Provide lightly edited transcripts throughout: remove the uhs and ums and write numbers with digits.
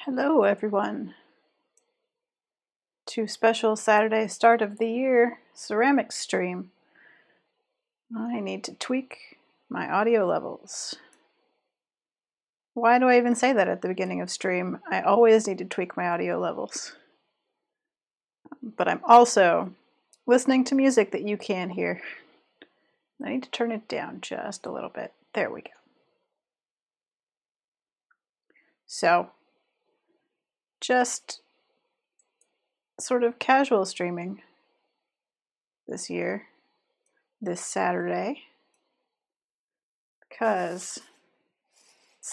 Hello everyone to special Saturday start of the year ceramics stream. I need to tweak my audio levels. Why do I even say that at the beginning of stream? I always need to tweak my audio levels. But I'm also listening to music that you can't hear. I need to turn it down just a little bit. There we go. So, just sort of casual streaming this year, this Saturday, because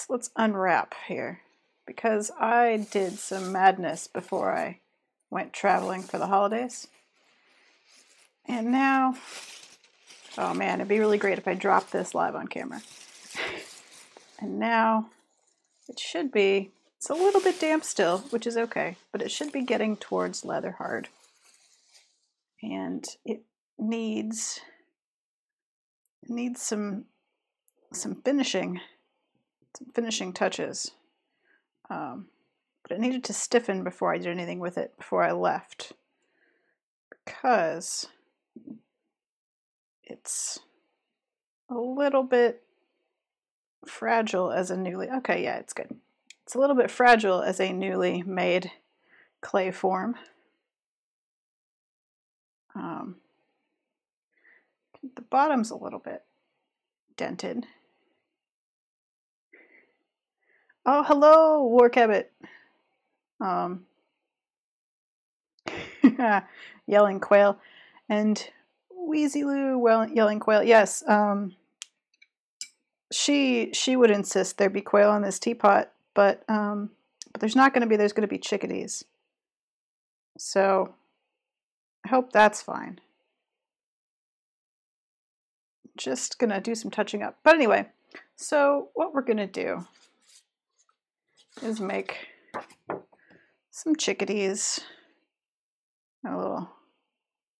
let's unwrap here, because I did some madness before I went traveling for the holidays, and now, oh man, it'd be really great if I dropped this live on camera. And now it should be, it's a little bit damp still, which is okay, but it should be getting towards leather hard. And it needs some finishing touches. But it needed to stiffen before I did anything with it, before I left, because it's a little bit fragile as a newly, okay, yeah, it's good. It's a little bit fragile as a newly made clay form. The bottom's a little bit dented. Oh, hello, War Cabot. Yelling quail. And Wheezy Lou yelling quail. Yes, she would insist there be quail on this teapot, but there's not going to be. There's going to be chickadees. So I hope that's fine. Just gonna do some touching up. But anyway, so what we're gonna do is make some chickadees.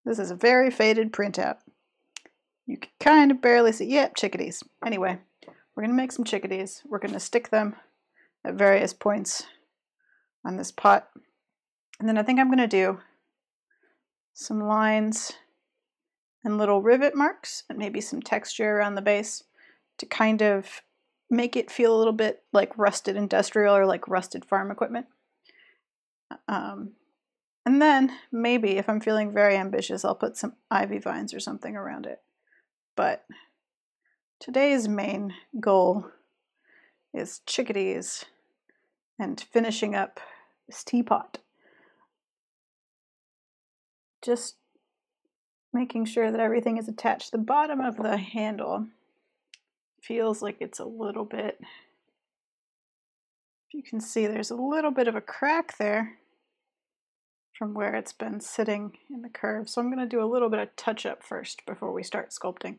This is a very faded printout. You can kind of barely see. Yep, chickadees. Anyway, we're gonna make some chickadees. We're gonna stick them at various points on this pot. And then I think I'm gonna do some lines and little rivet marks and maybe some texture around the base to kind of make it feel a little bit like rusted industrial or like rusted farm equipment. And then maybe if I'm feeling very ambitious, I'll put some ivy vines or something around it. But today's main goal is chickadees and finishing up this teapot. Just making sure that everything is attached. The bottom of the handle feels like it's a little bit, if you can see, there's a little bit of a crack there from where it's been sitting in the curve. So I'm going to do a little bit of touch up first before we start sculpting,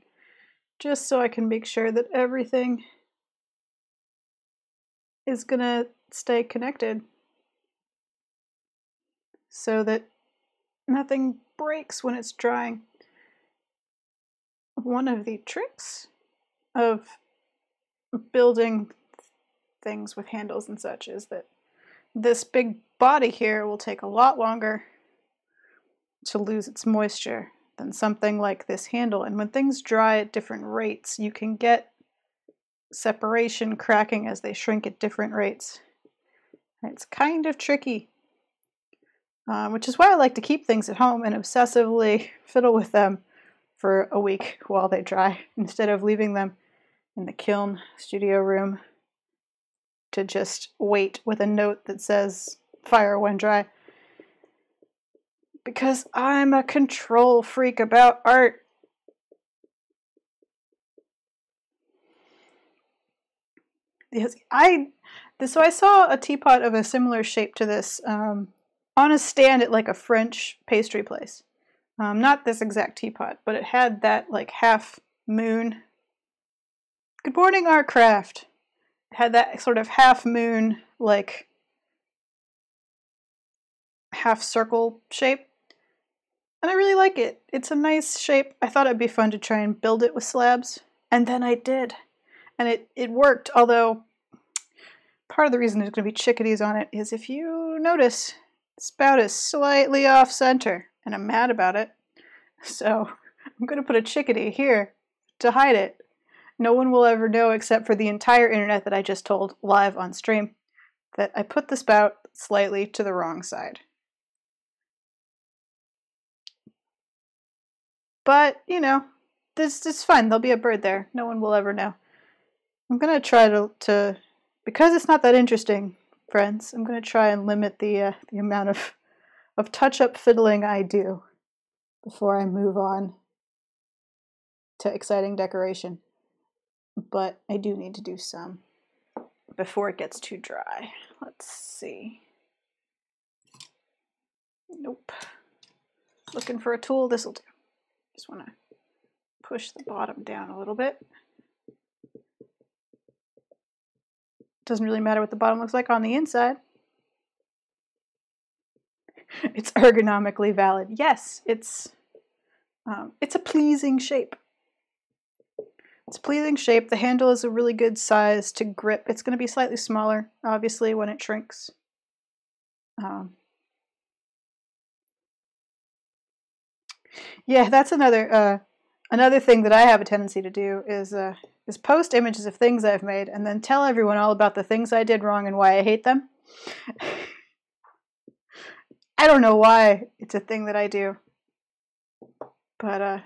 just so I can make sure that everything is going to stay connected so that nothing breaks when it's drying. One of the tricks of building things with handles and such is that this big body here will take a lot longer to lose its moisture than something like this handle. And when things dry at different rates, you can get separation cracking as they shrink at different rates. And it's kind of tricky. Which is why I like to keep things at home and obsessively fiddle with them for a week while they dry, instead of leaving them in the kiln studio room to just wait with a note that says fire when dry. Because I'm a control freak about art. Because so I saw a teapot of a similar shape to this on a stand at like a French pastry place. Not this exact teapot, but it had that like half moon. Good morning, Artcraft. It had that sort of half moon, like half circle shape. And I really like it. It's a nice shape. I thought it'd be fun to try and build it with slabs. And then I did. And it worked, although part of the reason there's going to be chickadees on it is if you notice, the spout is slightly off center, and I'm mad about it. So I'm going to put a chickadee here to hide it. No one will ever know except for the entire internet that I just told live on stream that I put the spout slightly to the wrong side. But, you know, this is fine. There'll be a bird there. No one will ever know. I'm going to try to, because it's not that interesting, friends, I'm going to try and limit the amount of touch-up fiddling I do before I move on to exciting decoration. But I do need to do some before it gets too dry. Let's see. Nope. Looking for a tool. This'll do. Just want to push the bottom down a little bit. Doesn't really matter what the bottom looks like on the inside. It's ergonomically valid. Yes, it's a pleasing shape. It's a pleasing shape. The handle is a really good size to grip. It's going to be slightly smaller, obviously, when it shrinks. Yeah, that's another thing that I have a tendency to do is post images of things I've made and then tell everyone all about the things I did wrong and why I hate them. I don't know why it's a thing that I do, but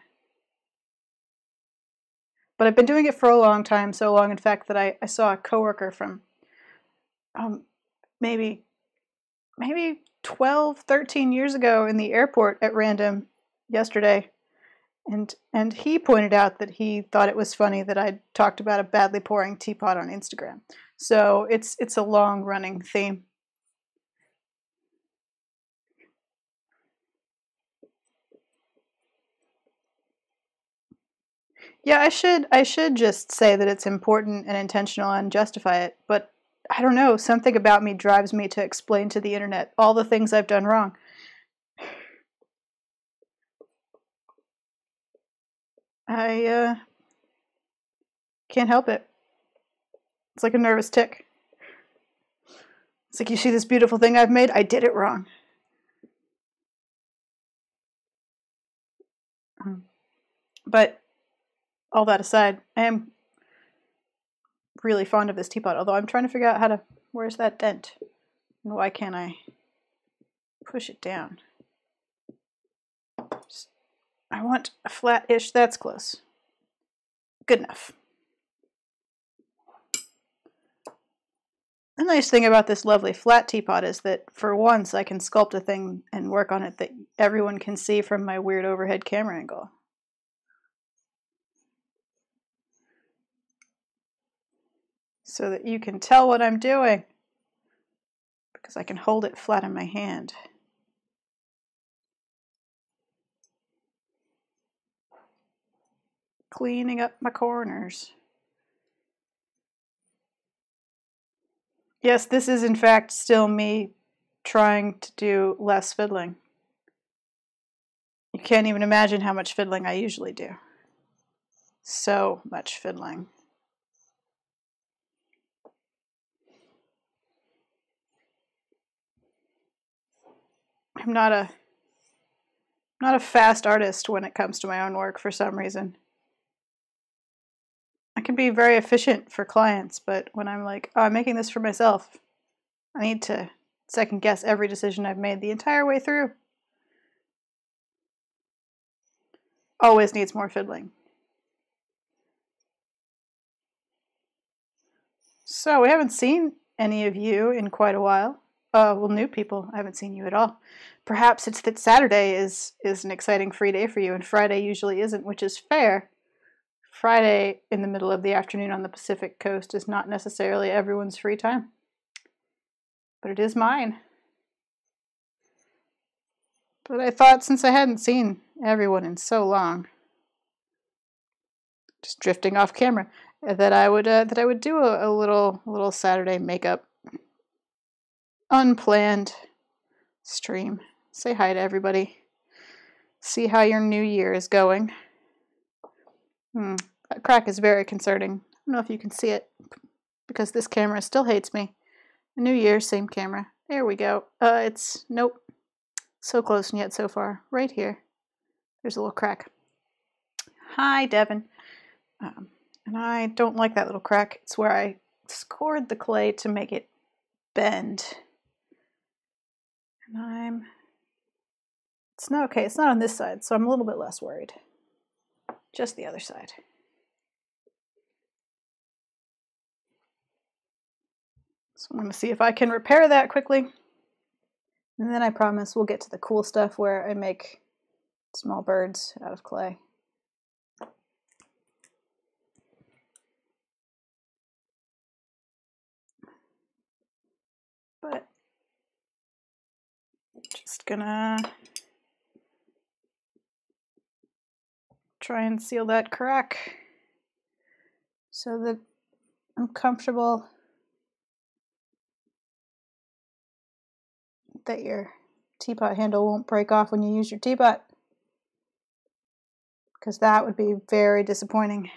I've been doing it for a long time, so long in fact that I saw a coworker from maybe 12, 13 years ago in the airport at random yesterday, and he pointed out that he thought it was funny that I talked about a badly pouring teapot on Instagram. So it's a long-running theme. Yeah, I should just say that it's important and intentional and justify it, but I don't know, something about me drives me to explain to the internet all the things I've done wrong. I can't help it. It's like a nervous tick. It's like, you see this beautiful thing I've made? I did it wrong. But all that aside, I am really fond of this teapot, although I'm trying to figure out where's that dent? And why can't I push it down? I want a flat-ish, that's close. Good enough. The nice thing about this lovely flat teapot is that for once I can sculpt a thing and work on it that everyone can see from my weird overhead camera angle. So that you can tell what I'm doing, because I can hold it flat in my hand. Cleaning up my corners. Yes, this is in fact still me trying to do less fiddling. You can't even imagine how much fiddling I usually do. So much fiddling. I'm not a fast artist when it comes to my own work for some reason. I can be very efficient for clients, but when I'm like, oh, I'm making this for myself, I need to second guess every decision I've made the entire way through. Always needs more fiddling. So we haven't seen any of you in quite a while. Well, new people, I haven't seen you at all. Perhaps it's that Saturday is an exciting free day for you, and Friday usually isn't, which is fair. Friday in the middle of the afternoon on the Pacific Coast is not necessarily everyone's free time. But it is mine. But I thought, since I hadn't seen everyone in so long, just drifting off camera, that I would do a little Saturday makeup, unplanned stream. Say hi to everybody. See how your new year is going. That crack is very concerning. I don't know if you can see it, because this camera still hates me. New year, same camera. There we go. It's, nope. So close and yet so far. Right here. There's a little crack. Hi, Devin. And I don't like that little crack. It's where I scored the clay to make it bend. And it's not okay. It's not on this side, so I'm a little bit less worried. Just the other side. So I'm going to see if I can repair that quickly. And then I promise we'll get to the cool stuff where I make small birds out of clay. But just gonna try and seal that crack so that I'm comfortable that your teapot handle won't break off when you use your teapot, because that would be very disappointing.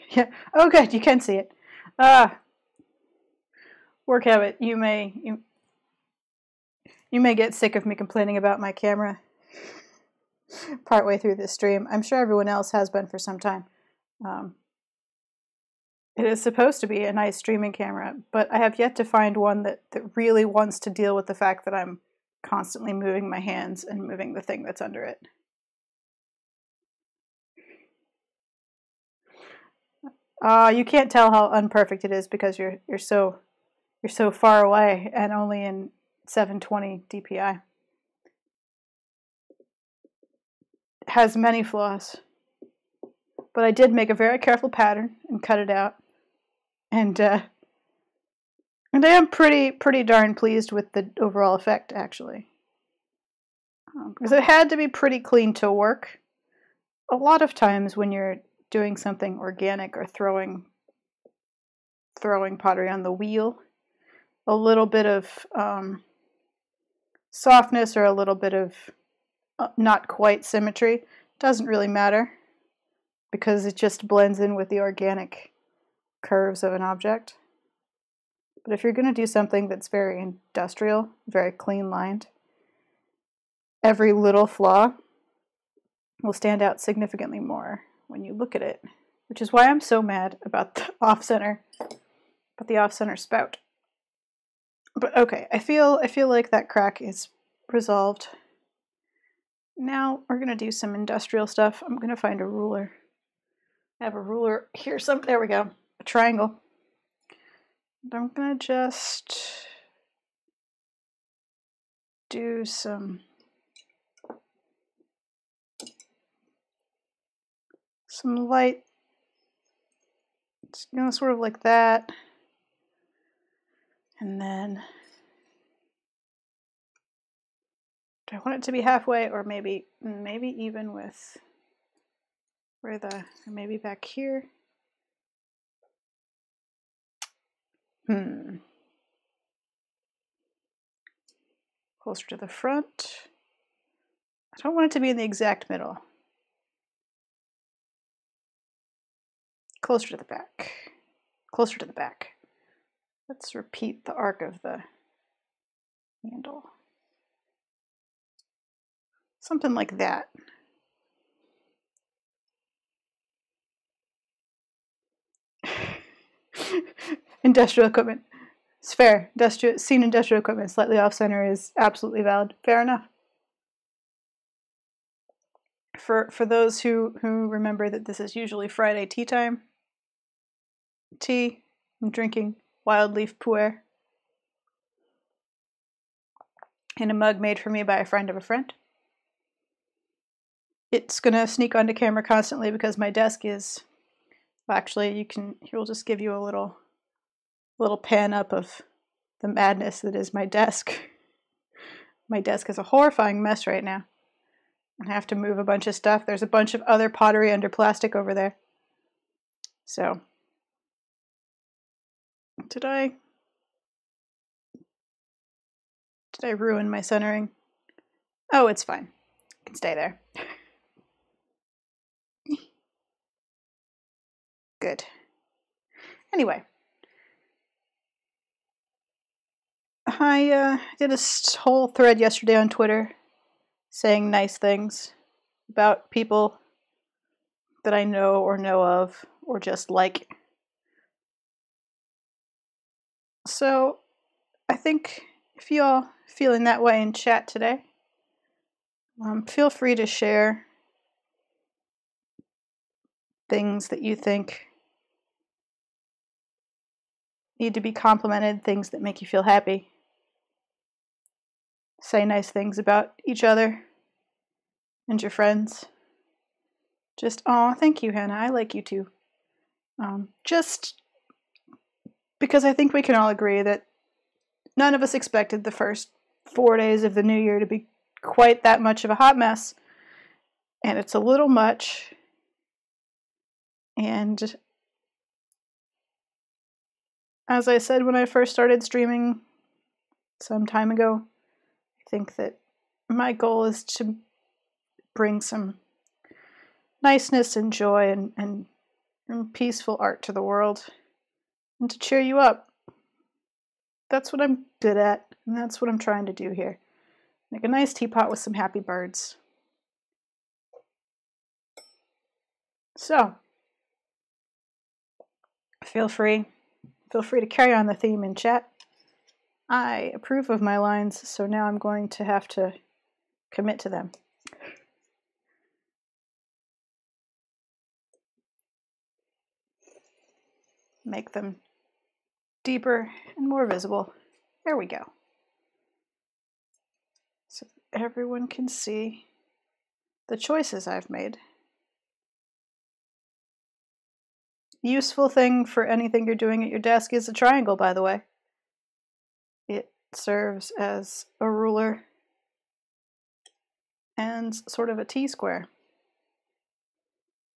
Yeah. Oh, good. You can see it. Work habit. You may get sick of me complaining about my camera partway through this stream. I'm sure everyone else has been for some time. It is supposed to be a nice streaming camera, but I have yet to find one that really wants to deal with the fact that I'm constantly moving my hands and moving the thing that's under it. You can't tell how unperfect it is because you're so far away and only in 720 DPI. It has many flaws, but I did make a very careful pattern and cut it out, and I am pretty darn pleased with the overall effect, actually, because it had to be pretty clean to work. A lot of times when you're doing something organic or throwing pottery on the wheel, a little bit of softness or a little bit of not quite symmetry doesn't really matter, because it just blends in with the organic curves of an object. But if you're going to do something that's very industrial, very clean lined, every little flaw will stand out significantly more when you look at it, which is why I'm so mad about the off-center spout. But okay, I feel like that crack is resolved. Now we're gonna do some industrial stuff. I'm gonna find a ruler. I have a ruler here. There we go. A triangle. And I'm gonna just do some light, sort of like that. And then, do I want it to be halfway, or maybe even with maybe back here? Closer to the front. I don't want it to be in the exact middle. Closer to the back. Closer to the back. Let's repeat the arc of the handle. Something like that. Industrial equipment. It's fair. Seen industrial equipment slightly off-center is absolutely valid. Fair enough. For those who remember that this is usually Friday tea time, I'm drinking wild leaf pu'er in a mug made for me by a friend of a friend. It's gonna sneak onto camera constantly because my desk is, well, actually, here we'll just give you a little pan up of the madness that is my desk. My desk is a horrifying mess right now. I have to move a bunch of stuff. There's a bunch of other pottery under plastic over there. So, did I ruin my centering? Oh, it's fine. can stay there. Good. Anyway, I did a whole thread yesterday on Twitter saying nice things about people that I know of or just like. So I think if you all feeling that way in chat today, feel free to share things that you think need to be complimented, things that make you feel happy. Say nice things about each other and your friends. Just, oh, thank you, Hannah. I like you too. Just because I think we can all agree that none of us expected the first 4 days of the new year to be quite that much of a hot mess. And it's a little much. And as I said when I first started streaming some time ago, I think that my goal is to bring some niceness and joy and peaceful art to the world and to cheer you up. That's what I'm good at, and that's what I'm trying to do here. Make a nice teapot with some happy birds. So, feel free to carry on the theme in chat. I approve of my lines, so now I'm going to have to commit to them. Make them deeper and more visible. There we go. So everyone can see the choices I've made. Useful thing for anything you're doing at your desk is a triangle, by the way. It serves as a ruler and sort of a T-square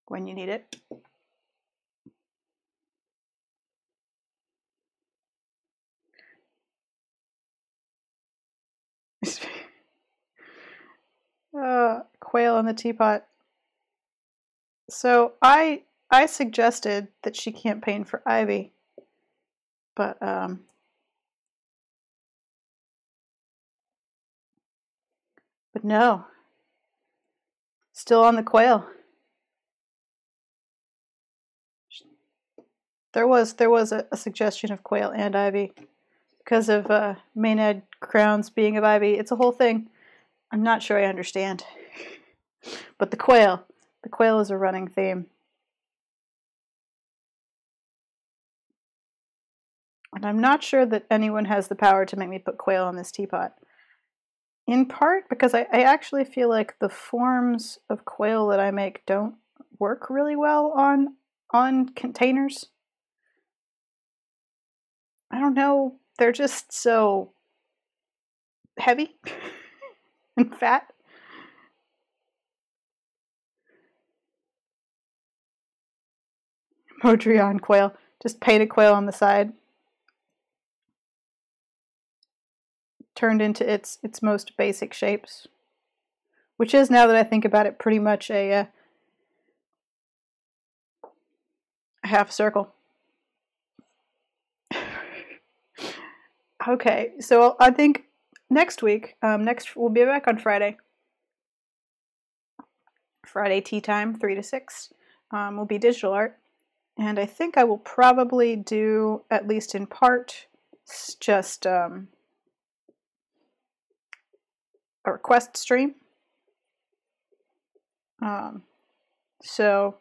when you need it. Quail on the teapot. So I suggested that she campaign for Ivy, but no, still on the quail. There was a suggestion of quail and Ivy because of Maynard Crowns being of Ivy. It's a whole thing. I'm not sure I understand, but the quail is a running theme. And I'm not sure that anyone has the power to make me put quail on this teapot. In part because I actually feel like the forms of quail that I make don't work really well on containers. I don't know, they're just so heavy and fat. Modrion quail. Just paint a quail on the side. Turned into its most basic shapes. Which is, now that I think about it, pretty much a half circle. Okay, so I think next week, we'll be back on Friday. Friday tea time, 3 to 6, will be digital art. And I think I will probably do, at least in part, just a request stream. So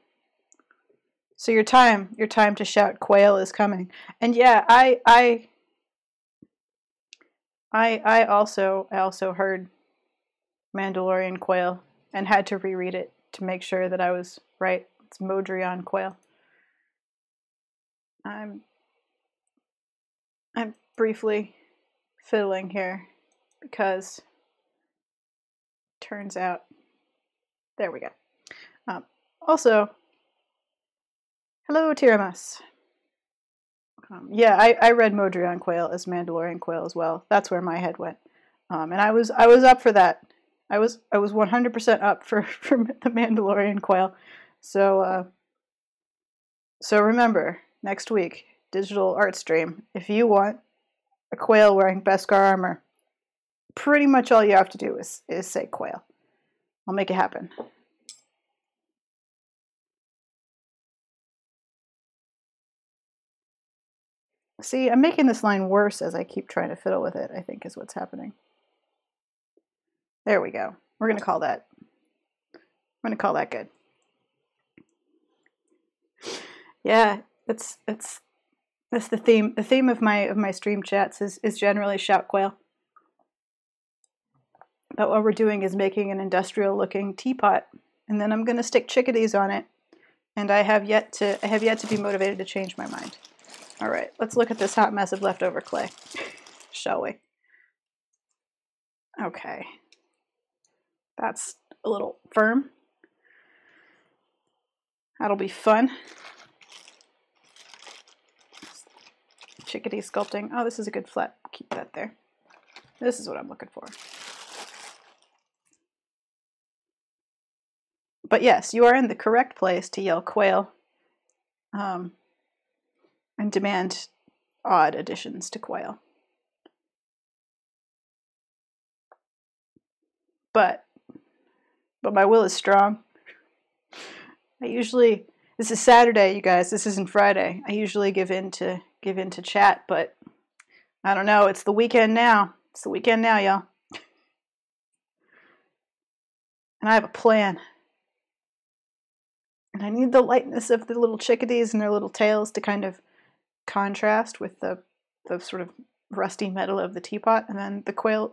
your time to shout quail is coming. And yeah, I also heard Mandalorian quail and had to reread it to make sure that I was right. It's Modrion quail. I'm briefly fiddling here because turns out, there we go. Also, hello Tiramas. Yeah, I read Modrion quail as Mandalorian quail as well. That's where my head went, and I was up for that. I was 100% up for the Mandalorian quail. So remember, next week, digital art stream. If you want a quail wearing Beskar armor, pretty much all you have to do is say quail. I'll make it happen. See, I'm making this line worse as I keep trying to fiddle with it, I think is what's happening. There we go. We're going to call that. I'm going to call that good. Yeah, it's the theme. The theme of my stream chats is generally shout quail. But what we're doing is making an industrial looking teapot, and then I'm going to stick chickadees on it. And I have yet to be motivated to change my mind. All right, let's look at this hot mess of leftover clay, shall we? Okay, that's a little firm. That'll be fun. Chickadee sculpting. Oh, this is a good flat. Keep that there. This is what I'm looking for. But yes, you are in the correct place to yell quail and demand odd additions to quail. But my will is strong. This is Saturday, you guys. This isn't Friday. I usually give in to chat, but I don't know. It's the weekend now. It's the weekend now, y'all. And I have a plan. And I need the lightness of the little chickadees and their little tails to kind of contrast with the sort of rusty metal of the teapot, and then the quail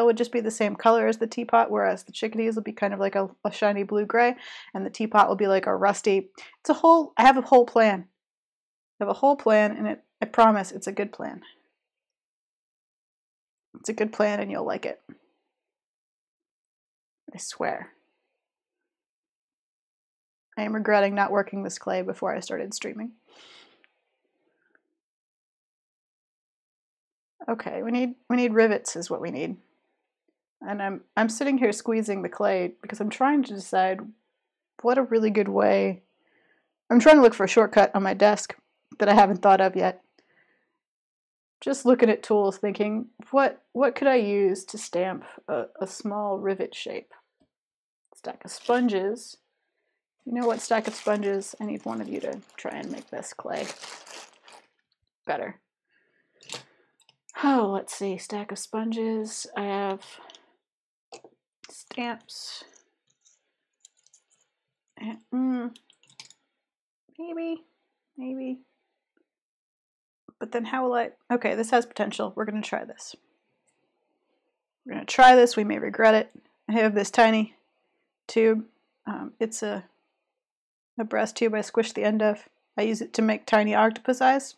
would just be the same color as the teapot, whereas the chickadees will be kind of like a shiny blue-gray, and the teapot will be like a rusty. I have a whole plan. I have a whole plan, and I promise it's a good plan. It's a good plan, and you'll like it. I swear. I am regretting not working this clay before I started streaming. Okay, we need rivets is what we need. And I'm sitting here squeezing the clay because I'm trying to decide what a really good way. I'm trying to look for a shortcut on my desk that I haven't thought of yet. Just looking at tools thinking, what could I use to stamp a small rivet shape? Stack of sponges. You know what, stack of sponges? I need one of you to try and make this clay better. Oh, let's see. Stack of sponges. I have stamps. Maybe. But then how will I... Okay, this has potential. We're going to try this. We're going to try this. We may regret it. I have this tiny tube. It's a brass tube I squished the end of. I use it to make tiny octopus eyes.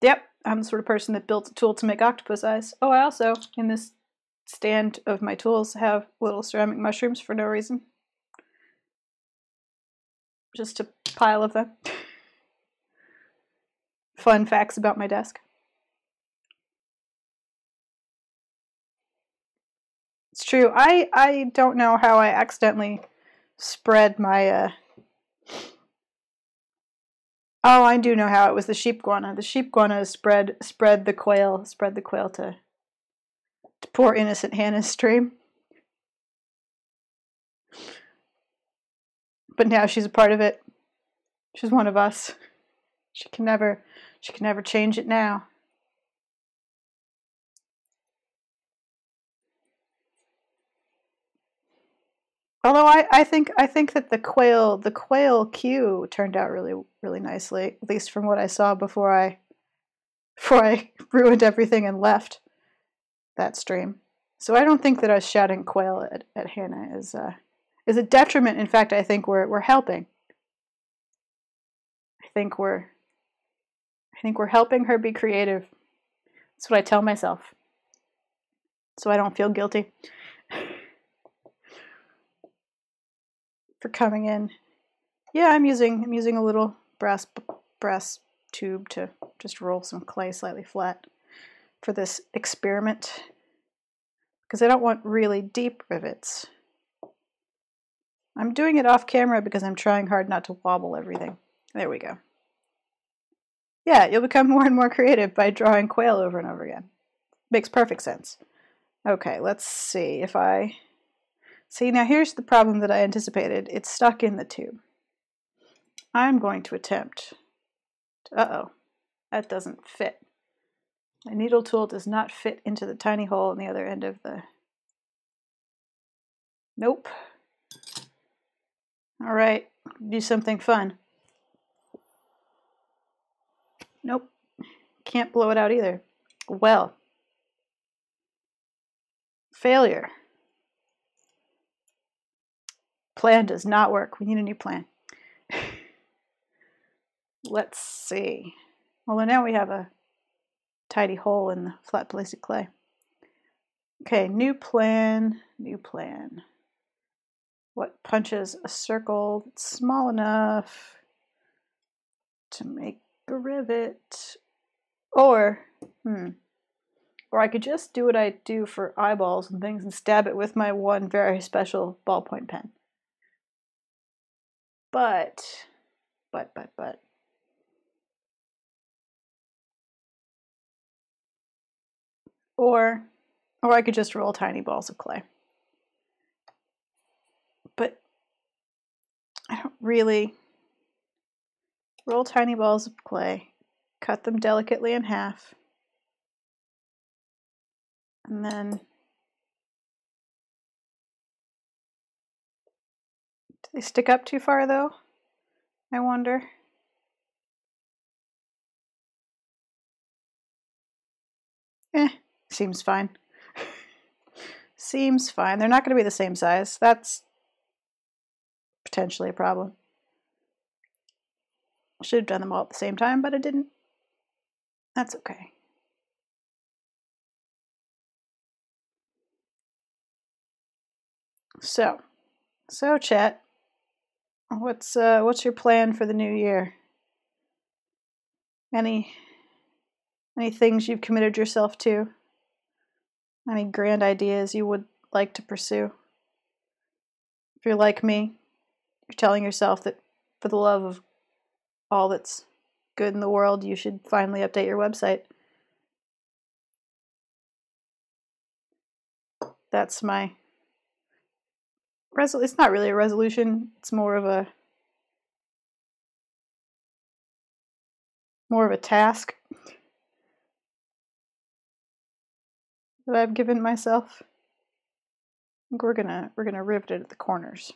Yep, I'm the sort of person that built a tool to make octopus eyes. Oh, I also, in this stand of my tools, have little ceramic mushrooms for no reason. Just a pile of them. Fun facts about my desk. It's true. I don't know how I accidentally spread my... Oh, I do know how. It was the sheep guana. The sheep guana spread the quail to poor innocent Hannah's stream. But now she's a part of it. She's one of us. She can never change it now. Although I think that the quail cue turned out really nicely, at least from what I saw before I ruined everything and left that stream. So I don't think that us shouting quail at Hannah is a detriment. In fact, I think we're helping. I think we're helping her be creative. That's what I tell myself. So I don't feel guilty for coming in. Yeah, I'm using a little brass tube to just roll some clay slightly flat for this experiment. because I don't want really deep rivets. I'm doing it off camera because I'm trying hard not to wobble everything. There we go. Yeah, you'll become more and more creative by drawing quail over and over again. Makes perfect sense. Okay, let's see if I... See, now here's the problem that I anticipated. It's stuck in the tube. I'm going to attempt... Uh-oh, that doesn't fit. My needle tool does not fit into the tiny hole on the other end of the... Nope. All right, do something fun. Nope, can't blow it out either. Well, failure. Plan does not work. We need a new plan. Let's see. Well, now we have a tidy hole in the flat plastic clay. Okay, new plan, new plan. What punches a circle that's small enough to make a rivet? Or I could just do what I do for eyeballs and things and stab it with my one very special ballpoint pen. But. Or I could just roll tiny balls of clay. But I don't really roll tiny balls of clay, cut them delicately in half, and then do they stick up too far though? I wonder. Seems fine. Seems fine. They're not going to be the same size. That's potentially a problem. I should have done them all at the same time, but I didn't. That's okay. So chat, what's your plan for the new year? Any things you've committed yourself to? Any grand ideas you would like to pursue? If you're like me, you're telling yourself that for the love of all that's good in the world, you should finally update your website. That's my it's not really a resolution. It's more of a task that I've given myself. I think we're gonna rivet it at the corners.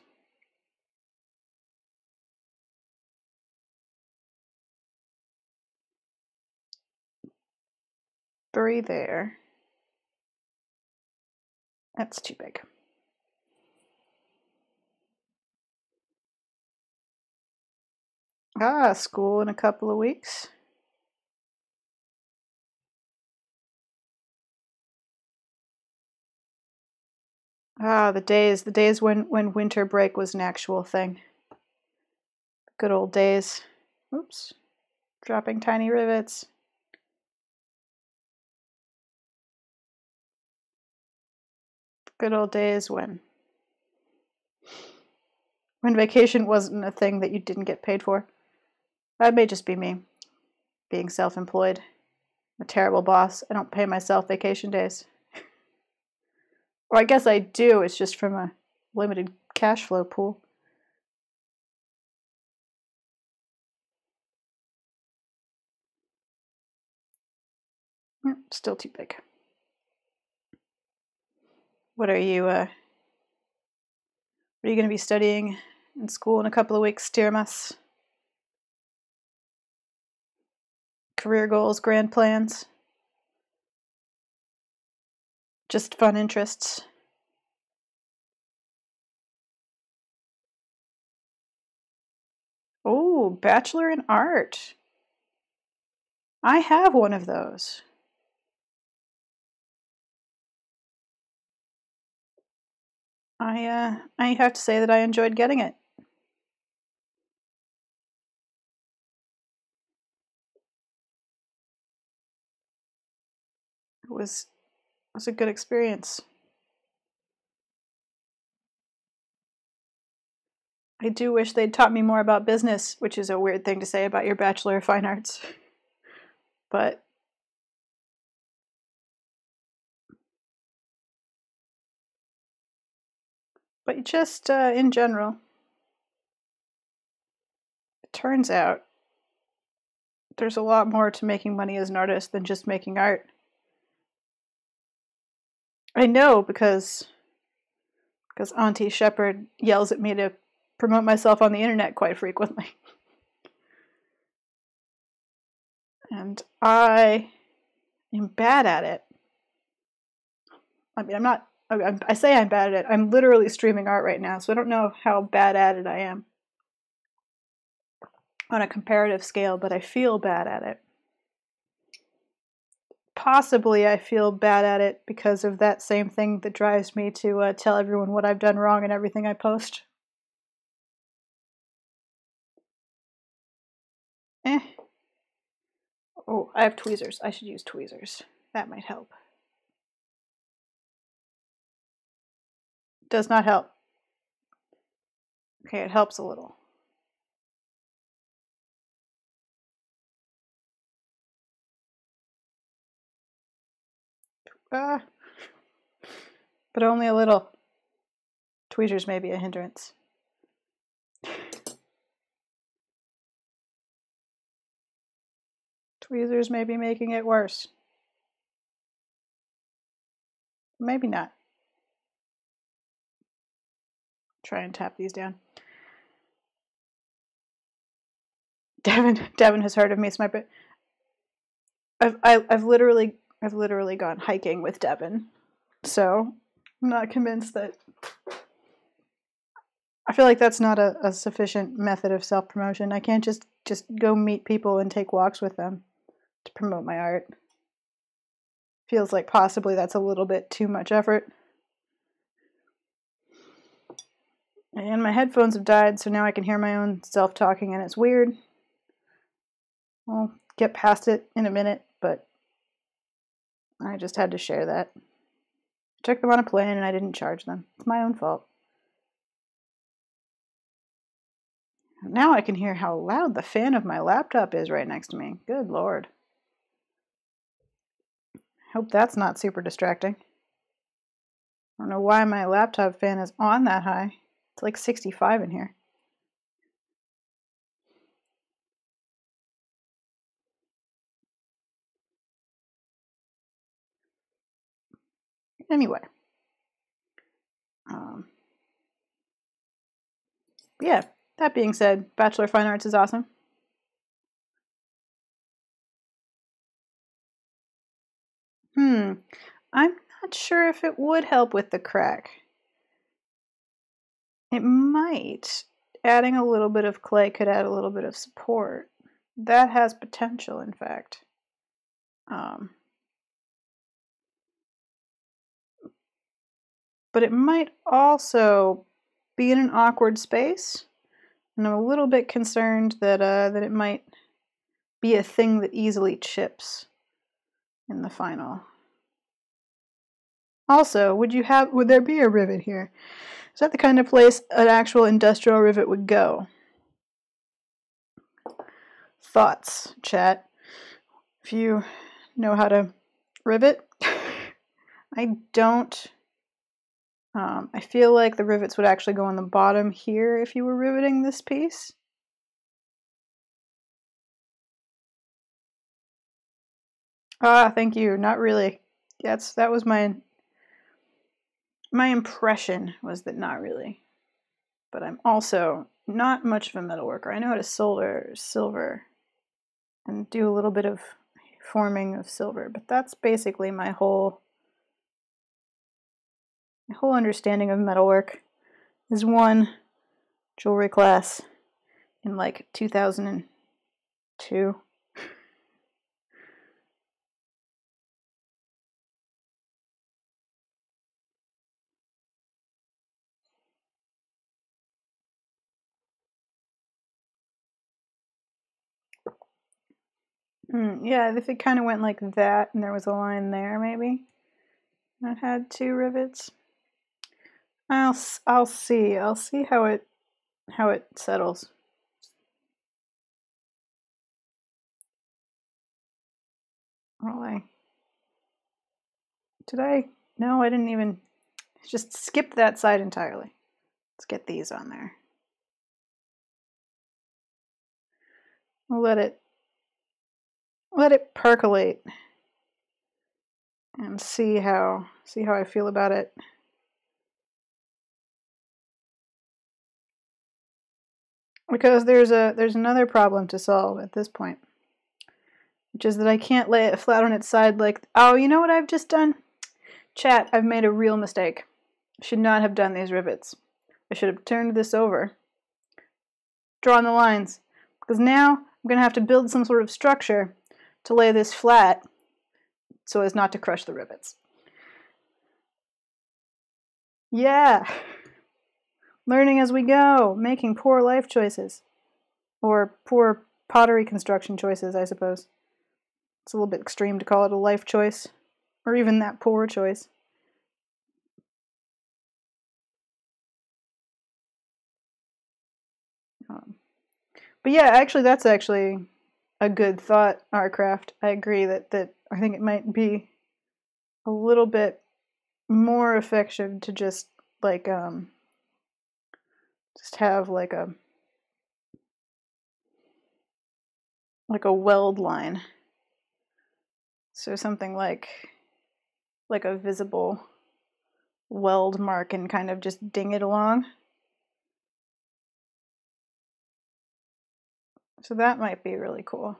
Three there. That's too big. School in a couple of weeks. The days when winter break was an actual thing. Good old days. Oops. Dropping tiny rivets. Good old days when vacation wasn't a thing that you didn't get paid for. That may just be me, being self-employed. I'm a terrible boss. I don't pay myself vacation days. Or I guess I do, it's just from a limited cash flow pool. Still too big. What are you going to be studying in school in a couple of weeks, Tiramas? Career goals, grand plans? Just fun interests? Oh, Bachelor in Art. I have one of those. I have to say that I enjoyed getting it. It was a good experience. I do wish they'd taught me more about business, which is a weird thing to say about your Bachelor of Fine Arts. But just in general, it turns out there's a lot more to making money as an artist than just making art. I know because Auntie Shepherd yells at me to promote myself on the internet quite frequently. And I am bad at it. I mean, I'm not, I say I'm bad at it. I'm literally streaming art right now, so I don't know how bad at it I am on a comparative scale, but I feel bad at it. Possibly I feel bad at it because of that same thing that drives me to tell everyone what I've done wrong in everything I post. Oh, I have tweezers. I should use tweezers. That might help. Does not help. Okay, it helps a little. But only a little. Tweezers may be a hindrance. Tweezers may be making it worse. Maybe not. Try and tap these down. Devin has heard of me. It's my. I've literally gone hiking with Devin, so I'm not convinced that. I feel like that's not a sufficient method of self-promotion. I can't just go meet people and take walks with them to promote my art. Feels like possibly that's a little bit too much effort. And my headphones have died, so now I can hear my own self-talking, and it's weird. I'll get past it in a minute, but I just had to share that. I took them on a plane and I didn't charge them. It's my own fault. Now I can hear how loud the fan of my laptop is right next to me. Good Lord. Hope that's not super distracting. I don't know why my laptop fan is on that high. It's like 65 in here. Anyway. Yeah, that being said, Bachelor of Fine Arts is awesome. I'm not sure if it would help with the crack. It might. Adding a little bit of clay could add a little bit of support. That has potential, in fact. But it might also be in an awkward space. And I'm a little bit concerned that it might be a thing that easily chips in the final. Also, would there be a rivet here? Is that the kind of place an actual industrial rivet would go? Thoughts, chat. If you know how to rivet. I don't. I feel like the rivets would actually go on the bottom here if you were riveting this piece. Thank you. Not really. That was my impression was that not really. But I'm also not much of a metalworker. I know how to solder silver and do a little bit of forming of silver, but that's basically my whole understanding of metalwork is one jewelry class in like 2002. Yeah, if it kind of went like that and there was a line there, maybe that had two rivets. I'll see how it how it settles. Well, no, I didn't even, just skip that side entirely. Let's get these on there. We'll let it percolate and see how I feel about it. Because there's another problem to solve at this point, which is that I can't lay it flat on its side like, oh, you know what I've just done? Chat, I've made a real mistake. I should not have done these rivets. I should have turned this over, drawn the lines, because now I'm going to have to build some sort of structure to lay this flat so as not to crush the rivets. Yeah! Learning as we go, making poor life choices. Or poor pottery construction choices, I suppose. It's a little bit extreme to call it a life choice, or even that poor choice. But yeah, actually, that's actually a good thought, Artcraft. I agree that I think it might be a little bit more effective to just like just have like a weld line. So something like a visible weld mark and kind of just ding it along. So that might be really cool.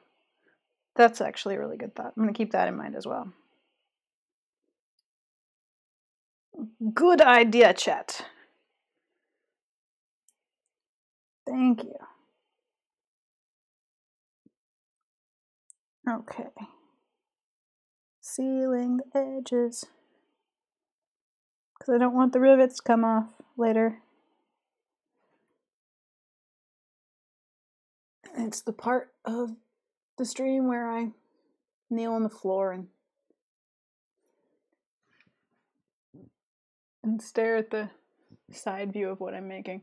That's actually a really good thought. I'm going to keep that in mind as well. Good idea, chat. Thank you. Okay. Sealing the edges. Because I don't want the rivets to come off later. It's the part of the stream where I kneel on the floor and stare at the side view of what I'm making.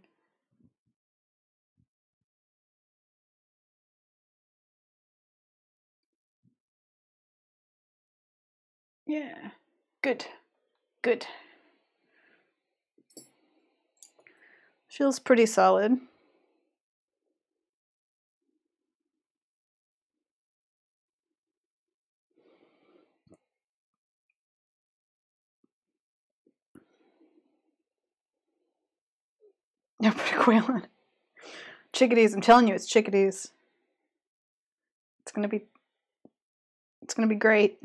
Yeah. Good. Good. Feels pretty solid. Yeah, put a quail on. Chickadees, I'm telling you, it's chickadees. It's gonna be great.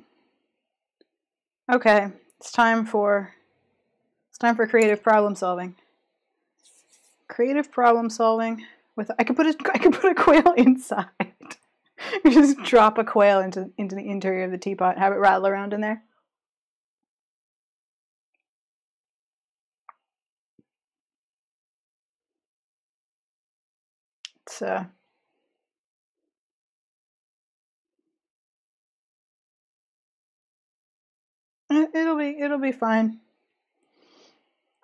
Okay, it's time for creative problem solving. Creative problem solving with I could put a quail inside. You just drop a quail into the interior of the teapot, have it rattle around in there. It's it'll be fine.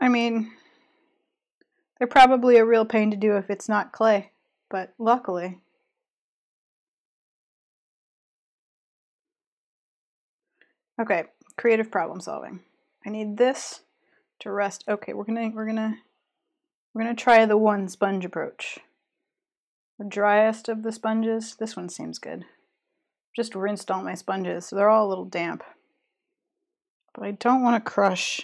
I mean, they're probably a real pain to do if it's not clay, but luckily. Okay, creative problem solving. I need this to rest. Okay, we're gonna try the one sponge approach. The driest of the sponges. This one seems good. Just rinsed all my sponges, so they're all a little damp. But I don't want to crush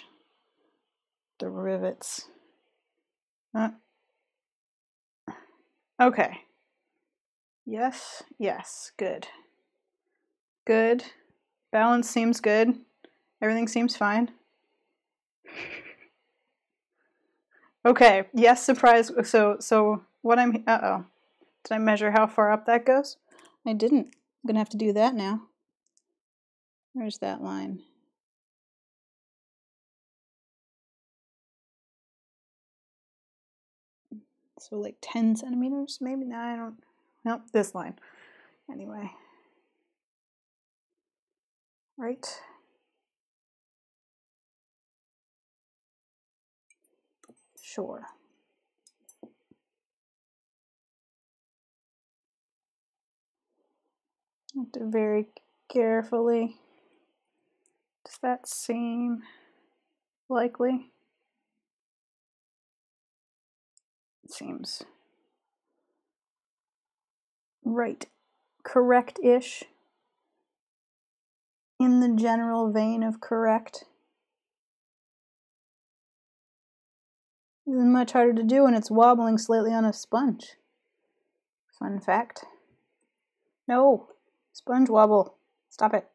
the rivets. Okay. Yes, yes, good. Good. Balance seems good. Everything seems fine. Okay, yes, surprise. So what I'm, uh-oh. Did I measure how far up that goes? I didn't. I'm gonna have to do that now. Where's that line? So like 10 centimeters, maybe? No, I don't. Nope, this line. Anyway. Right. Sure. Have to very carefully. Does that seem likely? It seems right. Correct-ish. In the general vein of correct. It isn't much harder to do when it's wobbling slightly on a sponge. Fun fact. No! Sponge wobble. Stop it.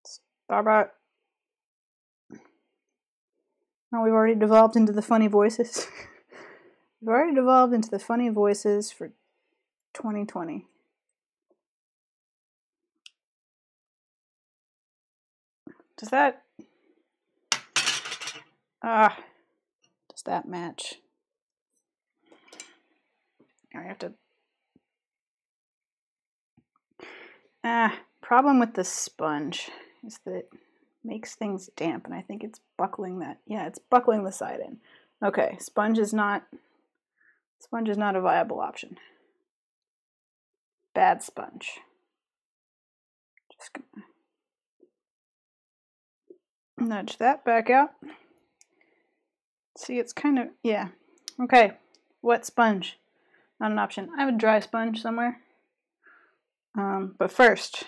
Stop it. Oh, we've already devolved into the funny voices. We've already devolved into the funny voices for 2020. Does that... does that match? I have to... problem with the sponge is that it makes things damp, and I think it's buckling that. Yeah, it's buckling the side in. Okay, sponge is not a viable option. Bad sponge. Just gonna nudge that back out. See, it's kind of, yeah. Okay, wet sponge. Not an option. I have a dry sponge somewhere. But first,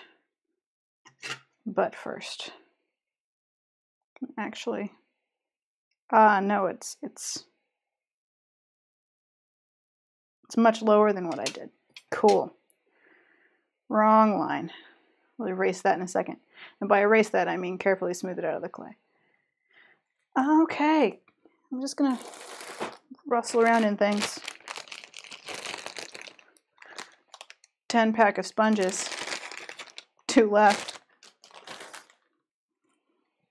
actually, no, it's much lower than what I did. Cool. Wrong line. We'll erase that in a second. And by erase that, I mean carefully smooth it out of the clay. Okay, I'm just gonna rustle around in things. 10 pack of sponges. 2 left.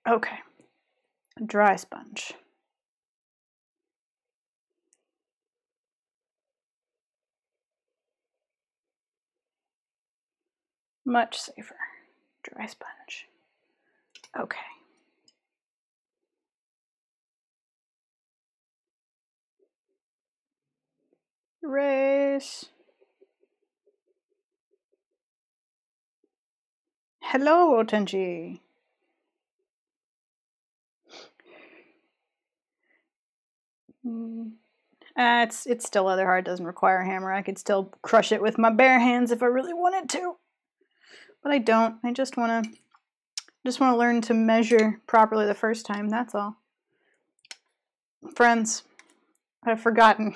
Okay, a dry sponge. Much safer. Dry sponge. Okay. Erase. Hello, Otenji. It's still leather hard. Doesn't require a hammer. I could still crush it with my bare hands if I really wanted to, but I don't. I just want to learn to measure properly the first time. That's all. Friends, I've forgotten.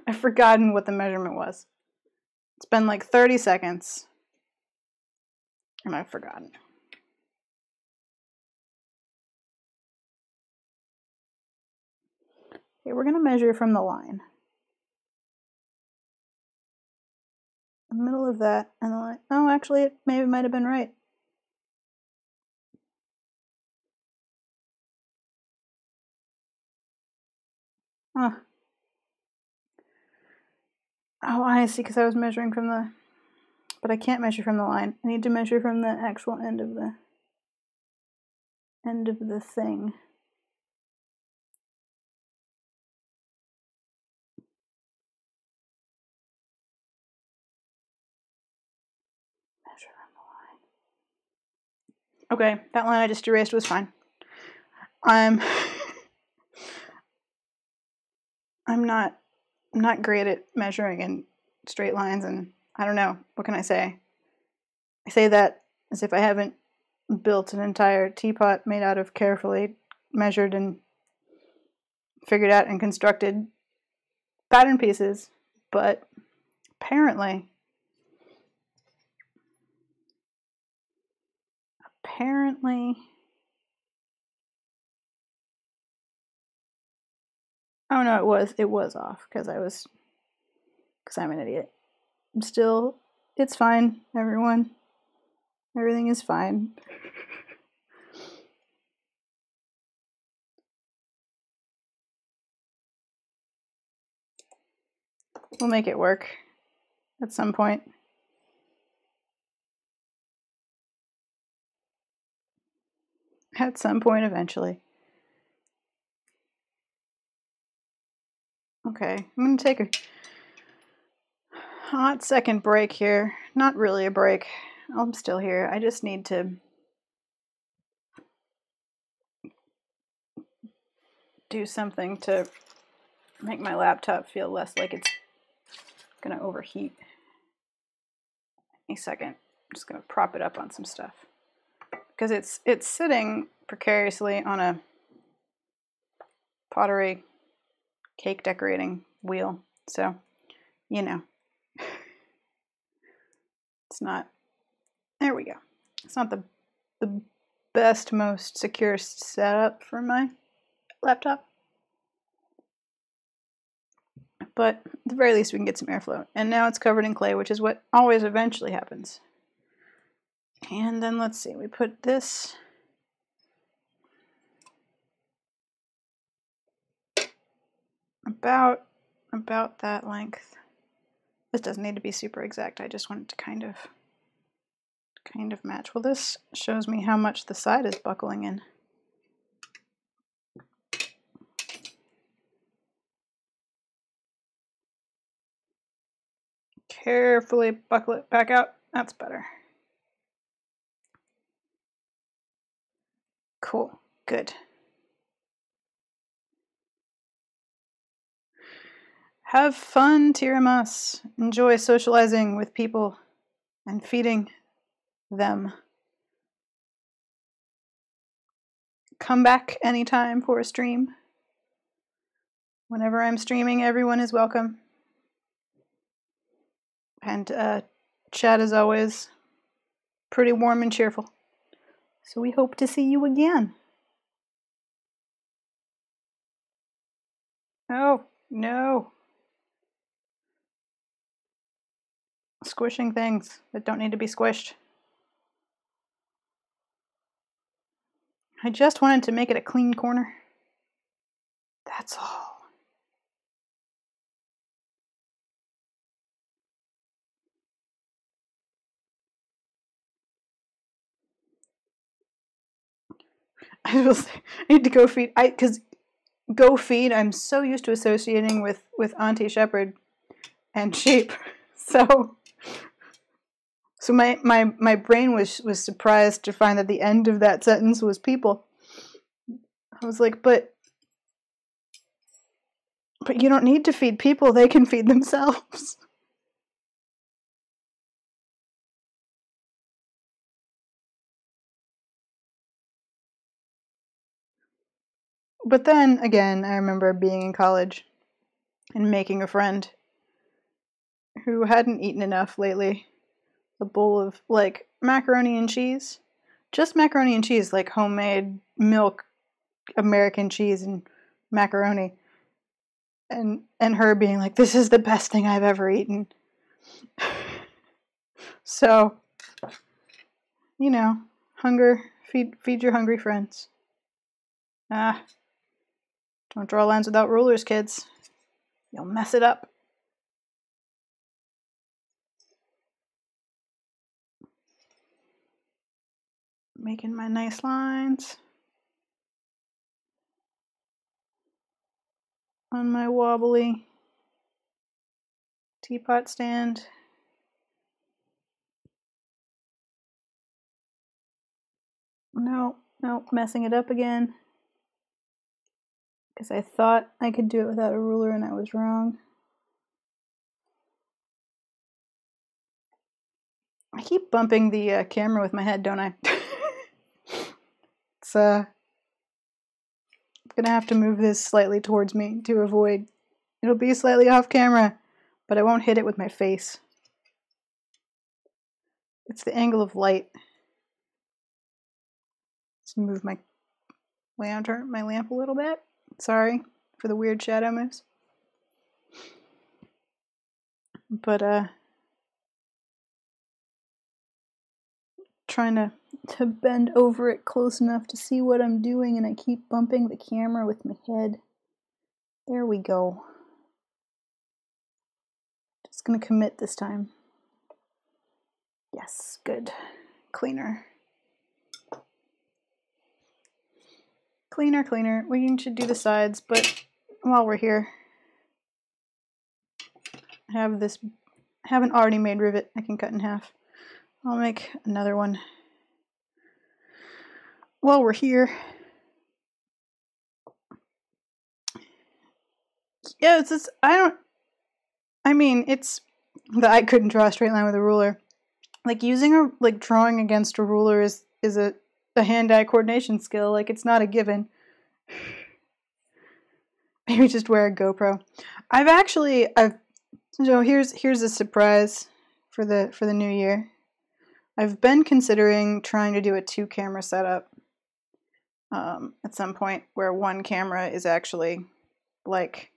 I've forgotten what the measurement was. It's been like 30 seconds, and I've forgotten. Okay, we're going to measure from the line. The middle of that and the line. Oh, actually, it maybe might have been right. Huh. Oh, I see, because I was measuring from the... But I can't measure from the line. I need to measure from the actual end of the thing. Measure from the line. Okay, that line I just erased was fine. I'm not great at measuring in straight lines, and I don't know, what can I say? I say that as if I haven't built an entire teapot made out of carefully measured and figured out and constructed pattern pieces, but apparently oh no, it was off because I'm an idiot. Still, it's fine, everyone. Everything is fine. We'll make it work at some point. At some point eventually. Okay, I'm Hot second break here. Not really a break. I'm still here. I just need to do something to make my laptop feel less like it's gonna overheat. A second. I'm just gonna prop it up on some stuff because it's sitting precariously on a pottery cake decorating wheel. So, you know, it's not. There we go. It's not the best, most secure setup for my laptop, but at the very least we can get some airflow. And now it's covered in clay, which is what always eventually happens. And then let's see, we put this about that length. This doesn't need to be super exact. I just want it to kind of match. Well, this shows me how much the side is buckling in. Carefully buckle it back out. That's better. Cool. Good. Have fun, Tiramas. Enjoy socializing with people and feeding them. Come back anytime for a stream. Whenever I'm streaming, everyone is welcome. And chat is always pretty warm and cheerful. So we hope to see you again. Oh, no. Squishing things that don't need to be squished. I just wanted to make it a clean corner. That's all. I will say, I need to go feed. Because go feed, I'm so used to associating with Auntie Shepherd and sheep. So my brain was surprised to find that the end of that sentence was people. I was like, but you don't need to feed people, they can feed themselves. But then again, I remember being in college and making a friend who hadn't eaten enough lately. A bowl of like macaroni and cheese. Just macaroni and cheese, like homemade milk, American cheese and macaroni. And her being like, this is the best thing I've ever eaten. So, you know, hunger, feed your hungry friends. Don't draw lines without rulers, kids. You'll mess it up. Making my nice lines on my wobbly teapot stand. No, messing it up again. Because I thought I could do it without a ruler and I was wrong. I keep bumping the camera with my head, don't I? It's gonna have to move this slightly towards me to avoid. It'll be slightly off camera, but I won't hit it with my face. It's the angle of light. Let's move my lamp a little bit. Sorry for the weird shadow moves. But trying to bend over it close enough to see what I'm doing, and I keep bumping the camera with my head. There we go. Just gonna commit this time. Yes, good. Cleaner. Cleaner. We should do the sides, but while we're here, I have this have an already made rivet I can cut in half. I'll make another one while we're here. Yeah, it's just, I mean, it's that I couldn't draw a straight line with a ruler. Like drawing against a ruler is a hand-eye coordination skill. Like, it's not a given. Maybe just wear a GoPro. So here's a surprise for the new year. I've been considering trying to do a 2-camera setup at some point where one camera is actually like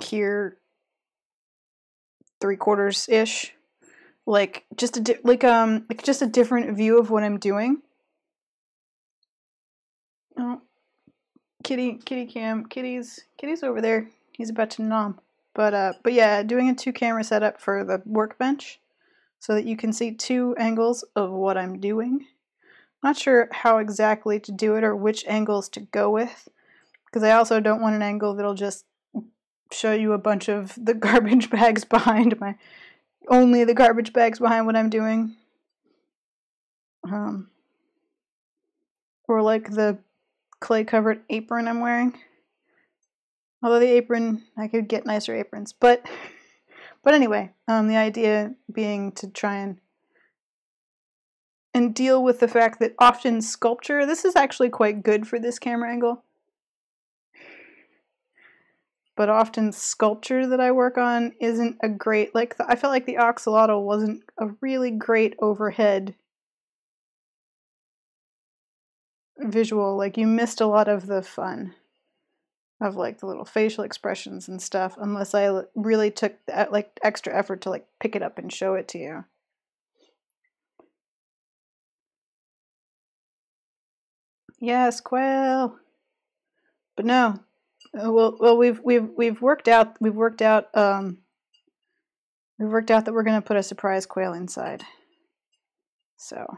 here 3/4 ish, like just a different view of what I'm doing. Oh, kitty cam, kitty's over there. He's about to nom. But yeah, doing a 2-camera setup for the workbench so that you can see 2 angles of what I'm doing. Not sure how exactly to do it or which angles to go with, because I also don't want an angle that'll just show you a bunch of the garbage bags behind only the garbage bags behind what I'm doing. Or like the clay-covered apron I'm wearing. Although the apron, I could get nicer aprons. But anyway, the idea being to try and deal with the fact that often sculpture, this is actually quite good for this camera angle, but often sculpture that I work on isn't a great, I felt like the axolotl wasn't a really great overhead visual. Like, you missed a lot of the fun of like the little facial expressions and stuff unless I really took like extra effort to like pick it up and show it to you. Yes, quail. But no. Well, we've worked out that we're going to put a surprise quail inside. So,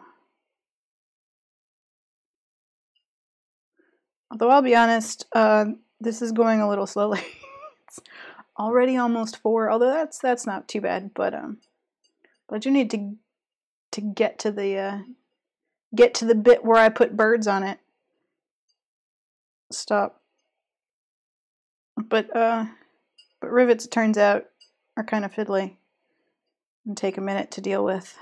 although I'll be honest, this is going a little slowly. It's already almost 4, although that's not too bad. But I do need to get to the bit where I put birds on it. Stop. But rivets, it turns out, are kind of fiddly and take a minute to deal with.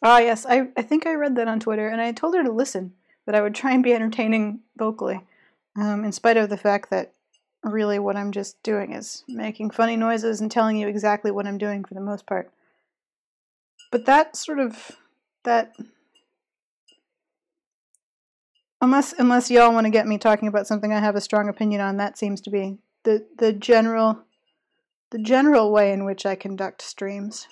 Ah, yes, I think I read that on Twitter, and I told her to listen, that I would try and be entertaining vocally, in spite of the fact that really what I'm just doing is making funny noises and telling you exactly what I'm doing for the most part. But unless y'all want to get me talking about something I have a strong opinion on, that seems to be the general way in which I conduct streams.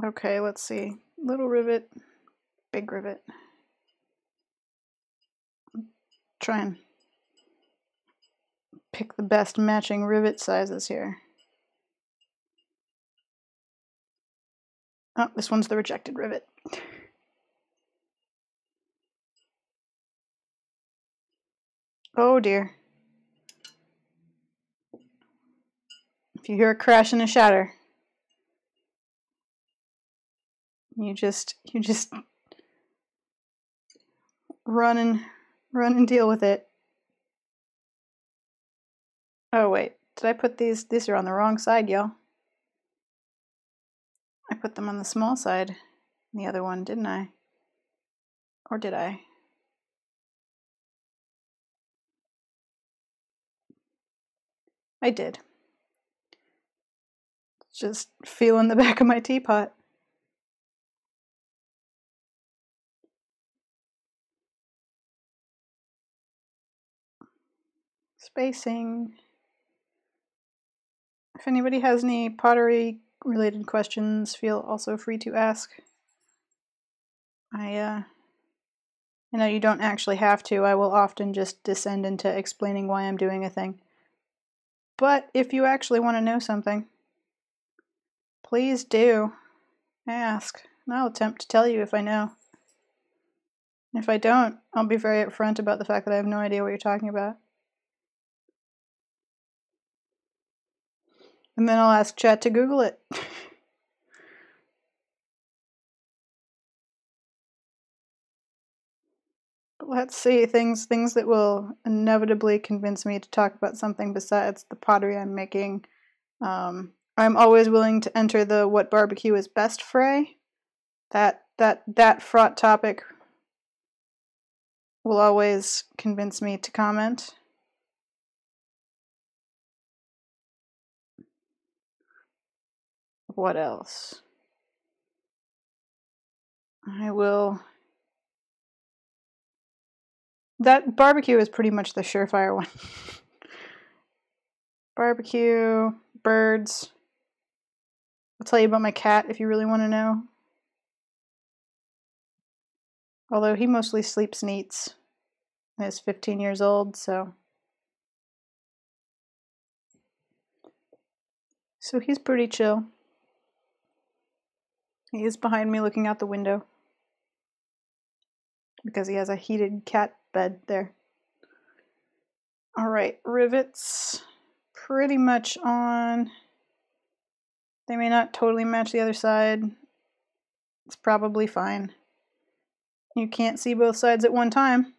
Okay, let's see. Little rivet, big rivet. Try and pick the best matching rivet sizes here. Oh, this one's the rejected rivet. Oh dear. If you hear a crash and a shatter, you just run and deal with it. Oh wait, did I put these are on the wrong side, y'all. I put them on the small side, the other one, didn't I? Or did I? I did. Just feeling the back of my teapot. Spacing. If anybody has any pottery related questions, feel also free to ask. I know you don't actually have to. I will often just descend into explaining why I'm doing a thing. But if you actually want to know something, please do ask. I'll attempt to tell you if I know. If I don't, I'll be very upfront about the fact that I have no idea what you're talking about. And then I'll ask chat to Google it. Let's see, things that will inevitably convince me to talk about something besides the pottery I'm making. I'm always willing to enter the what barbecue is best fray. That fraught topic will always convince me to comment. What else? I will... That barbecue is pretty much the surefire one. Barbecue, birds. I'll tell you about my cat if you really want to know. Although he mostly sleeps and eats. And is 15 years old, so he's pretty chill. He is behind me looking out the window. Because he has a heated cat bed there. Alright, rivets. Pretty much on. They may not totally match the other side. It's probably fine. You can't see both sides at one time.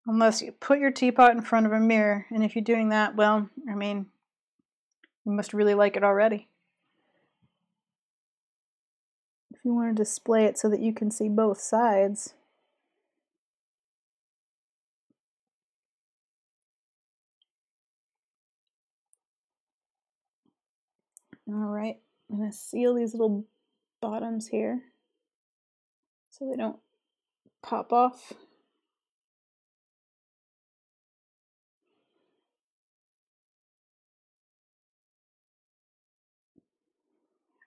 Unless you put your teapot in front of a mirror. And if you're doing that, well, I mean, you must really like it already. If you want to display it so that you can see both sides. Alright, I'm going to seal these little bottoms here so they don't pop off.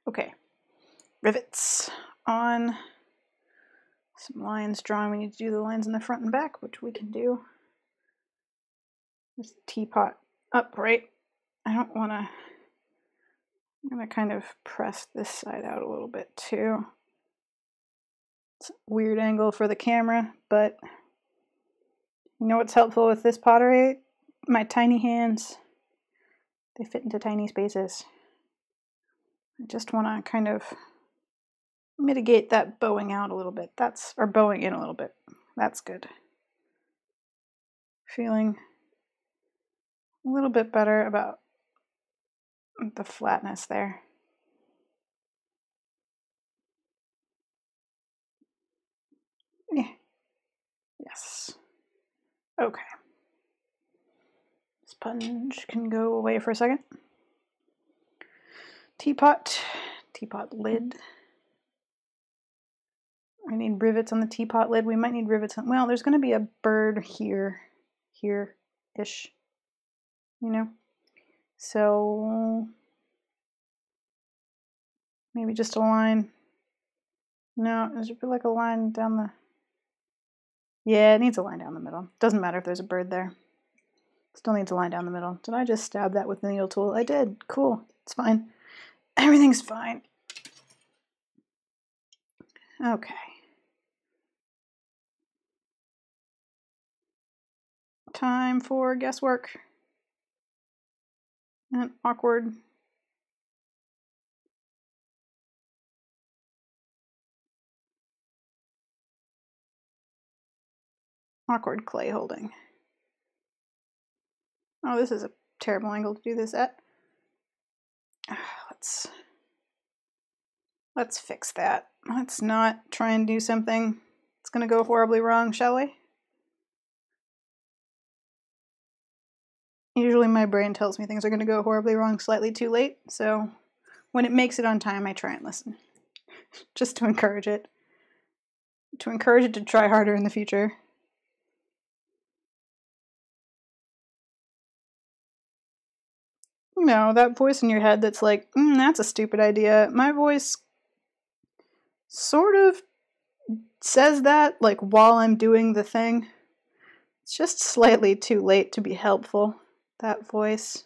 Okay, rivets on. Some lines drawn. We need to do the lines in the front and back, which we can do. This teapot upright. I don't want to... I'm going to kind of press this side out a little bit too. It's a weird angle for the camera, but you know what's helpful with this pottery? My tiny hands. They fit into tiny spaces. I just want to kind of mitigate that bowing out a little bit. Or bowing in a little bit. That's good. Feeling a little bit better about the flatness there. Yeah. Yes. Okay. Sponge can go away for a second. Teapot lid. I need rivets on the teapot lid. We might need rivets on, well, there's going to be a bird here-ish, you know? So maybe just a line. No, there should be like a line down the... Yeah, it needs a line down the middle. Doesn't matter if there's a bird there. Still needs a line down the middle. Did I just stab that with the needle tool? I did. Cool. It's fine. Everything's fine. Okay. Time for guesswork. And awkward. Awkward clay holding. Oh, this is a terrible angle to do this at. Let's fix that. Let's not try and do something that's going to go horribly wrong, shall we? Usually my brain tells me things are going to go horribly wrong slightly too late, so when it makes it on time, I try and listen. Just to encourage it. To encourage it to try harder in the future. You know, that voice in your head that's like, that's a stupid idea. My voice sort of says that, like, while I'm doing the thing. It's just slightly too late to be helpful, that voice.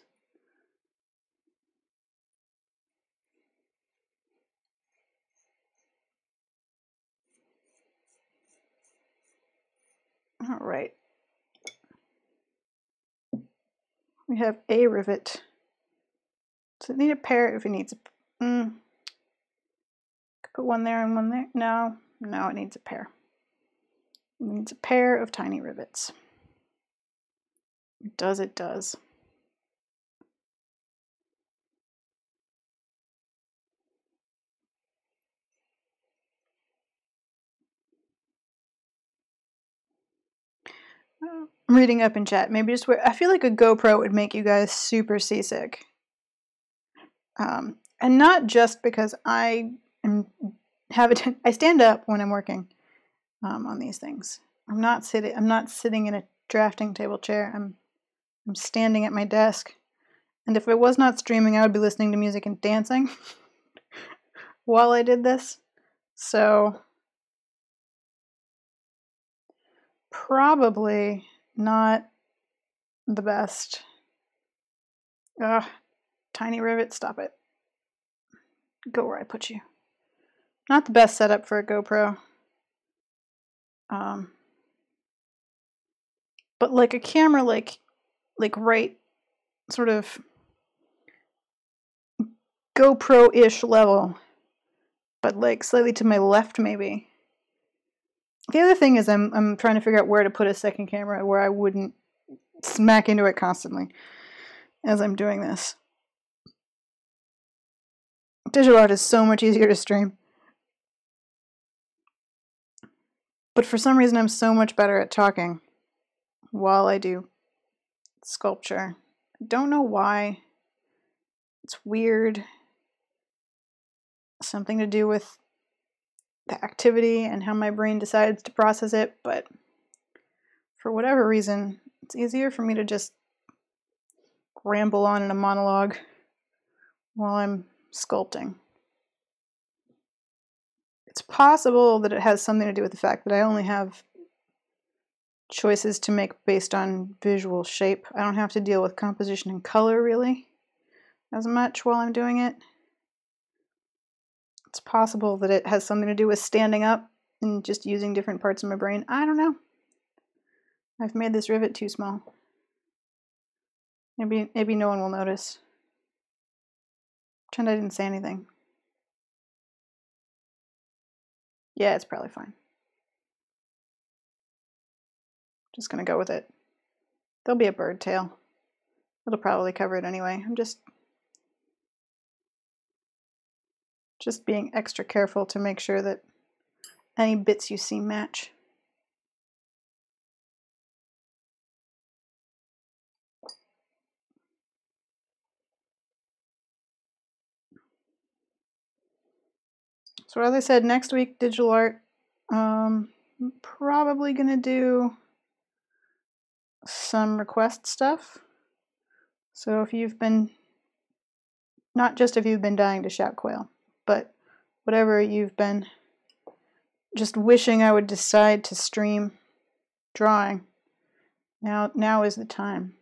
All right. We have a rivet. Does it need a pair? If it needs a... Put one there and one there. No, it needs a pair. It needs a pair of tiny rivets. It does. I'm reading up in chat. Maybe just I feel like a GoPro would make you guys super seasick. And not just because I stand up when I'm working on these things. I'm not sitting in a drafting table chair. I'm standing at my desk. And if I was not streaming, I would be listening to music and dancing while I did this. So probably not the best. Ugh, tiny rivet, stop it. Go where I put you. Not the best setup for a GoPro. But like a camera like right sort of GoPro-ish level, but like slightly to my left maybe. The other thing is I'm trying to figure out where to put a second camera where I wouldn't smack into it constantly as I'm doing this. Digital art is so much easier to stream. But for some reason I'm so much better at talking while I do sculpture. I don't know why. It's weird. Something to do with the activity and how my brain decides to process it, but for whatever reason, it's easier for me to just ramble on in a monologue while I'm sculpting. It's possible that it has something to do with the fact that I only have choices to make based on visual shape. I don't have to deal with composition and color really as much while I'm doing it. It's possible that it has something to do with standing up and just using different parts of my brain. I don't know. I've made this rivet too small. Maybe no one will notice. Pretend I didn't say anything. Yeah, it's probably fine. Just gonna go with it. There'll be a bird tail. It'll probably cover it anyway. I'm just being extra careful to make sure that any bits you see match. So as I said, next week, digital art. I'm probably gonna do some request stuff. So if you've been, not just if you've been dying to shout quail, but whatever you've been just wishing I would decide to stream drawing, now is the time.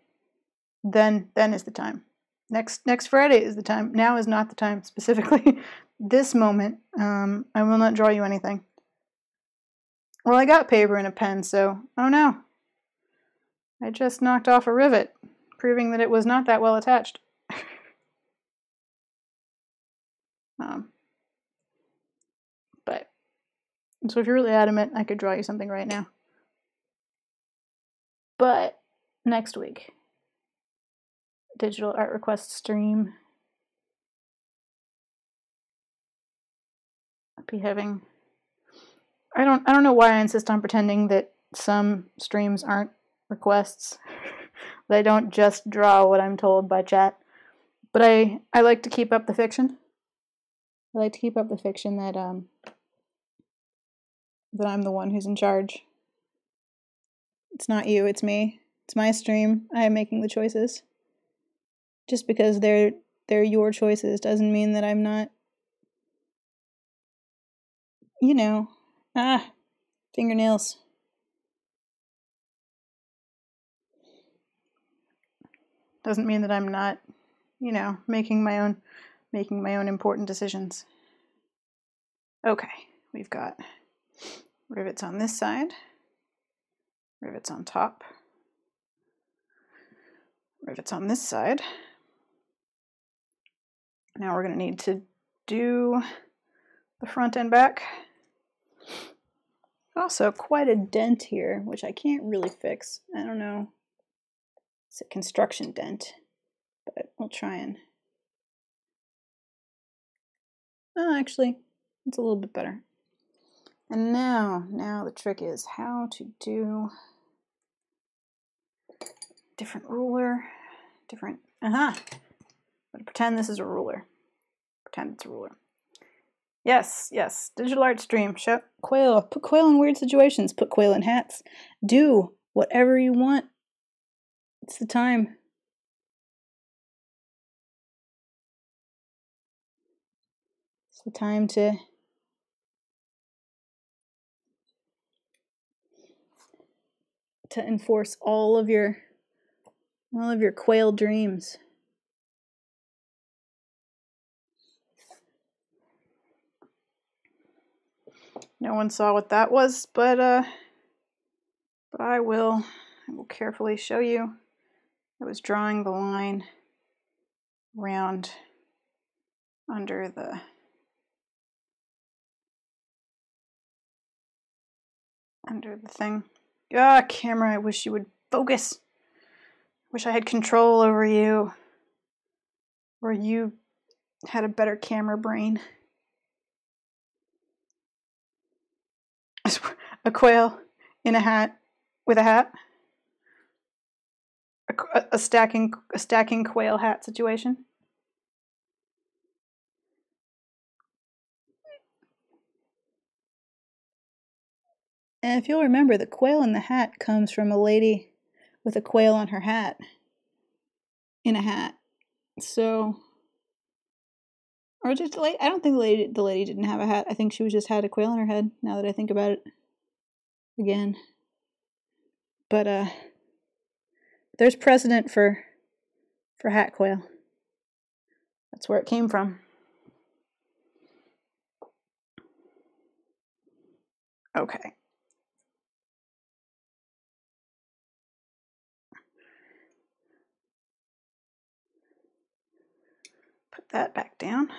Then is the time. Next Friday is the time. Now is not the time specifically. This moment, I will not draw you anything. Well, I got paper and a pen, so, oh no. I just knocked off a rivet, proving that it was not that well attached. But, so if you're really adamant, I could draw you something right now. But, next week, digital art request stream. I'll be having, I don't know why I insist on pretending that some streams aren't requests. That I don't just draw what I'm told by chat. But I like to keep up the fiction. I like to keep up the fiction that that I'm the one who's in charge. It's not you, it's me. It's my stream. I am making the choices. Just because they're your choices doesn't mean that I'm not, you know, fingernails. Doesn't mean that I'm not, you know, making my own important decisions. Okay, we've got rivets on this side, Rivets on top. Rivets on this side. Now we're going to need to do the front and back. Also quite a dent here, which I can't really fix. I don't know. It's a construction dent, but we'll try and... Oh, actually, it's a little bit better. And now the trick is how to do different ruler, different, I'm gonna pretend this is a ruler. Pretend it's a ruler. Yes, yes, digital art stream, show quail, put quail in weird situations, put quail in hats, do whatever you want. It's the time. It's the time to enforce all of your quail dreams. No one saw what that was, but I will carefully show you. I was drawing the line around under the thing. Ah, camera, I wish you would focus. Wish I had control over you. Or you had a better camera brain. A quail in a hat with a hat. A stacking quail hat situation. And if you'll remember, the quail in the hat comes from a lady with a quail on her hat. In a hat. So, or just I don't think the lady didn't have a hat. I think she just had a quail on her head, now that I think about it again. But there's precedent for hat quail. That's where it came from. Okay. Put that back down.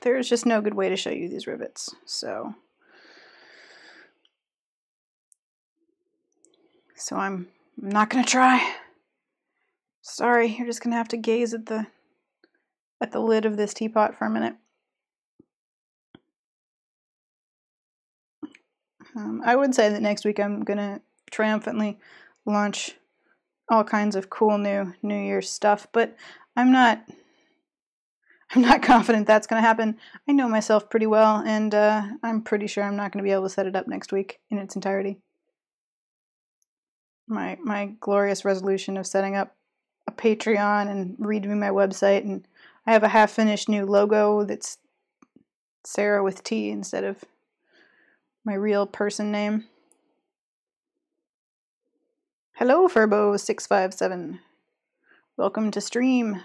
There's just no good way to show you these rivets, so I'm not gonna try. Sorry, you're just gonna have to gaze at the lid of this teapot for a minute. I would say that next week I'm gonna triumphantly launch all kinds of cool New Year's stuff, but I'm not confident that's going to happen. I know myself pretty well, and I'm pretty sure I'm not going to be able to set it up next week in its entirety. My glorious resolution of setting up a Patreon and redoing my website, and I have a half-finished new logo that's Sarah with T instead of my real person name. Hello, Furbo657. Welcome to stream.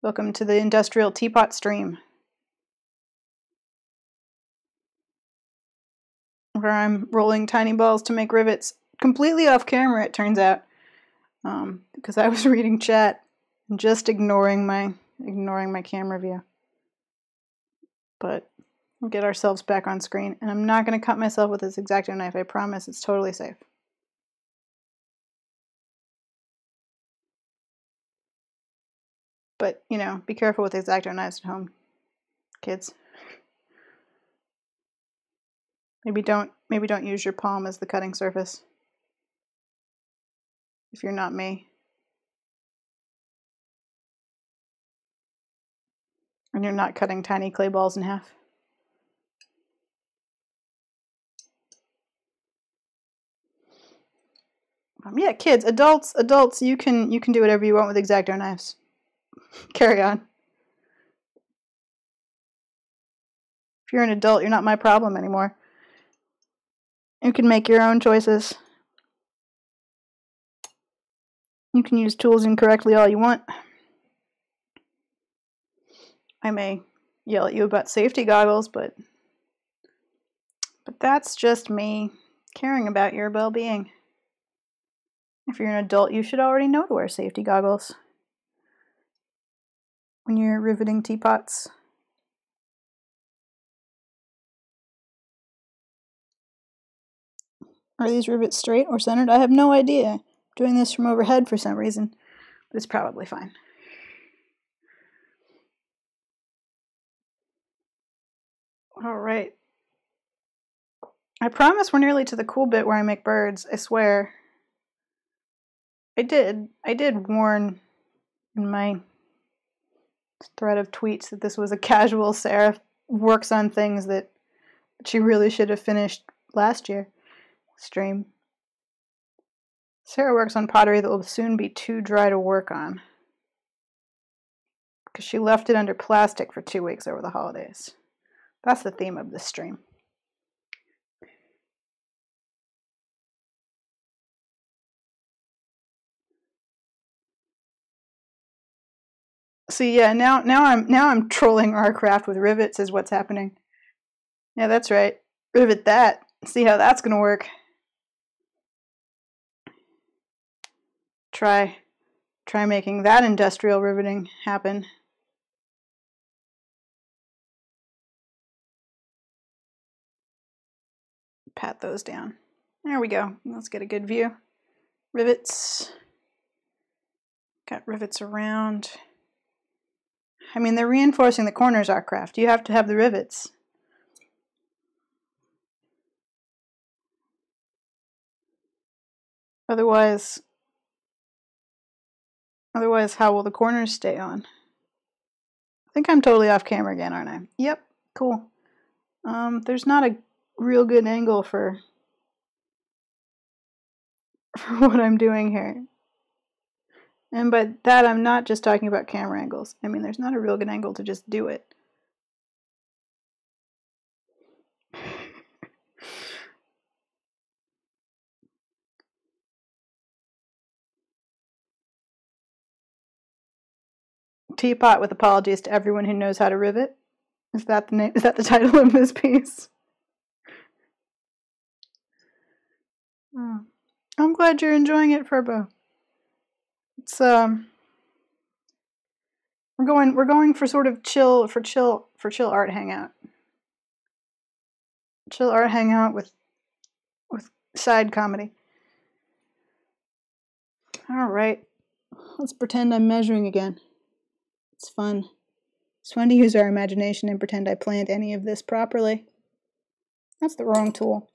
Welcome to the industrial teapot stream, where I'm rolling tiny balls to make rivets completely off camera, it turns out, because I was reading chat and just ignoring my camera view. But we'll get ourselves back on screen, and I'm not going to cut myself with this X-Acto knife. I promise, it's totally safe. But, you know, be careful with X-Acto knives at home, kids. Maybe don't use your palm as the cutting surface. If you're not me. And you're not cutting tiny clay balls in half. Yeah, kids, adults, you can do whatever you want with X-Acto knives. Carry on. If you're an adult, you're not my problem anymore. You can make your own choices. You can use tools incorrectly all you want. I may yell at you about safety goggles, but But that's just me caring about your well-being. If you're an adult, you should already know to wear safety goggles when you're riveting teapots. Are these rivets straight or centered? I have no idea. I'm doing this from overhead for some reason, but it's probably fine. All right. I promise we're nearly to the cool bit where I make birds, I swear. I did warn in my thread of tweets that this was a casual Sarah works on things that she really should have finished last year stream. Sarah works on pottery that will soon be too dry to work on because she left it under plastic for 2 weeks over the holidays. That's the theme of this stream. See, yeah, now I'm trolling our craft with rivets is what's happening. Yeah, that's right. Rivet that. See how that's gonna work. Try making that industrial riveting happen. Pat those down. There we go. Let's get a good view. Rivets. Got rivets around. I mean, they're reinforcing the corners, our craft. You have to have the rivets. Otherwise, how will the corners stay on? I think I'm totally off camera again, aren't I? Yep, cool. There's not a real good angle for what I'm doing here. And by that, I'm not just talking about camera angles. I mean, there's not a real good angle to just do it. Teapot with apologies to everyone who knows how to rivet. Is that the name? Is that the title of this piece? Oh. I'm glad you're enjoying it, Furbo. It's we're going for sort of chill art hangout. Chill art hangout with side comedy. All right, let's pretend I'm measuring again. It's fun. It's fun to use our imagination and pretend I planned any of this properly. That's the wrong tool.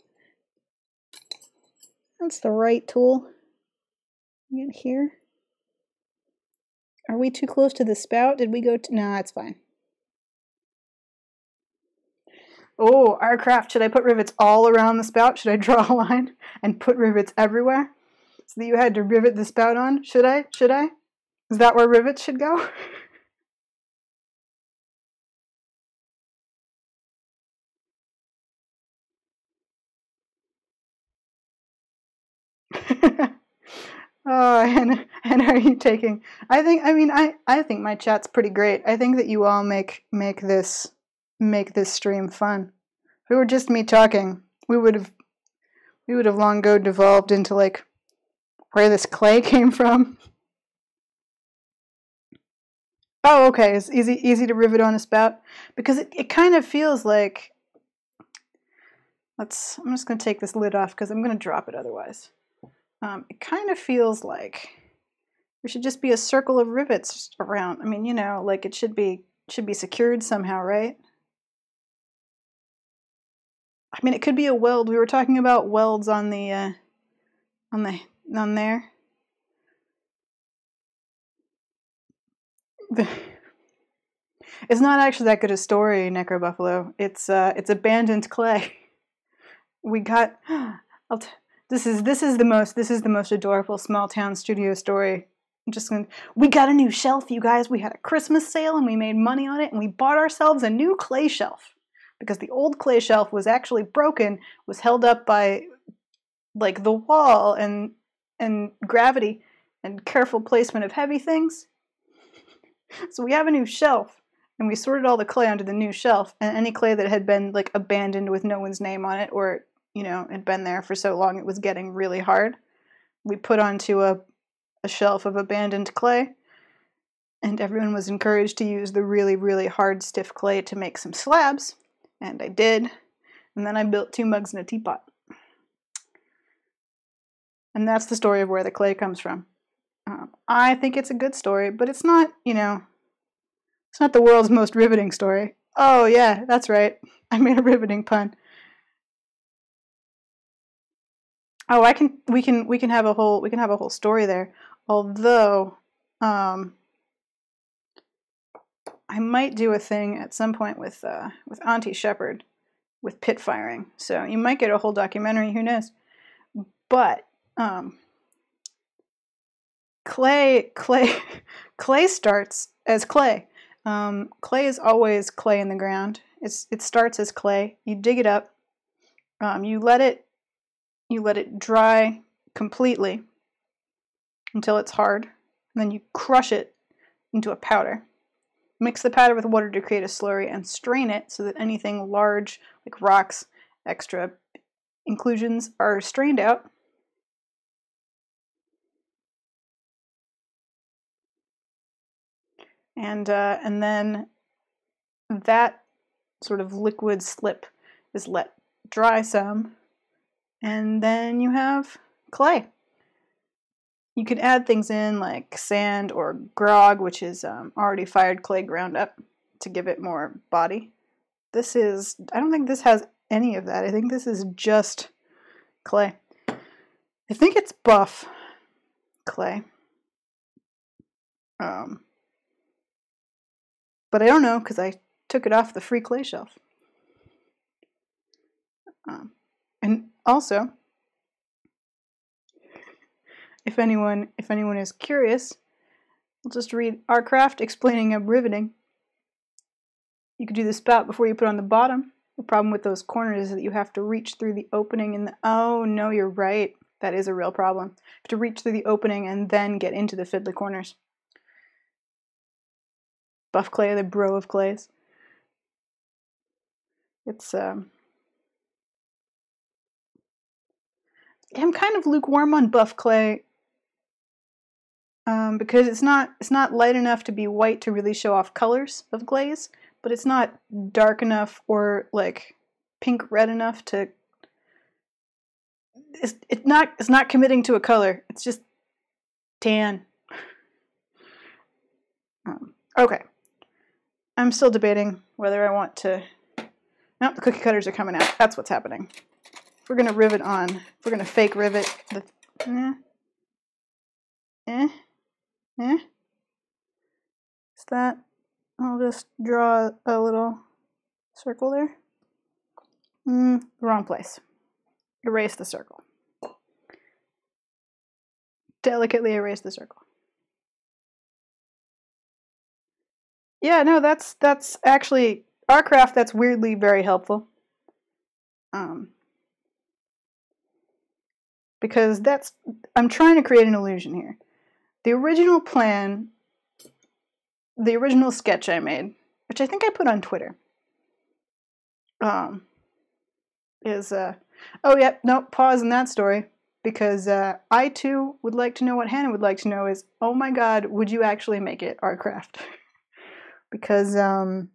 That's the right tool. Get here. Are we too close to the spout? Did we go to... Nah, it's fine. Oh, our craft. Should I put rivets all around the spout? Should I draw a line and put rivets everywhere? So that you had to rivet the spout on? Should I? Should I? Is that where rivets should go? Oh, and are you taking... I think my chat's pretty great. I think that you all make this stream fun. If it were just me talking, we would have long ago devolved into like where this clay came from. Oh, okay. It's easy to rivet on a spout because it kind of feels like... I'm just going to take this lid off because I'm going to drop it otherwise. It kind of feels like there should just be a circle of rivets around. I mean, you know, like it should be secured somehow, right? I mean, it could be a weld. We were talking about welds on the on there. It's not actually that good a story, Necro Buffalo. It's abandoned clay. We got. This is the most adorable small town studio story. We got a new shelf, you guys. We had a Christmas sale and we made money on it, and we bought ourselves a new clay shelf because the old clay shelf was actually broken, was held up by like the wall and gravity and careful placement of heavy things. So we have a new shelf, and we sorted all the clay onto the new shelf, and any clay that had been like abandoned with no one's name on it, or had been there for so long it was getting really hard, we put onto a shelf of abandoned clay, and everyone was encouraged to use the really, really hard, stiff clay to make some slabs, and I did, and then I built 2 mugs and a teapot. And that's the story of where the clay comes from. I think it's a good story, but it's not, it's not the world's most riveting story. Oh yeah, that's right. I made a riveting pun. Oh, we can have a whole story there. Although, I might do a thing at some point with Auntie Shepherd with pit firing. So you might get a whole documentary. Who knows? But clay starts as clay. Clay is always clay in the ground. It starts as clay. You dig it up. You let it dry completely until it's hard. And then you crush it into a powder. Mix the powder with water to create a slurry and strain it so that anything large, like rocks, extra inclusions, are strained out. And then that sort of liquid slip is let dry some, and then you have clay. You could add things in like sand or grog, which is already fired clay ground up to give it more body. I don't think this has any of that. I think this is just clay. I think it's buff clay. But I don't know because I took it off the free clay shelf. And also, if anyone is curious, I'll just read our craft explaining up riveting. You could do the spout before you put on the bottom. The problem with those corners is that you have to reach through the opening in the... Oh, no, you're right. That is a real problem. You have to reach through the opening and then get into the fiddly corners. Buff clay, the bro of clays. It's, I'm kind of lukewarm on buff clay because it's not light enough to be white to really show off colors of glaze, but it's not dark enough or like pink red enough to... It's not committing to a color. It's just tan. Okay. I'm still debating whether I want to... Nope, the cookie cutters are coming out. That's what's happening. If we're going to rivet on, if we're going to fake rivet the... Is that... I'll just draw a little circle there. Wrong place. Erase the circle. Delicately erase the circle. Yeah, no, that's actually our craft. That's weirdly very helpful. Because I'm trying to create an illusion here. The original plan, the original sketch I made, which I think I put on Twitter, is oh yeah, no, pause in that story. Because I too would like to know what Hannah would like to know is, oh my god, would you actually make it our craft? Because that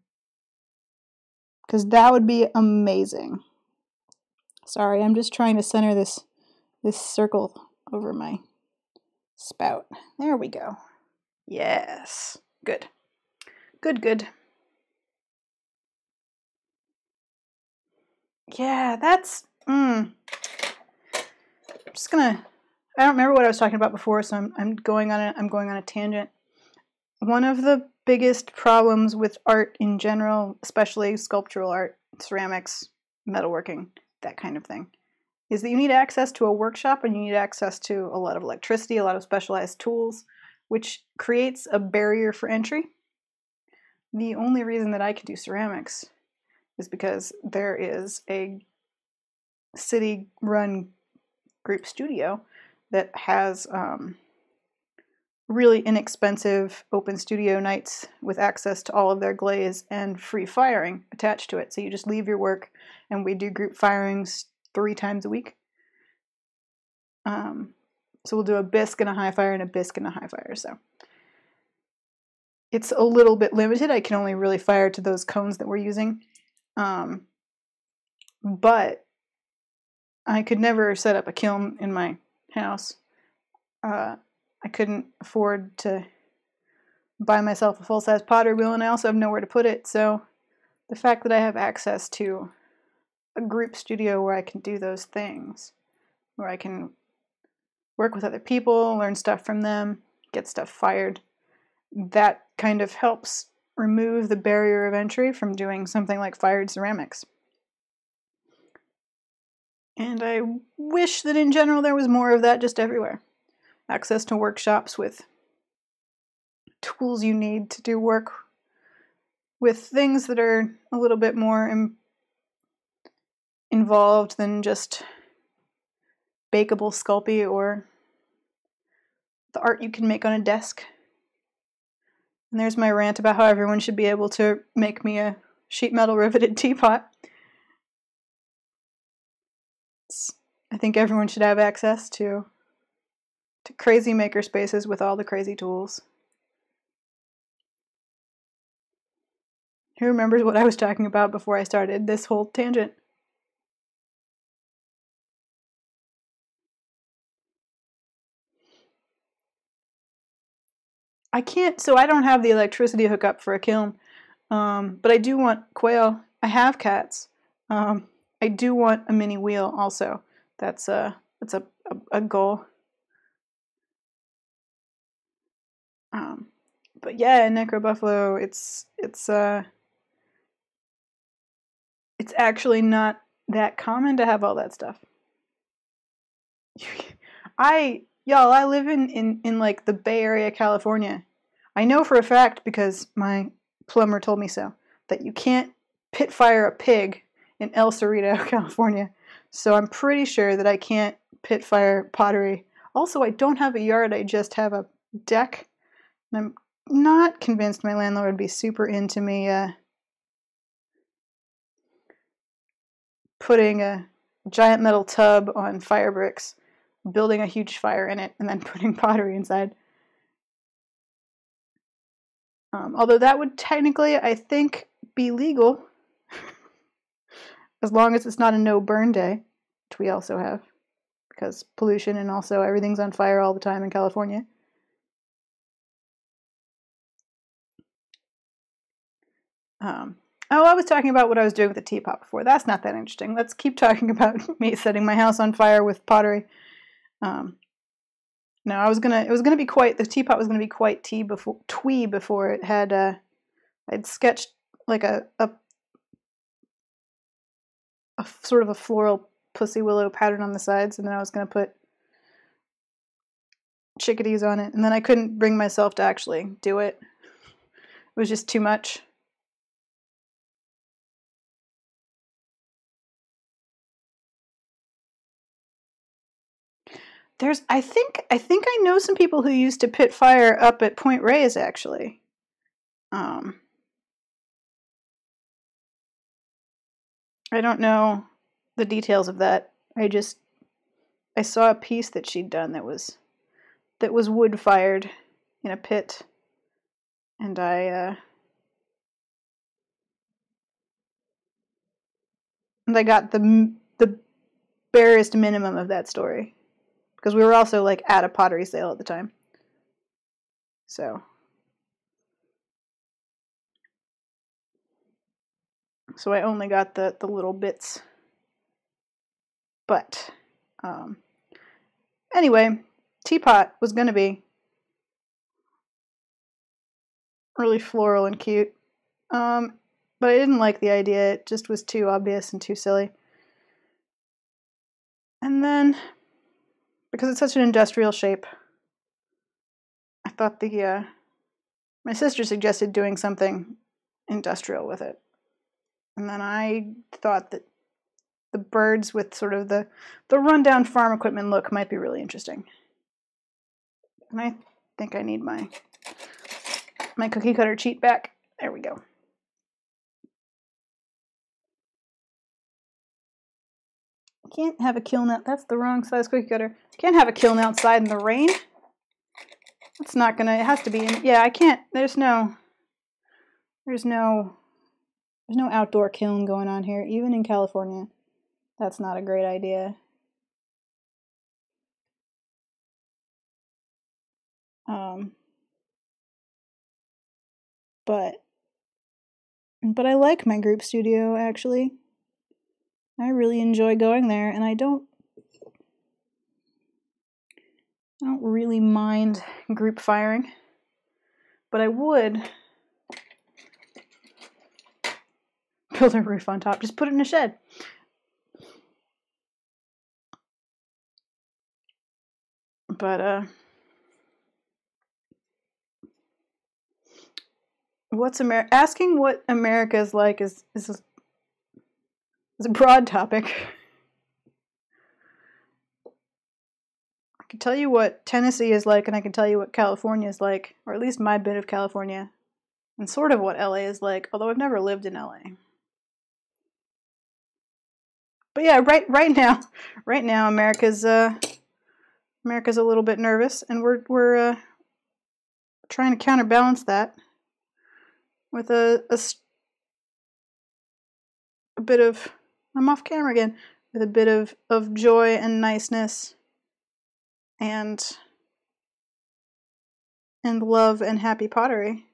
would be amazing. Sorry, I'm just trying to center this circle over my spout. There we go. Yes. Good. Good. Yeah, that's... I'm just gonna... I don't remember what I was talking about before, so I'm going on a tangent. One of the biggest problems with art in general, especially sculptural art, ceramics, metalworking, that kind of thing, is that you need access to a workshop and you need access to a lot of electricity, a lot of specialized tools, which creates a barrier for entry. The only reason that I can do ceramics is because there is a city-run group studio that has really inexpensive open studio nights with access to all of their glaze and free firing attached to it. So you just leave your work and we do group firings 3 times a week. So we'll do a bisque and a high fire and a bisque and a high fire. So it's a little bit limited. I can only really fire to those cones that we're using. But I could never set up a kiln in my house. I couldn't afford to buy myself a full-size pottery wheel, and I also have nowhere to put it, so the fact that I have access to a group studio where I can do those things, where I can work with other people, learn stuff from them, get stuff fired, that kind of helps remove the barrier of entry from doing something like fired ceramics. And I wish that in general there was more of that just everywhere. Access to workshops with tools you need to do work with things that are a little bit more involved than just bakeable Sculpey or the art you can make on a desk. And there's my rant about how everyone should be able to make me a sheet metal riveted teapot. I think everyone should have access to crazy maker spaces with all the crazy tools. Who remembers what I was talking about before I started this whole tangent? I don't have the electricity hookup for a kiln, but I do want quail. I have cats. I do want a mini wheel also. That's a goal. But yeah, in Necro Buffalo, it's actually not that common to have all that stuff. I live in like the Bay Area, California. I know for a fact, because my plumber told me so, that you can't pit fire a pig in El Cerrito, California. So I'm pretty sure that I can't pit fire pottery. Also, I don't have a yard, I just have a deck. And I'm not convinced my landlord would be super into me putting a giant metal tub on fire bricks, building a huge fire in it, and then putting pottery inside. Although that would technically, I think, be legal, as long as it's not a no-burn day, which we also have, because pollution and also everything's on fire all the time in California. I was talking about what I was doing with the teapot before. That's not that interesting. Let's keep talking about me setting my house on fire with pottery. No, the teapot was gonna be quite twee before it had. I'd sketched like a sort of a floral pussy willow pattern on the sides, and then I was gonna put chickadees on it, and then I couldn't bring myself to actually do it. It was just too much. I think I know some people who used to pit fire up at Point Reyes, actually. I don't know the details of that. I saw a piece that she'd done that was wood fired in a pit, and I got the barest minimum of that story. Because we were also like at a pottery sale at the time. So I only got the little bits. But anyway, teapot was going to be really floral and cute. But I didn't like the idea. It just was too obvious and too silly. And then, because it's such an industrial shape, I thought my sister suggested doing something industrial with it. And then I thought that the birds with sort of the rundown farm equipment look might be really interesting. And think I need my cookie cutter cheat back. There we go. Can't have a kiln out. That's the wrong size cookie cutter. Can't have a kiln outside in the rain. It's not gonna. It has to be in. Yeah, I can't. There's no outdoor kiln going on here, even in California. That's not a great idea. But I like my group studio, actually. I really enjoy going there, and I don't really mind group firing, but I would build a roof on top. Just put it in a shed. But asking what America is like is a broad topic. I can tell you what Tennessee is like, and I can tell you what California is like, or at least my bit of California, and sort of what LA is like, although I've never lived in LA. But yeah, right now America's a little bit nervous, and we're trying to counterbalance that with a bit of, I'm off camera again, with a bit of joy and niceness and love and happy pottery.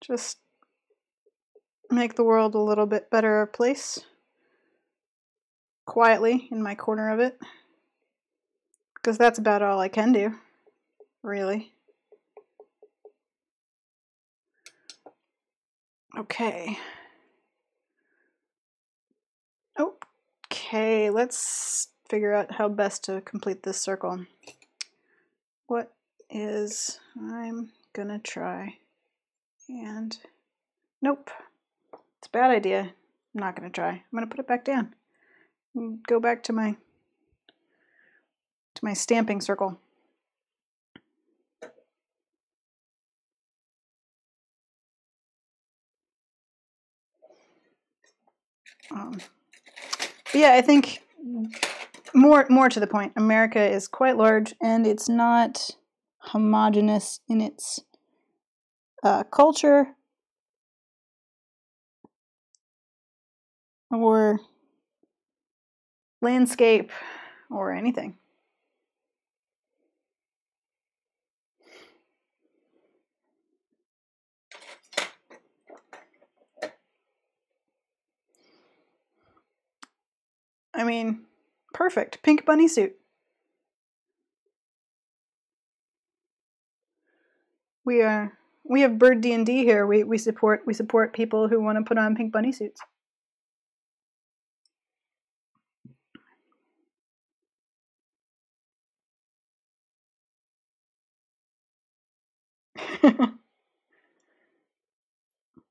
Just make the world a little bit better place, quietly in my corner of it, because that's about all I can do, really. Okay, let's figure out how best to complete this circle. I'm gonna try, and nope, it's a bad idea. I'm not gonna try. I'm gonna put it back down and go back to my stamping circle. Yeah, I think more to the point, America is quite large, and it's not homogeneous in its culture or landscape or anything. I mean, perfect. Pink bunny suit. We have Bird D&D here. We support people who want to put on pink bunny suits.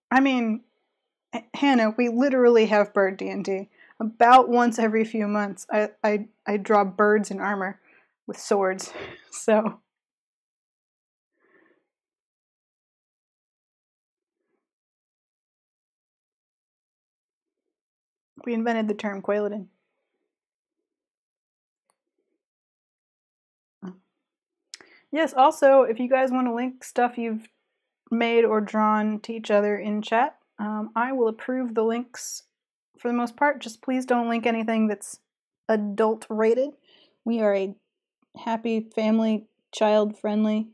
I mean, Hannah, we literally have Bird D&D. About once every few months, I draw birds in armor with swords. So we invented the term Quailodin. Yes, also, if you guys want to link stuff you've made or drawn to each other in chat, I will approve the links for the most part. Just please don't link anything that's adult rated. We are a happy, family, child-friendly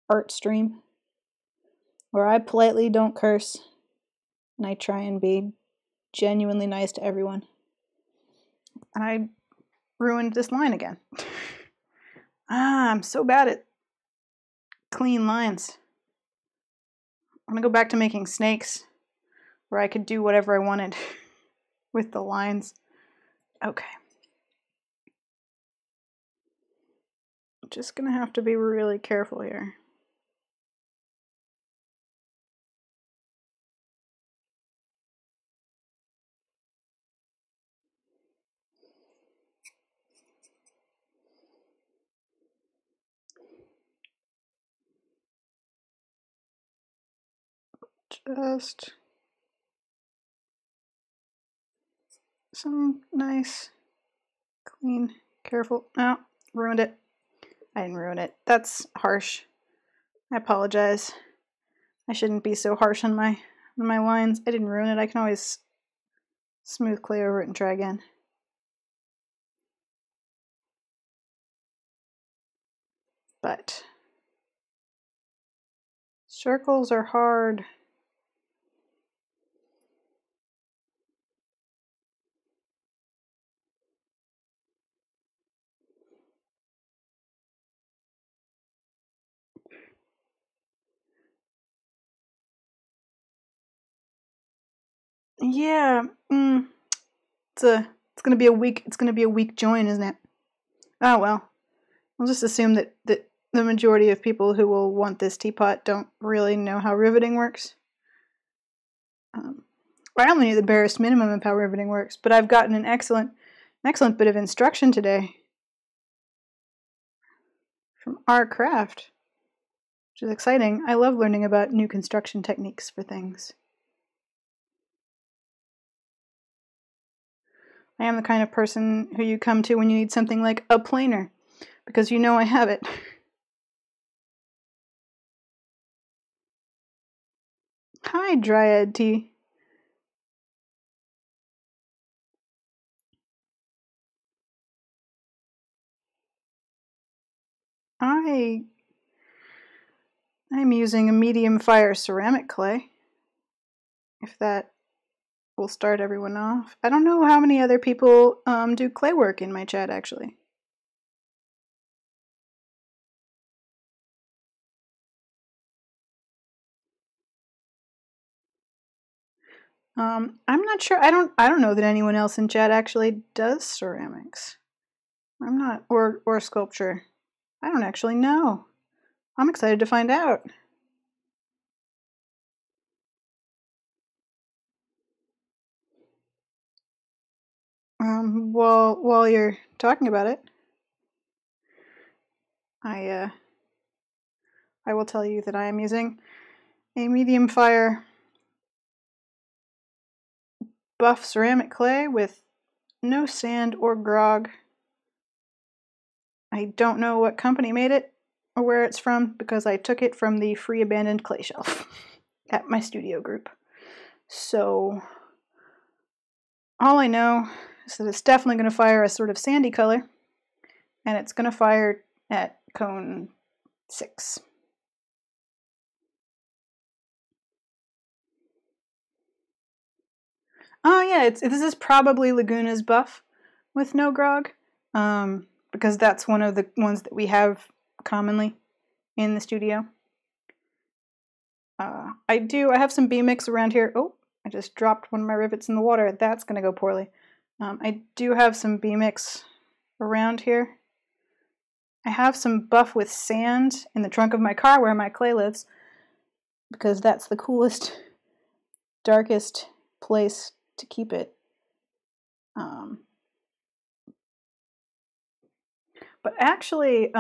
art stream where I politely don't curse and I try and be genuinely nice to everyone. And I ruined this line again. I'm so bad at clean lines. I'm gonna go back to making snakes where I could do whatever I wanted with the lines. Okay. I'm just gonna have to be really careful here. Just some nice, clean, careful. No, ruined it. I didn't ruin it. That's harsh. I apologize. I shouldn't be so harsh on my lines. I didn't ruin it. I can always smooth clay over it and try again. But circles are hard. Yeah, it's gonna be a weak join, isn't it? Oh well. I'll just assume that the majority of people who will want this teapot don't really know how riveting works. I only knew the barest minimum of how riveting works, but I've gotten an excellent bit of instruction today from our craft, which is exciting. I love learning about new construction techniques for things. I am the kind of person who you come to when you need something like a planer, because you know I have it. Hi, Dryad Tea. I'm using a medium fire ceramic clay, if that will start everyone off. I don't know how many other people do clay work in my chat, actually. I'm not sure. I don't know that anyone else in chat actually does ceramics. I'm not, or sculpture. I don't actually know. I'm excited to find out. While you're talking about it, I will tell you that I am using a medium fire buff ceramic clay with no sand or grog. I don't know what company made it or where it's from, because I took it from the free abandoned clay shelf at my studio group. So all I know is that it's definitely going to fire a sort of sandy color, and it's going to fire at cone 6. Oh yeah, this is probably Laguna's buff with no grog, because that's one of the ones that we have commonly in the studio. I have some B-mix around here. Oh, I just dropped one of my rivets in the water. That's going to go poorly. I do have some B-mix around here. I have some buff with sand in the trunk of my car where my clay lives, because that's the coolest, darkest place to keep it. But actually,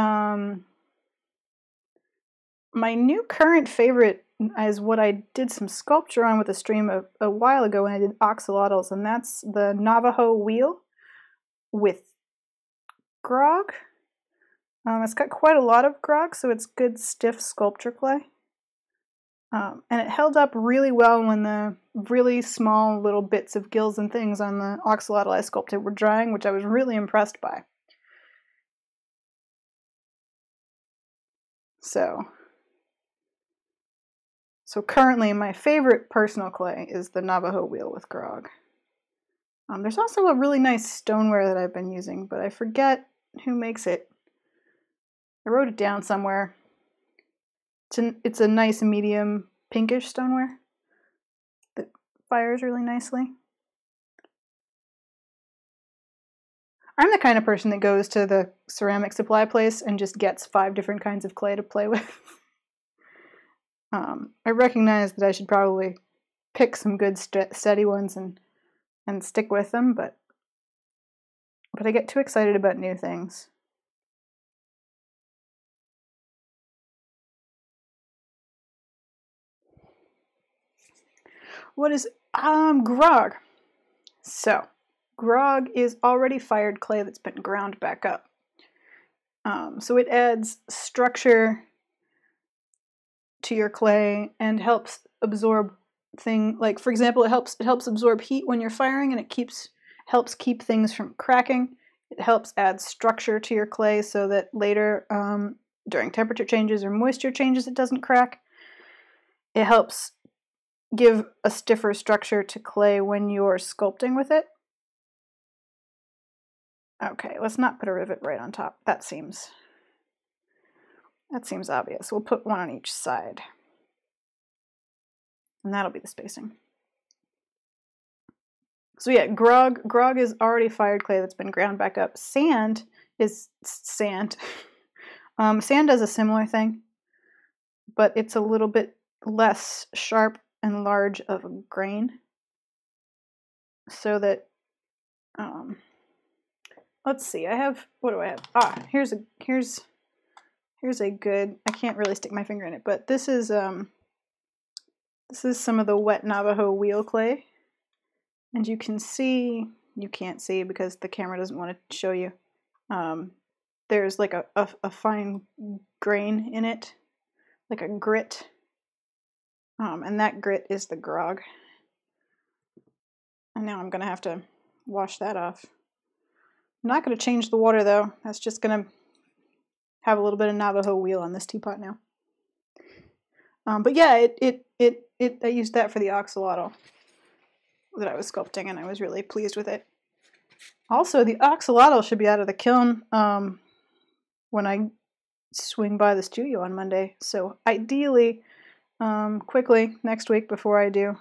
my new current favorite is what I did some sculpture on with a stream a while ago when I did axolotls, and that's the Navajo wheel with grog. It's got quite a lot of grog, so it's good stiff sculpture clay. And it held up really well when the really small little bits of gills and things on the axolotl I sculpted were drying, which I was really impressed by. So currently my favorite personal clay is the Navajo wheel with grog. There's also a really nice stoneware that I've been using, but I forget who makes it. I wrote it down somewhere. It's a nice medium pinkish stoneware that fires really nicely. I'm the kind of person that goes to the ceramic supply place and just gets 5 different kinds of clay to play with. I recognize that I should probably pick some good steady ones and stick with them, but I get too excited about new things. What is grog? So, grog is already fired clay that's been ground back up. So it adds structure to your clay and helps absorb like, for example, it helps absorb heat when you're firing, and it helps keep things from cracking. It helps add structure to your clay so that later, during temperature changes or moisture changes, it doesn't crack. It helps give a stiffer structure to clay when you're sculpting with it. Okay, let's not put a rivet right on top. That seems obvious. We'll put one on each side. And that'll be the spacing. So yeah, grog is already fired clay that's been ground back up. Sand is sand. Sand does a similar thing, but it's a little bit less sharp and large of a grain. So that, let's see, what do I have? Here's a good, I can't really stick my finger in it, but this is some of the wet Navajo wheel clay. And you can't see because the camera doesn't want to show you. There's like a fine grain in it, like a grit. And that grit is the grog. And now I'm going to have to wash that off. I'm not going to change the water though. That's just going to have a little bit of Navajo wheel on this teapot now. But yeah, I used that for the axolotl that I was sculpting, and I was really pleased with it. Also, the axolotl should be out of the kiln when I swing by the studio on Monday. So ideally, quickly next week before I do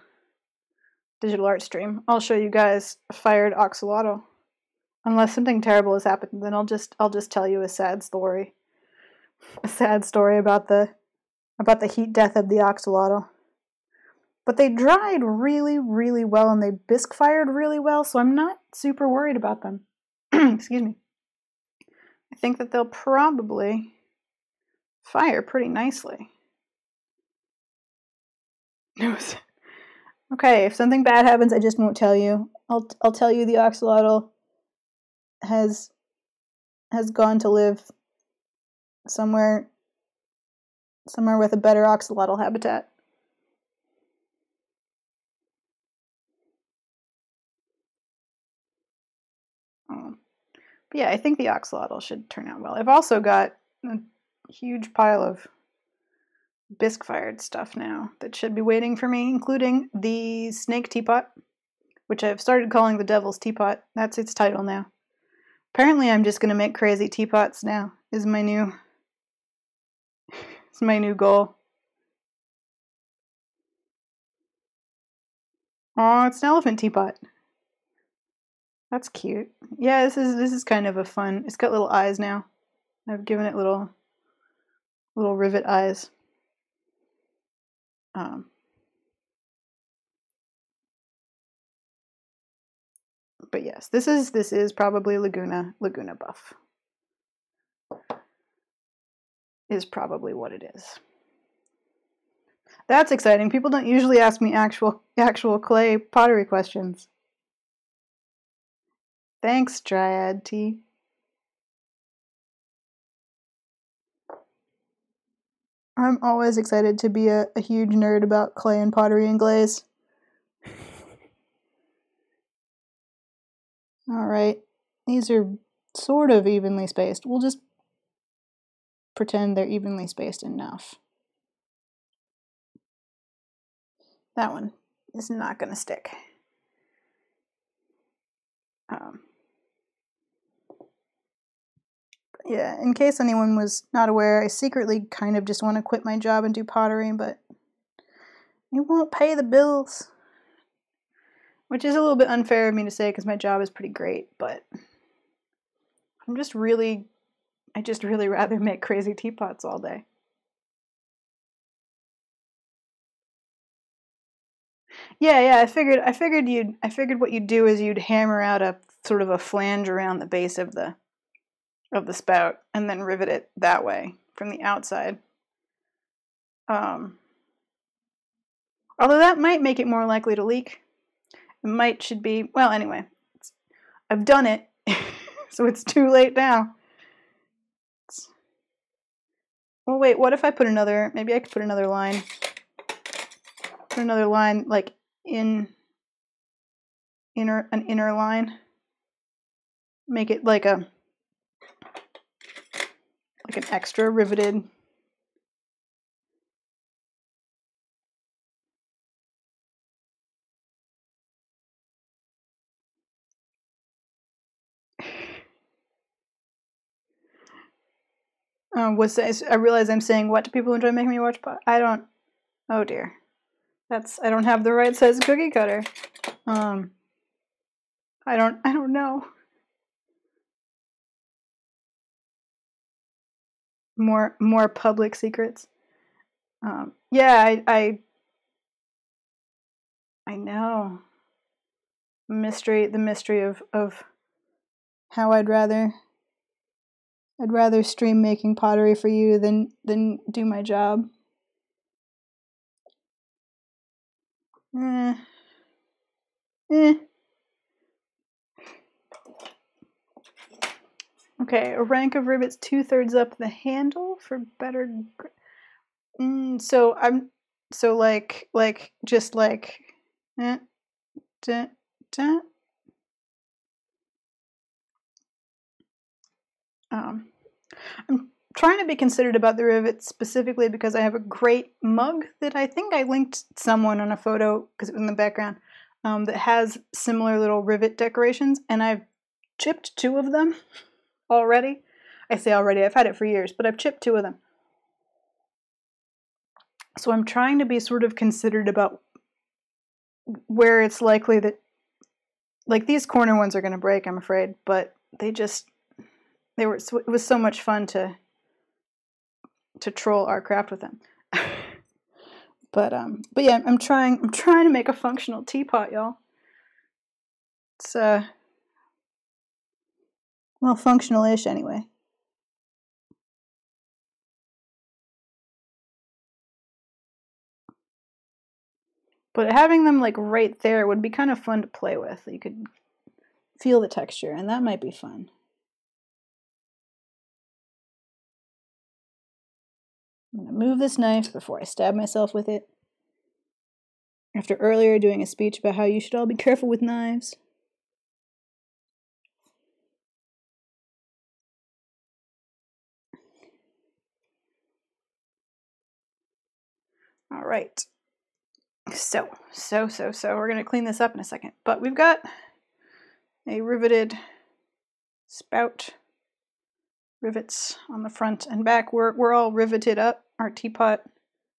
digital art stream, I'll show you guys a fired axolotl. Unless something terrible has happened, then I'll just tell you a sad story. A sad story about the heat death of the axolotl. But they dried really, really well, and they bisque fired really well, so I'm not super worried about them. Excuse me. I think that they'll probably fire pretty nicely. Okay, if something bad happens, I just won't tell you. I'll tell you the axolotl has gone to live somewhere with a better axolotl habitat. But yeah, I think the axolotl should turn out well. I've also got a huge pile of bisque-fired stuff now that should be waiting for me, including the snake teapot, which I've started calling the Devil's Teapot. That's its title now. Apparently I'm just going to make crazy teapots now, is my new goal. Oh, it's an elephant teapot. That's cute. Yeah, this is kind of a fun. It's got little eyes now. I've given it little rivet eyes. But yes, this is probably Laguna buff. Is probably what it is. That's exciting. People don't usually ask me actual clay pottery questions. Thanks, Dryad T. I'm always excited to be a huge nerd about clay and pottery and glaze. Alright, these are sort of evenly spaced. We'll just pretend they're evenly spaced enough. That one is not going to stick. Yeah, in case anyone was not aware, I secretly kind of just want to quit my job and do pottery, but it won't pay the bills. Which is a little bit unfair of me to say because my job is pretty great, but I just really rather make crazy teapots all day. Yeah, I figured what you'd do is you'd hammer out a sort of a flange around the base of the spout and then rivet it that way from the outside. Although that might make it more likely to leak. It might should be, well, anyway. I've done it, so it's too late now. Well, wait, what if I put another, maybe I could put another line. Put another line, like, an inner line. Make it like an extra riveted. I realize I'm saying what do people enjoy making me watch? I don't. Oh dear, I don't have the right size cookie cutter. I don't know. More public secrets. Yeah, I know. The mystery of how I'd rather stream making pottery for you than do my job. Okay, a rank of rivets 2/3 up the handle for better. So I'm just like. I'm trying to be considerate about the rivets specifically because I have a great mug that I think I linked someone on a photo because it was in the background that has similar little rivet decorations, and I've chipped 2 of them already. I say already, I've had it for years, but I've chipped 2 of them. So I'm trying to be sort of considerate about where it's likely that, like, these corner ones are going to break, I'm afraid, but it was so much fun to troll our craft with them. but yeah, I'm trying to make a functional teapot, y'all. It's well, functional-ish anyway. But having them like right there would be kind of fun to play with. You could feel the texture, and that might be fun. I'm going to move this knife before I stab myself with it. After earlier doing a speech about how you should all be careful with knives. All right. So, we're going to clean this up in a second. But we've got a riveted spout, rivets on the front and back. We're all riveted up. Our teapot,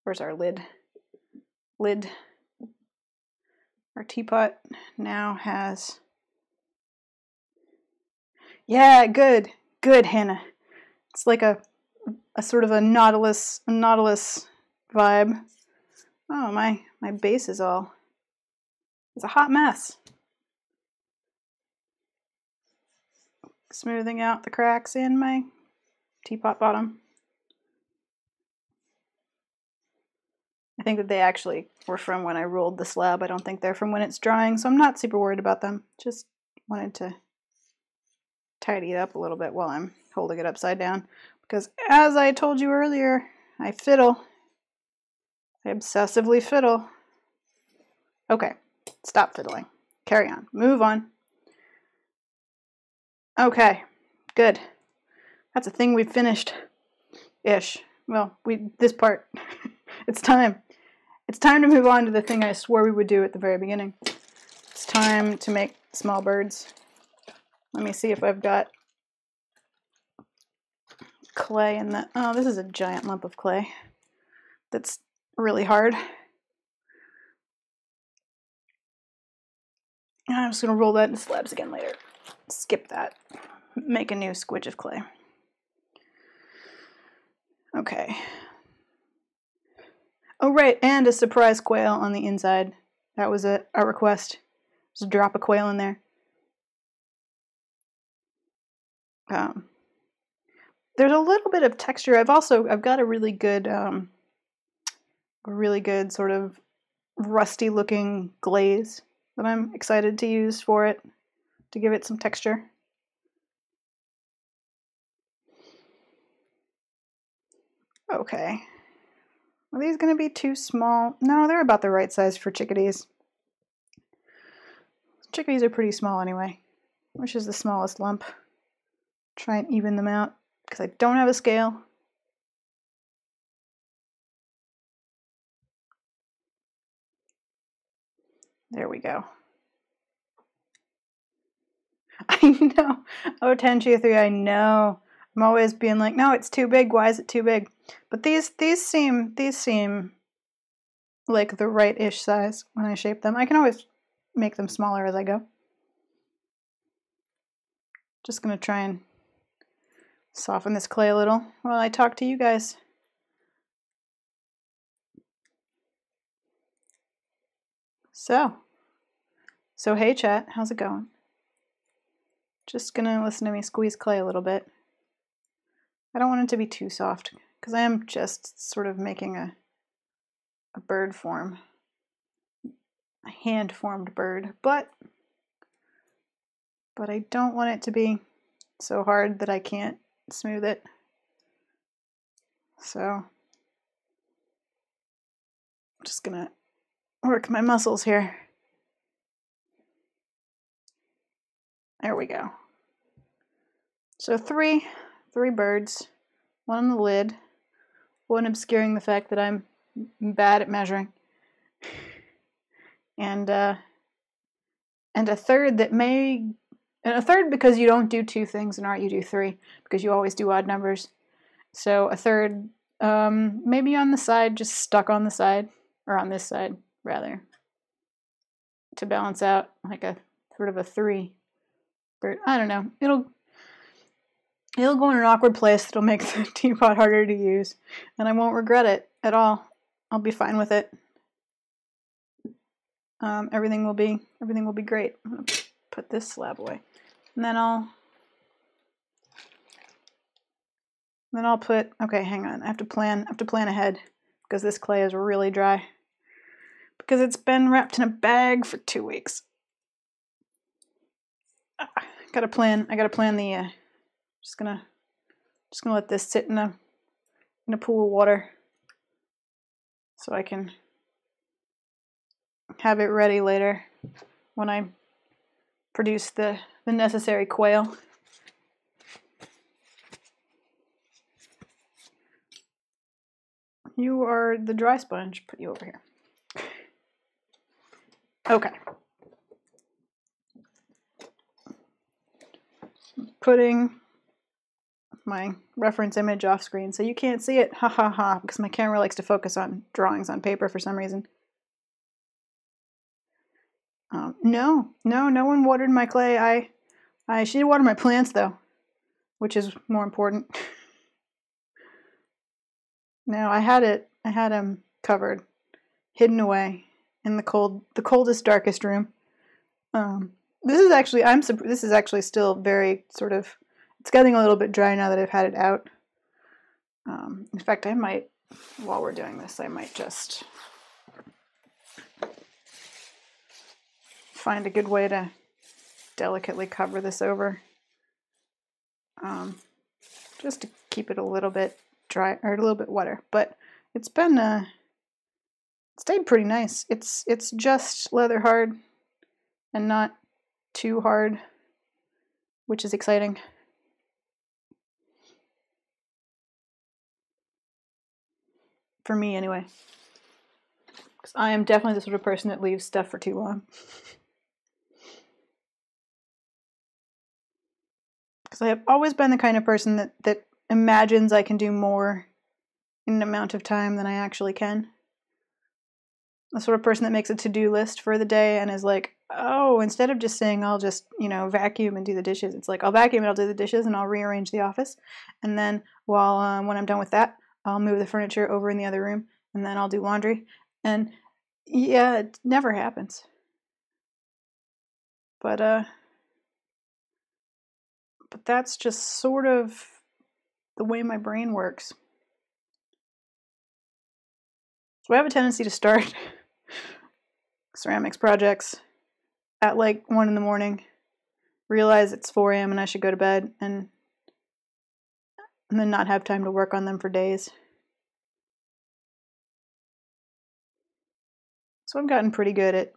where's our lid? Our teapot now has, yeah, good, Hannah. It's like a sort of a nautilus vibe. Oh, my base is all, it's a hot mess. Smoothing out the cracks in my teapot bottom. I think that they actually were from when I rolled the slab. I don't think they're from when it's drying, so I'm not super worried about them. Just wanted to tidy it up a little bit while I'm holding it upside down. Because as I told you earlier, I fiddle. I obsessively fiddle. Okay, stop fiddling. Carry on. Move on. Okay, good. That's a thing we've finished-ish. Well, this part. It's time. It's time to move on to the thing I swore we would do at the very beginning. It's time to make small birds. Let me see if I've got clay in that. Oh, this is a giant lump of clay. That's really hard. I'm just going to roll that into slabs again later. Skip that. Make a new squidge of clay. Okay. Oh, right, and a surprise quail on the inside. That was a request. Just drop a quail in there. There's a little bit of texture. I've got a really good sort of rusty looking glaze that I'm excited to use for it to give it some texture. Okay. Are these going to be too small? No, they're about the right size for chickadees. Chickadees are pretty small anyway. Which is the smallest lump? Try and even them out because I don't have a scale. There we go. I know. Oh, 10G3, I know. I'm always being like, no, it's too big. Why is it too big? But these seem like the right-ish size when I shape them. I can always make them smaller as I go. Just gonna try and soften this clay a little while I talk to you guys. So hey chat, how's it going? Just gonna listen to me squeeze clay a little bit. I don't want it to be too soft because I am just sort of making a bird form, a hand-formed bird, but I don't want it to be so hard that I can't smooth it. So I'm just gonna work my muscles here. There we go. So three birds, one on the lid, one obscuring the fact that I'm bad at measuring, and a third that may, and a third because you don't do two things in art, you do three because you always do odd numbers. So a third, maybe on the side, just stuck on the side, or on this side rather, to balance out like a sort of a three bird. I don't know. It'll go in an awkward place that'll make the teapot harder to use, and I won't regret it at all. I'll be fine with it. Everything will be great. I'm gonna put this slab away, and then I'll put. Okay, hang on. I have to plan ahead because this clay is really dry because it's been wrapped in a bag for 2 weeks. I gotta plan the. Just gonna let this sit in a pool of water so I can have it ready later when I produce the necessary quail. You are the dry sponge. Put you over here. Okay. Putting my reference image off screen so you can't see it. Ha ha ha, because my camera likes to focus on drawings on paper for some reason. No one watered my clay. She did water my plants though, which is more important. No, I had them covered, hidden away in the coldest, darkest room. This is actually still very sort of. It's getting a little bit dry now that I've had it out. In fact, I might, while we're doing this, I might just find a good way to delicately cover this over, just to keep it a little bit dry or a little bit wetter. But it's been stayed pretty nice. It's just leather hard and not too hard, which is exciting. For me, anyway. Because I am definitely the sort of person that leaves stuff for too long. Because I have always been the kind of person that imagines I can do more in an amount of time than I actually can. The sort of person that makes a to-do list for the day and is like, oh, instead of just saying I'll just, vacuum and do the dishes, it's like I'll vacuum and I'll do the dishes and I'll rearrange the office. And then when I'm done with that, I'll move the furniture over in the other room and then I'll do laundry. And yeah, it never happens. But that's just sort of the way my brain works. So I have a tendency to start ceramics projects at like 1 in the morning, realize it's 4 a.m. and I should go to bed, and then not have time to work on them for days. So I've gotten pretty good at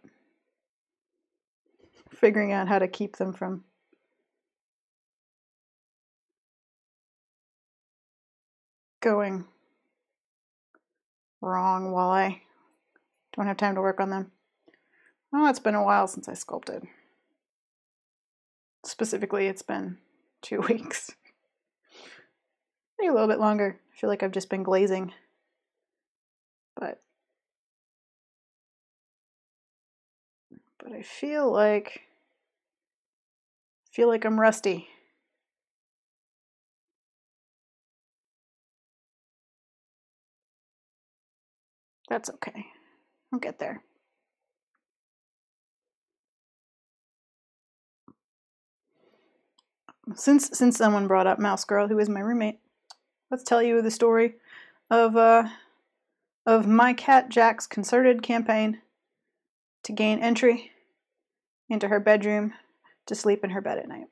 figuring out how to keep them from going wrong while I don't have time to work on them. Oh, it's been a while since I sculpted. Specifically, it's been 2 weeks. Maybe a little bit longer. I feel like I've just been glazing. But I feel like I'm rusty. That's okay. I'll get there. Since someone brought up Mouse Girl, who is my roommate, let's tell you the story of my cat Jack's concerted campaign to gain entry into her bedroom to sleep in her bed at night.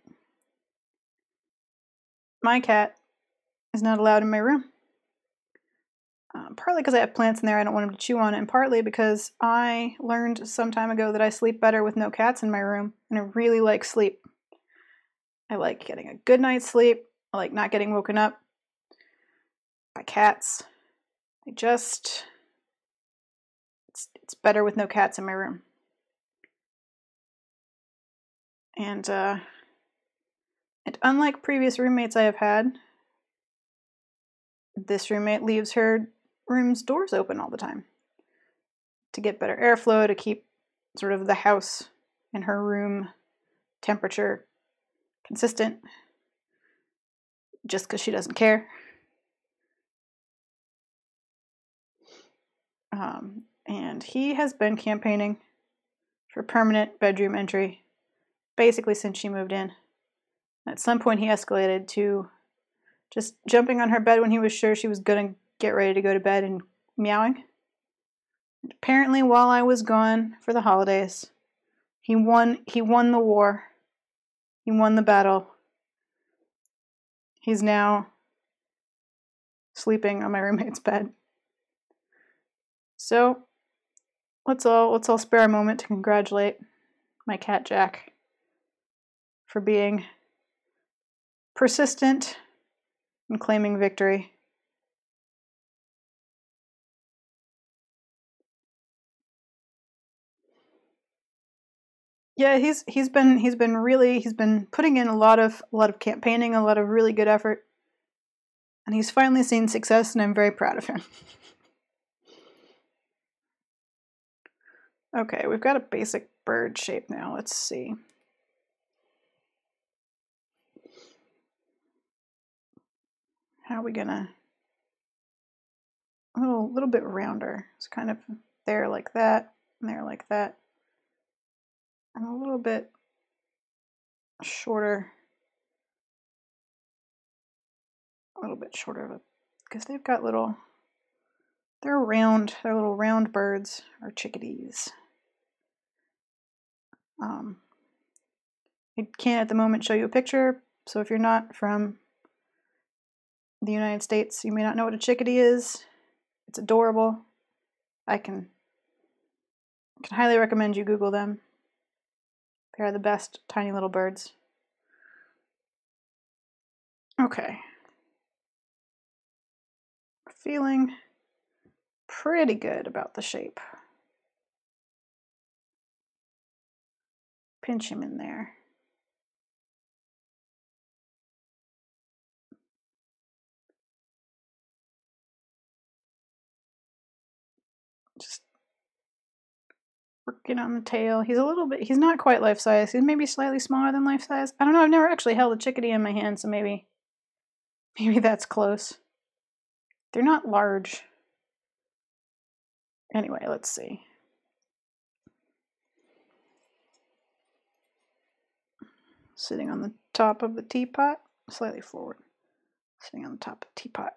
My cat is not allowed in my room. Partly because I have plants in there I don't want him to chew on, and partly because I learned some time ago that I sleep better with no cats in my room, and I really like sleep. I like getting a good night's sleep. I like not getting woken up by cats. It's better with no cats in my room. And unlike previous roommates I have had, this roommate leaves her room's doors open all the time to get better airflow, to keep sort of the house and her room temperature consistent, just because she doesn't care. And he has been campaigning for permanent bedroom entry basically since she moved in. At some point he escalated to just jumping on her bed when he was sure she was going to get ready to go to bed and meowing. And apparently while I was gone for the holidays, he won the war. He won the battle. He's now sleeping on my roommate's bed. So let's all spare a moment to congratulate my cat Jack for being persistent and claiming victory. Yeah, he's been putting in a lot of campaigning, a lot of really good effort, and he's finally seen success, and I'm very proud of him. Okay, we've got a basic bird shape now. Let's see. How are we gonna? A little bit rounder. It's kind of there like that, and there like that, and a little bit shorter. A little bit shorter of a, because they've got they're little round birds, or chickadees. I can't at the moment show you a picture, so if you're not from the United States, you may not know what a chickadee is. It's adorable. I can highly recommend you Google them. They are the best tiny little birds. Okay. Feeling pretty good about the shape. Pinch him in there. Just working on the tail. He's not quite life size. He's maybe slightly smaller than life size. I don't know, I've never actually held a chickadee in my hand, so maybe that's close. They're not large. Anyway, let's see. Sitting on the top of the teapot, slightly forward. Sitting on the top of the teapot.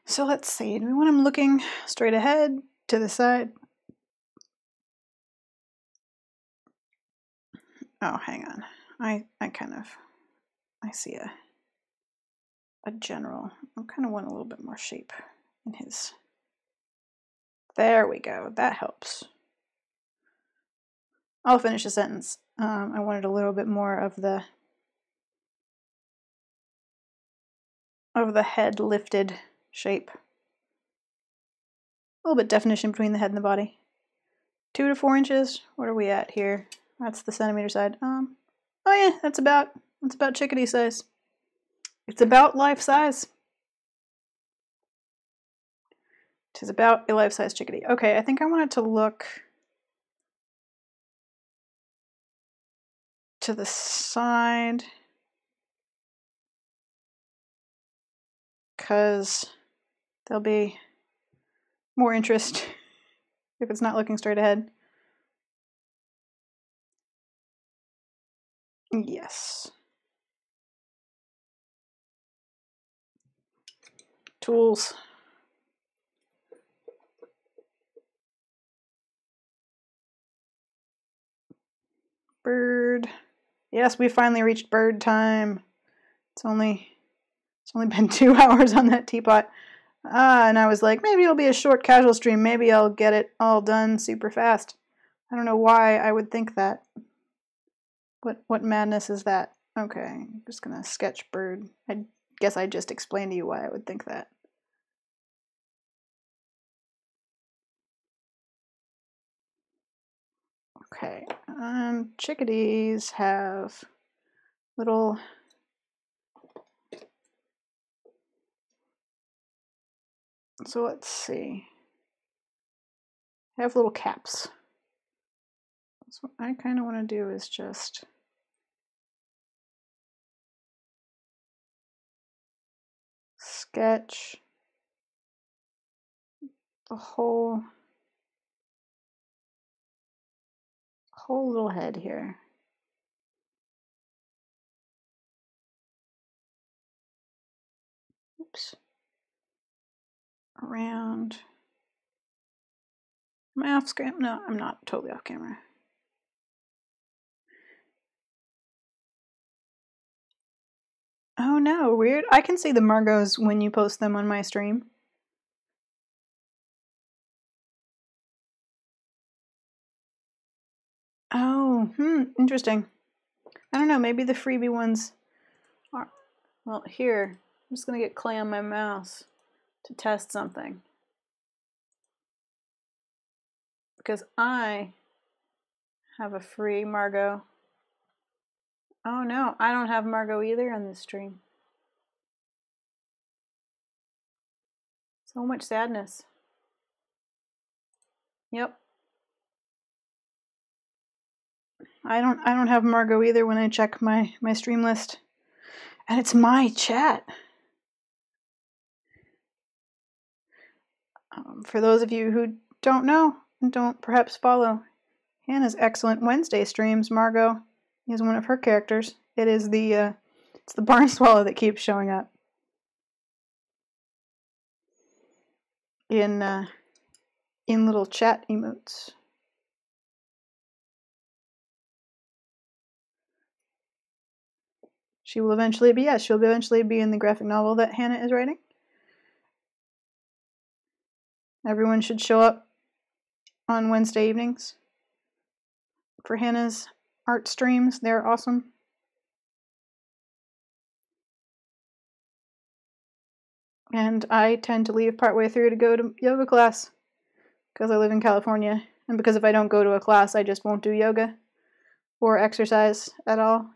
So let's see, do we want him looking straight ahead, to the side, Oh, hang on. I see a general. I kind of want a little bit more shape in his. There we go. That helps. I'll finish the sentence. I wanted a little bit more of the head lifted shape. A little bit definition between the head and the body. 2 to 4 inches. What are we at here? That's the centimeter side. Oh yeah, that's about chickadee size. It's about life size. It is about a life-size chickadee. Okay, I think I want it to look to the side because there'll be more interest if it's not looking straight ahead. Yes. Tools. Bird. Yes, we finally reached bird time. It's only been 2 hours on that teapot. And I was like, maybe it'll be a short casual stream. Maybe I'll get it all done super fast. I don't know why I would think that. What madness is that? Okay, I'm just gonna sketch bird. I guess I just explained to you why I would think that. Okay, chickadees have little so let's see. They have little caps. So what I kind of want to do is just sketch the whole little head here. Oops. Around. Am I off screen? No, I'm not totally off camera. Oh no, weird. I can see the Margos when you post them on my stream. Oh, interesting. I don't know, maybe the freebie ones are. Well, here, I'm just gonna get clay on my mouse to test something. Because I have a free Margot. Oh no, I don't have Margot either on this stream. So much sadness. Yep. I don't have Margot either when I check my stream list. And it's my chat. For those of you who don't know and don't perhaps follow Hannah's excellent Wednesday streams, Margot is one of her characters. It is it's the barn swallow that keeps showing up in little chat emotes. She'll eventually be in the graphic novel that Hannah is writing. Everyone should show up on Wednesday evenings for Hannah's art streams. They're awesome. And I tend to leave partway through to go to yoga class because I live in California, and because if I don't go to a class, I just won't do yoga or exercise at all,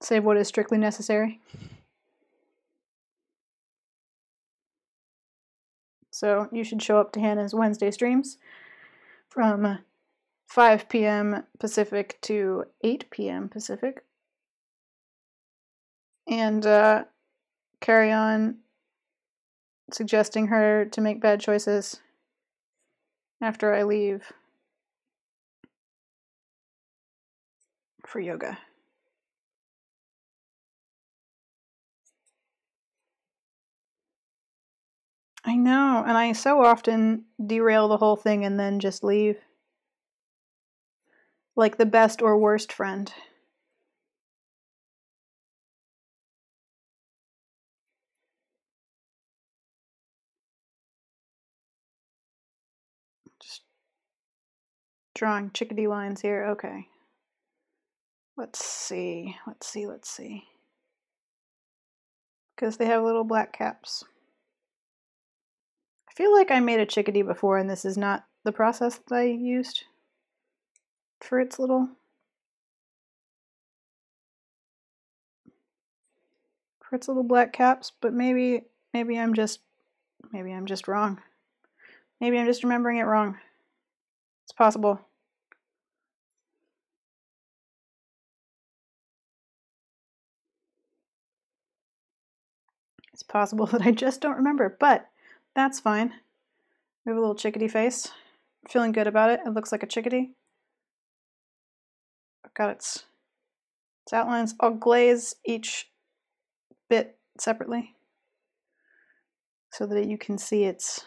save what is strictly necessary. So you should show up to Hannah's Wednesday streams from 5 p.m. Pacific to 8 p.m. Pacific. And carry on suggesting her to make bad choices after I leave for yoga. I know, and I so often derail the whole thing and then just leave. like the best or worst friend. Just drawing chickadee lines here. Okay. Let's see. Because they have little black caps. I feel like I made a chickadee before and this is not the process that I used for its little black caps, but maybe I'm just wrong. Maybe I'm just remembering it wrong. It's possible. It's possible that I just don't remember, but that's fine. We have a little chickadee face. I'm feeling good about it. It looks like a chickadee. I've got its outlines. I'll glaze each bit separately so that you can see it's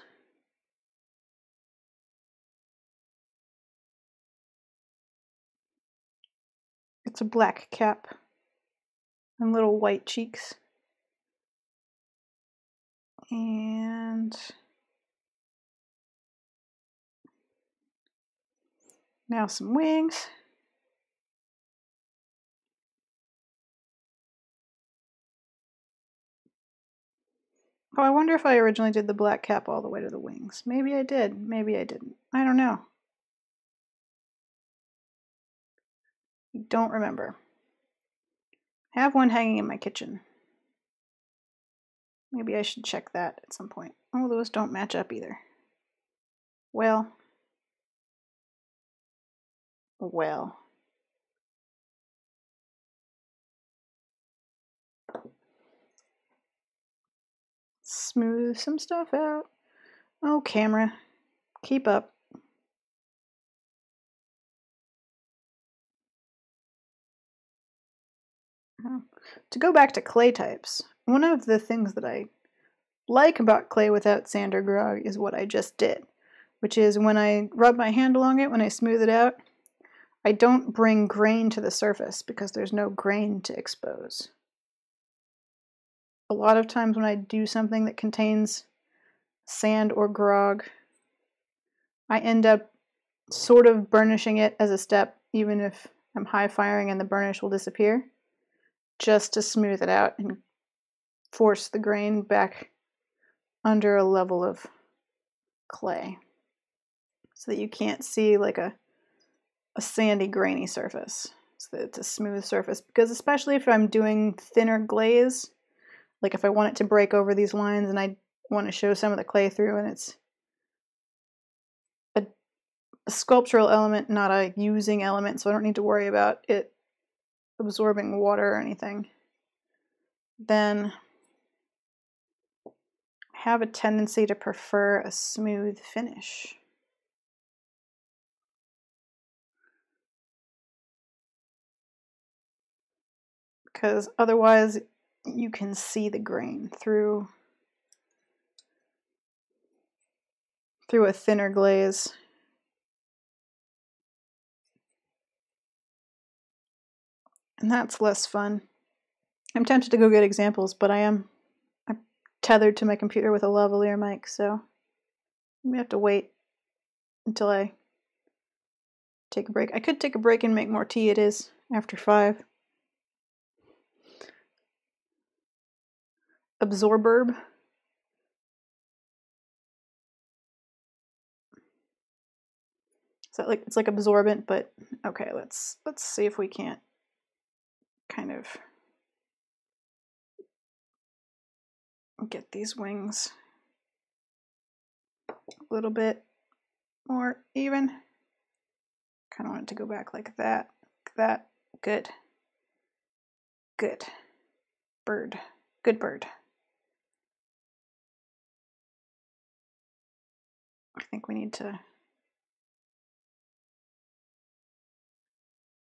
a black cap and little white cheeks. And now some wings. Oh, I wonder if I originally did the black cap all the way to the wings. Maybe I did, maybe I didn't. I don't know. I don't remember. I have one hanging in my kitchen. Maybe I should check that at some point. Oh, those don't match up either. Well. Smooth some stuff out. Oh, camera. Keep up. Oh. To go back to clay types, one of the things that I like about clay without sand or grog is what I just did, which is when I rub my hand along it, when I smooth it out, I don't bring grain to the surface because there's no grain to expose. A lot of times when I do something that contains sand or grog, I end up sort of burnishing it as a step, even if I'm high firing and the burnish will disappear, just to smooth it out and force the grain back under a level of clay so that you can't see like a sandy, grainy surface, so that it's a smooth surface. Because especially if I'm doing thinner glaze, like if I want it to break over these lines and I want to show some of the clay through and it's a sculptural element, not a using element, so I don't need to worry about it absorbing water or anything, then I have a tendency to prefer a smooth finish. Because otherwise you can see the grain through a thinner glaze. And that's less fun. I'm tempted to go get examples, but I'm tethered to my computer with a lavalier mic, so we have to wait until I take a break. I could take a break and make more tea. It is after 5. Absorberb. So it's like absorbent, but okay, let's see if we can't kind of get these wings a little bit more even. Kind of want it to go back like that. Good. Bird. Good bird. I think we need to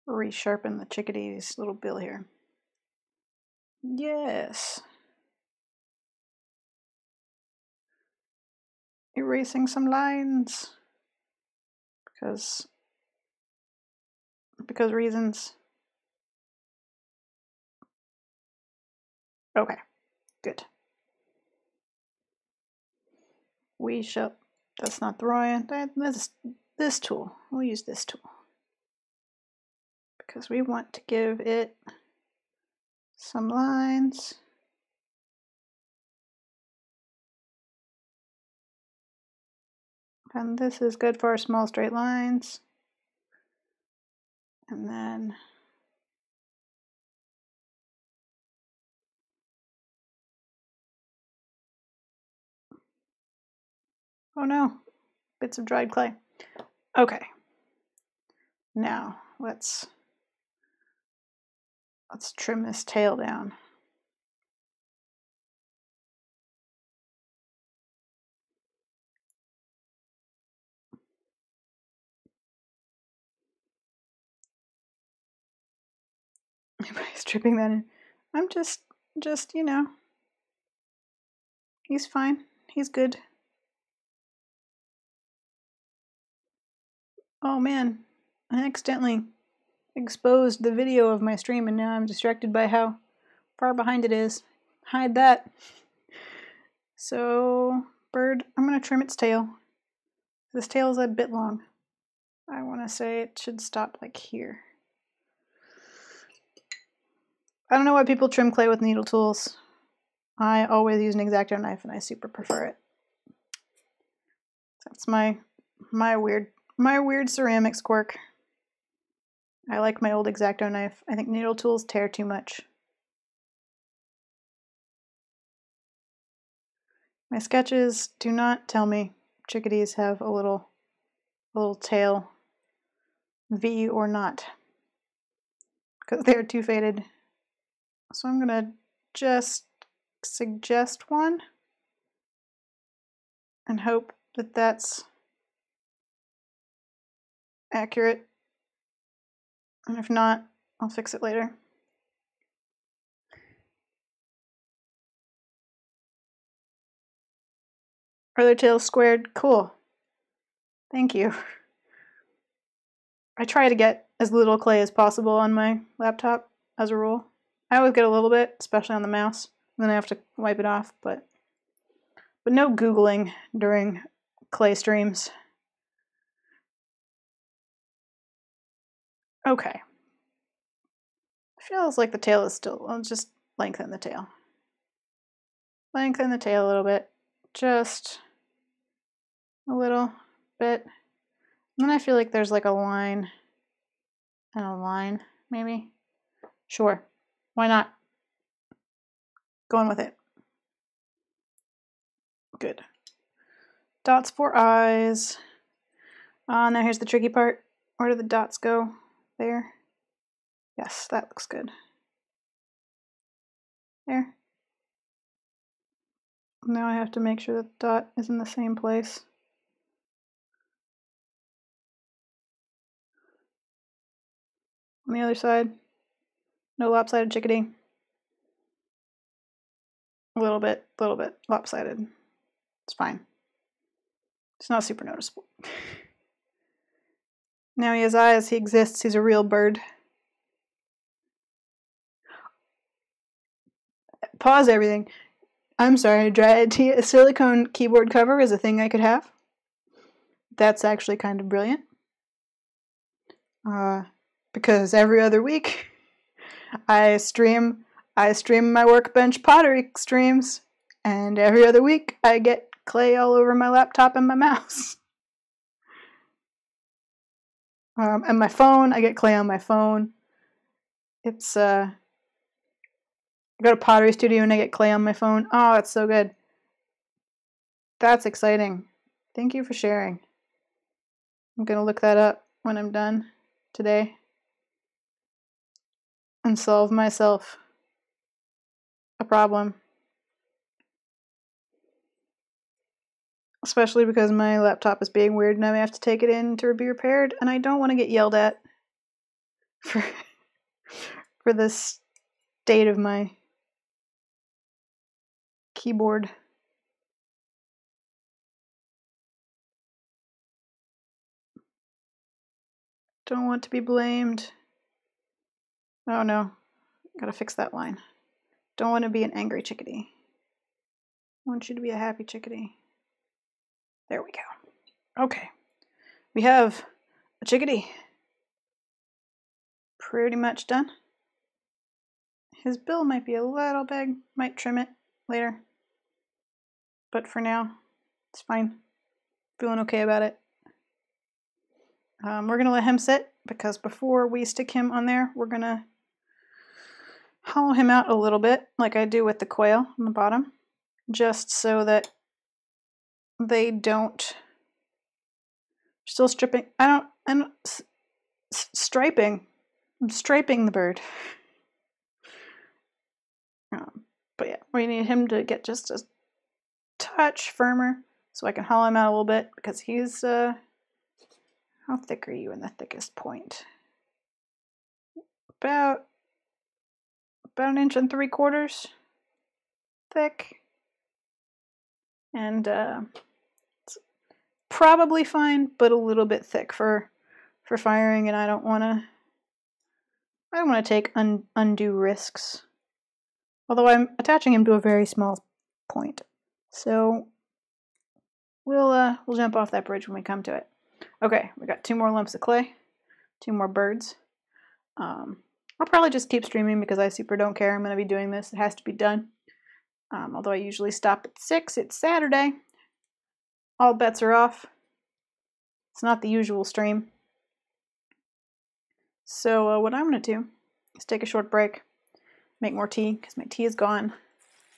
resharpen the chickadee's little bill here. Yes. Erasing some lines because because reasons. Okay, good. We shall, that's not the right, this tool. We'll use this tool. Because we want to give it some lines. And this is good for our small straight lines. And then oh no, bits of dried clay. Okay. Now let's trim this tail down. Everybody's stripping that in. I'm just, you know, he's fine. He's good. Oh man, I accidentally exposed the video of my stream and now I'm distracted by how far behind it is. Hide that. So, bird, I'm going to trim its tail. This tail is a bit long. I want to say it should stop like here. I don't know why people trim clay with needle tools. I always use an X-Acto knife and I super prefer it. That's my weird ceramics quirk. I like my old X-Acto knife. I think needle tools tear too much. My sketches do not tell me chickadees have a little tail, V or not, because they're too faded. So I'm gonna just suggest one and hope that that's accurate. And if not, I'll fix it later. Are their tails squared? Cool. Thank you. I try to get as little clay as possible on my laptop, as a rule. I always get a little bit, especially on the mouse. And then I have to wipe it off, but no Googling during clay streams. Okay. Feels like the tail is still, I'll just lengthen the tail. Lengthen the tail a little bit. Just a little bit. And then I feel like there's like a line and a line, maybe. Sure. Why not? Going with it. Good. Dots for eyes. Now here's the tricky part. Where do the dots go? There. Yes, that looks good. There. Now I have to make sure that the dot is in the same place. On the other side. No lopsided chickadee. A little bit lopsided. It's fine. It's not super noticeable. Now he has eyes, he exists, he's a real bird. Pause everything. I'm sorry, a silicone keyboard cover is a thing I could have. That's actually kind of brilliant. Because every other week I stream my workbench pottery streams, and every other week I get clay all over my laptop and my mouse. And my phone, I get clay on my phone. It's I go to SaturdayStudio and I get clay on my phone. Oh, it's so good. That's exciting. Thank you for sharing. I'm gonna look that up when I'm done today and solve myself a problem. Especially because my laptop is being weird and I may have to take it in to be repaired, and I don't want to get yelled at for the state of my keyboard. Don't want to be blamed. Oh no, gotta fix that line. Don't want to be an angry chickadee. I want you to be a happy chickadee. There we go. Okay, we have a chickadee. Pretty much done. His bill might be a little big, might trim it later. But for now, it's fine. Feeling okay about it. We're gonna let him sit because before we stick him on there, we're gonna hollow him out a little bit like I do with the quail on the bottom, just so that they don't, still stripping, I'm striping, I'm striping the bird. But yeah, we need him to get just a touch firmer so I can hollow him out a little bit because he's, how thick are you in the thickest point? About 1 3/4 inches thick. And it's probably fine, but a little bit thick for firing, and I don't want to take undue risks. Although I'm attaching him to a very small point, so we'll jump off that bridge when we come to it. Okay, we got 2 more lumps of clay, 2 more birds. I'll probably just keep streaming because I super don't care. I'm going to be doing this. It has to be done. Although I usually stop at 6. It's Saturday. All bets are off. It's not the usual stream. So what I'm going to do is take a short break, make more tea because my tea is gone,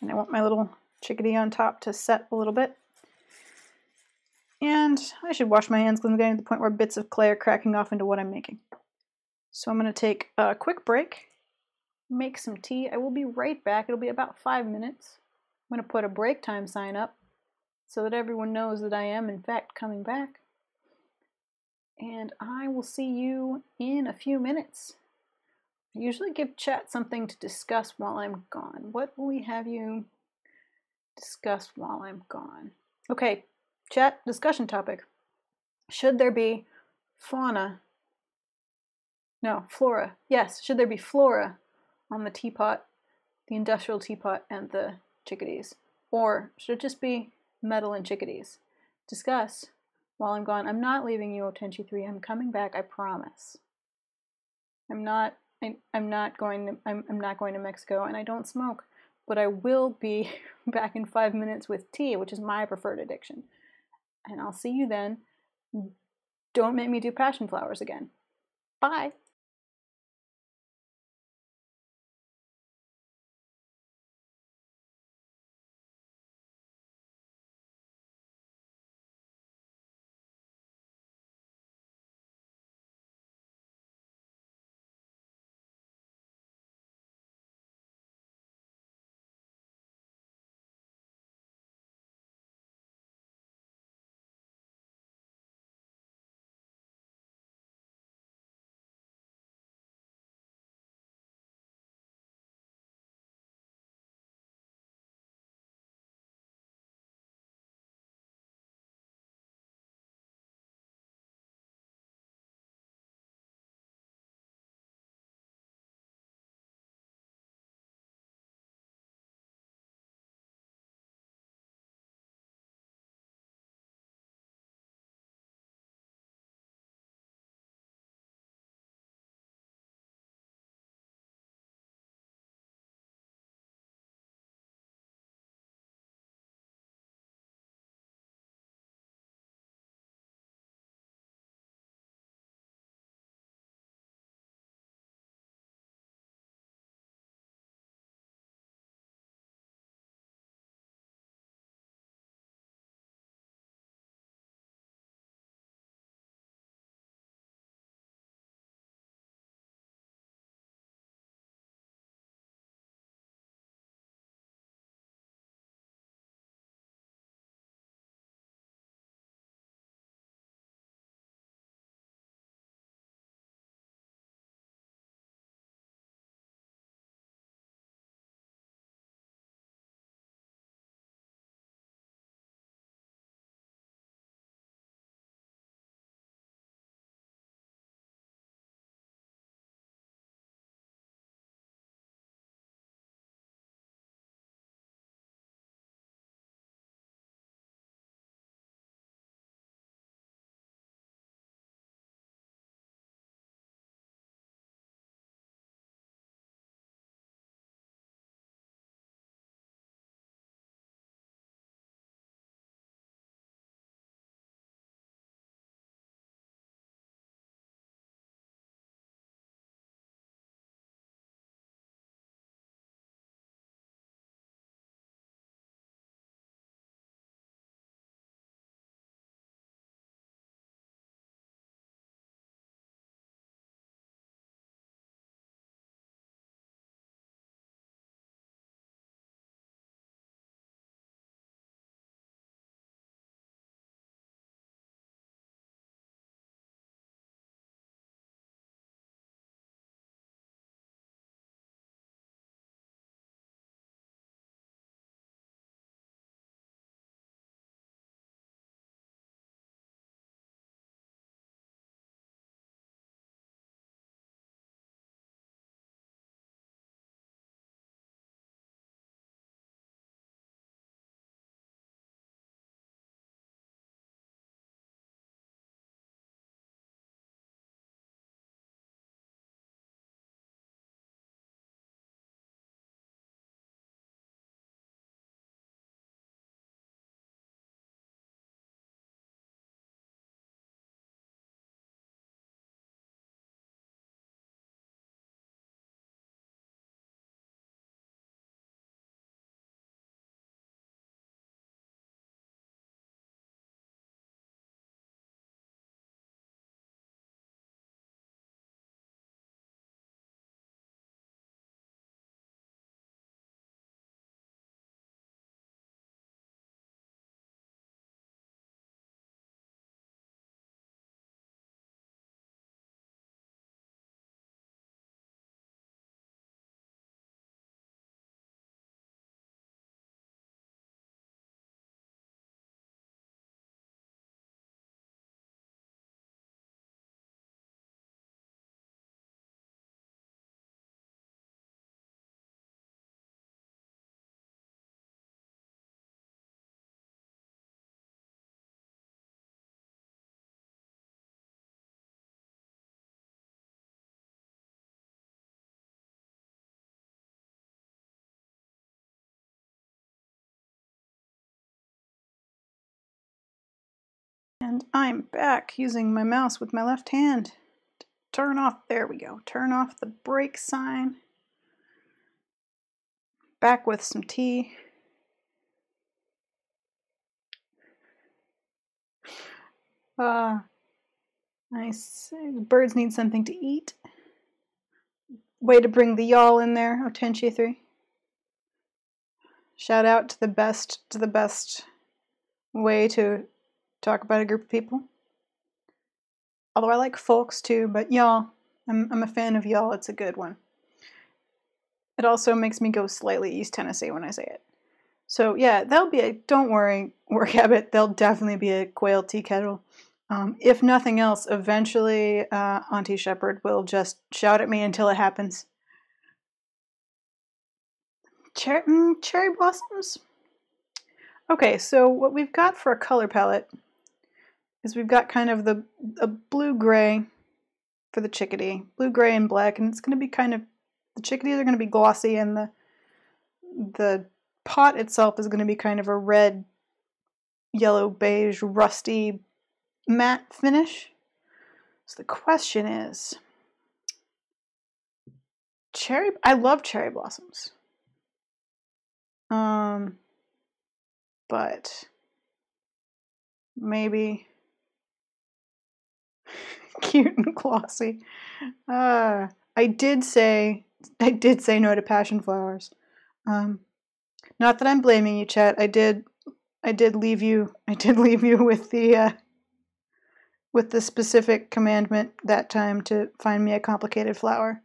and I want my little chickadee on top to set a little bit. And I should wash my hands because I'm getting to the point where bits of clay are cracking off into what I'm making. So I'm going to take a quick break, make some tea. I will be right back. It'll be about 5 minutes. I'm going to put a break time sign up so that everyone knows that I am, in fact, coming back. And I will see you in a few minutes. I usually give chat something to discuss while I'm gone. What will we have you discuss while I'm gone? Okay, chat discussion topic. Should there be fauna? No, flora. Yes, should there be flora on the teapot, the industrial teapot, and the chickadees? Or should it just be metal and chickadees? Discuss while I'm gone. I'm not leaving you, Otenchi 3. I'm coming back, I promise. I'm not going to Mexico, and I don't smoke, but I will be back in 5 minutes with tea, which is my preferred addiction. And I'll see you then. Don't make me do passion flowers again. Bye. And I'm back using my mouse with my left hand to turn off, there we go, turn off the break sign. Back with some tea. Nice. Birds need something to eat. Way to bring the y'all in there, Otentia 3. Shout out to the best way to talk about a group of people. Although I like folks too, but y'all, I'm a fan of y'all. It's a good one. It also makes me go slightly East Tennessee when I say it. So yeah, there'll be a, don't worry, work habit, there'll definitely be a quail tea kettle. If nothing else, eventually Auntie Shepherd will just shout at me until it happens. Cherry blossoms? Okay, so what we've got for a color palette is we've got kind of a blue-gray for the chickadee. Blue-gray and black, and it's going to be kind of, the chickadees are going to be glossy, and the pot itself is going to be kind of a red, yellow, beige, rusty, matte finish. So the question is, I love cherry blossoms. But maybe cute and glossy. I did say no to passion flowers. Not that I'm blaming you, chat. I did leave you with the specific commandment that time to find me a complicated flower.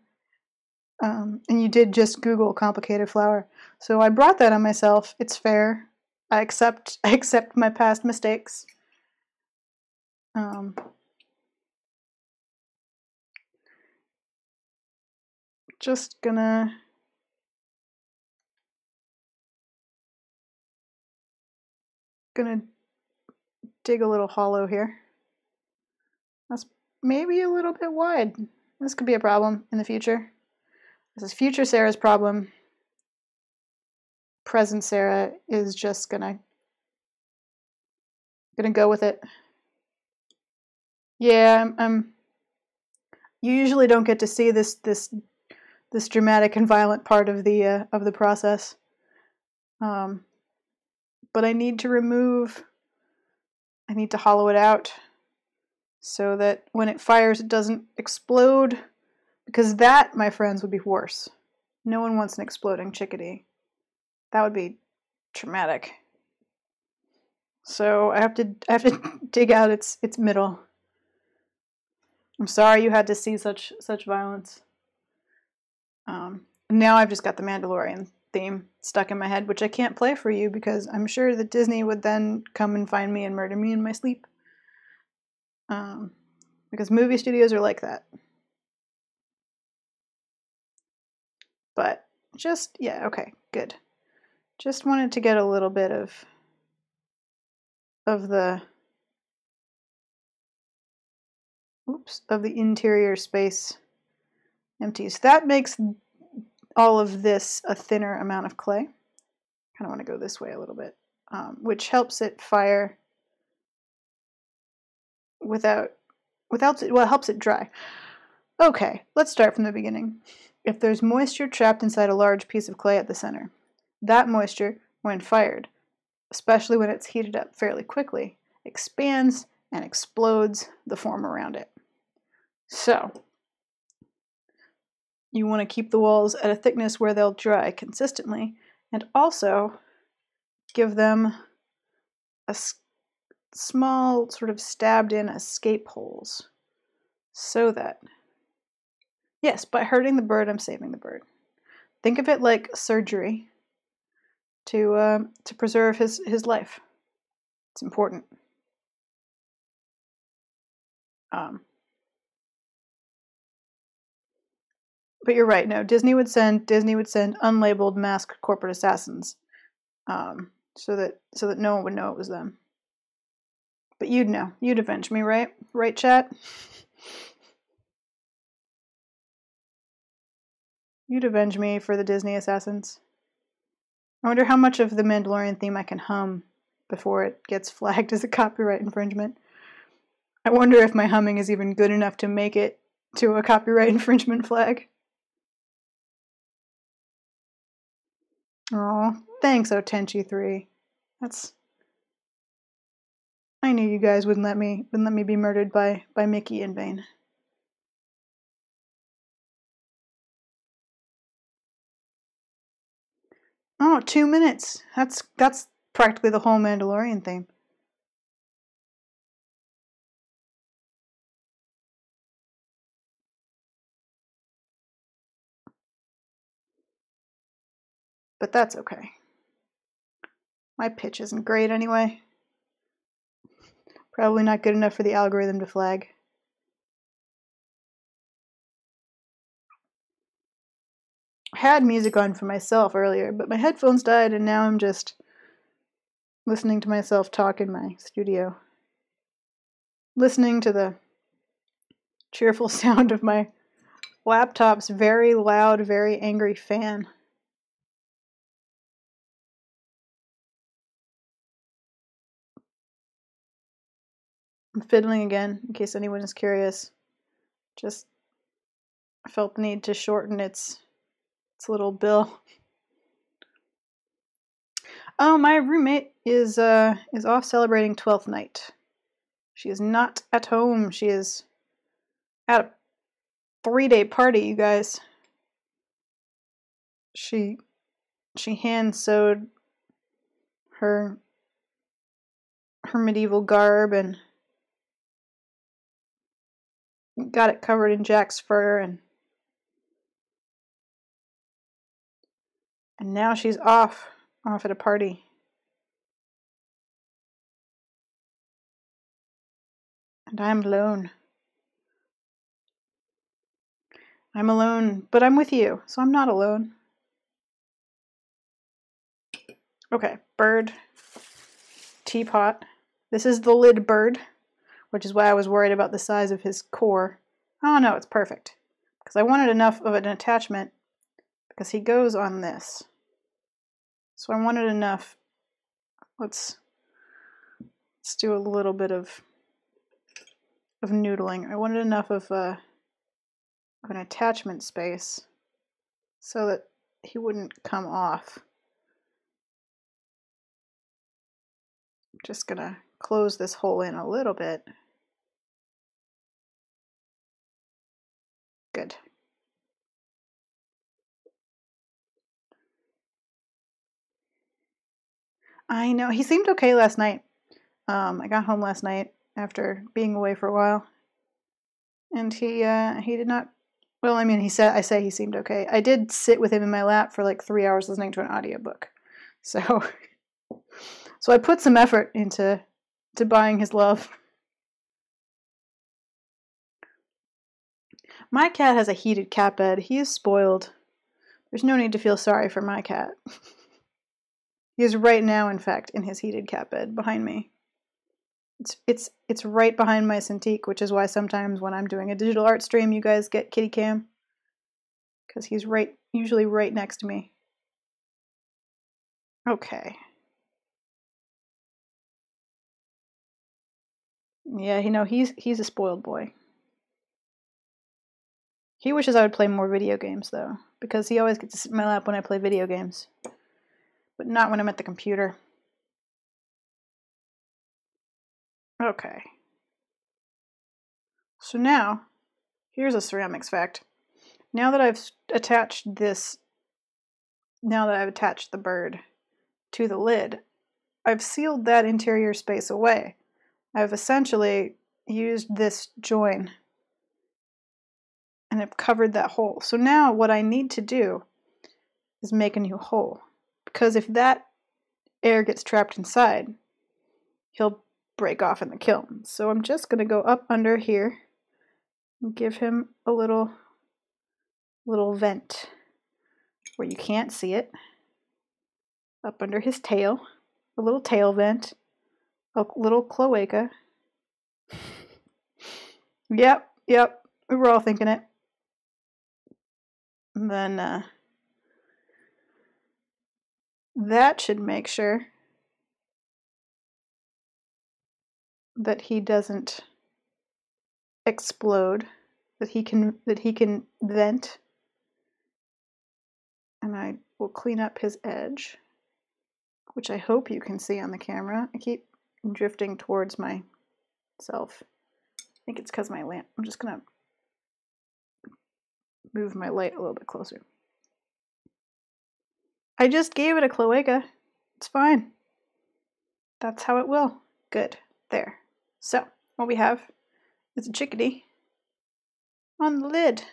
And you did just Google complicated flower. So I brought that on myself. It's fair. I accept my past mistakes. Just gonna dig a little hollow here. That's maybe a little bit wide. This could be a problem in the future. This is future Sarah's problem. Present Sarah is just gonna go with it. Yeah, you usually don't get to see this dramatic and violent part of the process. But I need to hollow it out so that when it fires it doesn't explode, because that, my friends, would be worse. No one wants an exploding chickadee. That would be traumatic. So I have to dig out its middle. I'm sorry you had to see such violence. Now I've just got the Mandalorian theme stuck in my head, which I can't play for you because I'm sure that Disney would then come and find me and murder me in my sleep. Because movie studios are like that. But just, yeah, okay, good. Just wanted to get a little bit of the interior space empty. So that makes all of this a thinner amount of clay. Kind of want to go this way a little bit, which helps it fire helps it dry. Okay, let's start from the beginning. If there's moisture trapped inside a large piece of clay at the center, that moisture, when fired, especially when it's heated up fairly quickly, expands and explodes the form around it. So, you want to keep the walls at a thickness where they'll dry consistently, and also give them a small sort of stabbed in escape holes, so that, yes, by hurting the bird, I'm saving the bird. Think of it like surgery to preserve his life. It's important. But you're right. No, Disney would send unlabeled masked corporate assassins, so that no one would know it was them. But you'd know. You'd avenge me, right? Right, chat? You'd avenge me for the Disney assassins. I wonder how much of the Mandalorian theme I can hum before it gets flagged as a copyright infringement. I wonder if my humming is even good enough to make it to a copyright infringement flag. Oh, thanks, Otenchi3. I knew you guys wouldn't let me be murdered by Mickey in vain. Oh, 2 minutes. That's practically the whole Mandalorian theme. But that's okay. My pitch isn't great anyway. Probably not good enough for the algorithm to flag. I had music on for myself earlier, but my headphones died and now I'm just listening to myself talk in my studio. Listening to the cheerful sound of my laptop's very loud, very angry fan. I'm fiddling again, in case anyone is curious. Just felt the need to shorten its little bill. Oh, my roommate is off celebrating 12th night. She is not at home. She is at a 3-day party, you guys. She hand sewed her medieval garb and got it covered in Jack's fur, and now she's off at a party. And I'm alone. I'm alone, but I'm with you, so I'm not alone. Okay, bird, teapot. This is the lid bird, which is why I was worried about the size of his core. Oh no, it's perfect. Because I wanted enough of an attachment, because he goes on this. So I wanted enough. Let's do a little bit of noodling. I wanted enough of an attachment space so that he wouldn't come off. I'm just gonna close this hole in a little bit. Good. I know, he seemed okay last night. I got home last night after being away for a while, and he did not. Well, I mean, I say he seemed okay. I did sit with him in my lap for like 3 hours listening to an audiobook, so I put some effort into buying his love. My cat has a heated cat bed. He is spoiled. There's no need to feel sorry for my cat. He is right now, in fact, in his heated cat bed behind me. It's right behind my Cintiq, which is why sometimes when I'm doing a digital art stream, you guys get kitty cam. Because he's usually right next to me. Okay. Yeah, he's a spoiled boy. He wishes I would play more video games, though, because he always gets to sit in my lap when I play video games. But not when I'm at the computer. Okay. So now, here's a ceramics fact. Now that I've attached the bird to the lid, I've sealed that interior space away. I've essentially used this join and I've covered that hole. So now what I need to do is make a new hole. Because if that air gets trapped inside, he'll break off in the kiln. So I'm just going to go up under here and give him a little vent where you can't see it. Up under his tail, a little tail vent, a little cloaca. Yep, we were all thinking it. And then that should make sure that he doesn't explode that he can vent. And I will clean up his edge, which I hope you can see on the camera. I keep drifting towards myself. I think it's because my lamp. I'm just gonna move my light a little bit closer. I just gave it a cloaca. It's fine. That's how it will. Good. There. So, what we have is a chickadee on the lid.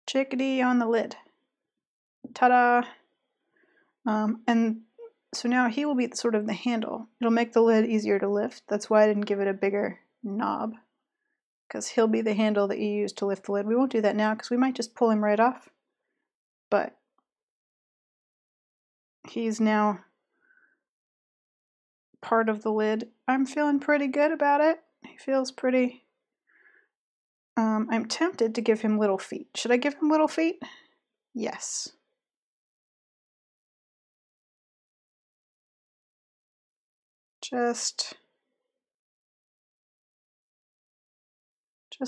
Chickadee on the lid. Ta-da! And so now he will be sort of the handle. It'll make the lid easier to lift. That's why I didn't give it a bigger knob, because he'll be the handle that you use to lift the lid. We won't do that now because we might just pull him right off. But he's now part of the lid. I'm feeling pretty good about it. He feels pretty... I'm tempted to give him little feet. Should I give him little feet? Yes. Just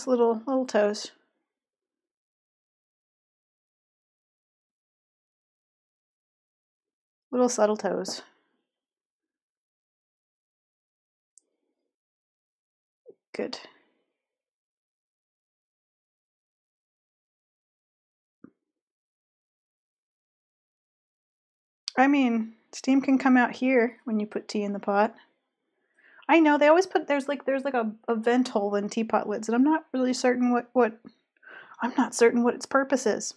little toes. Little subtle toes. Good. I mean, steam can come out here when you put tea in the pot. I know they always put there's like a vent hole in teapot lids, and I'm not really certain what I'm not certain what its purpose is.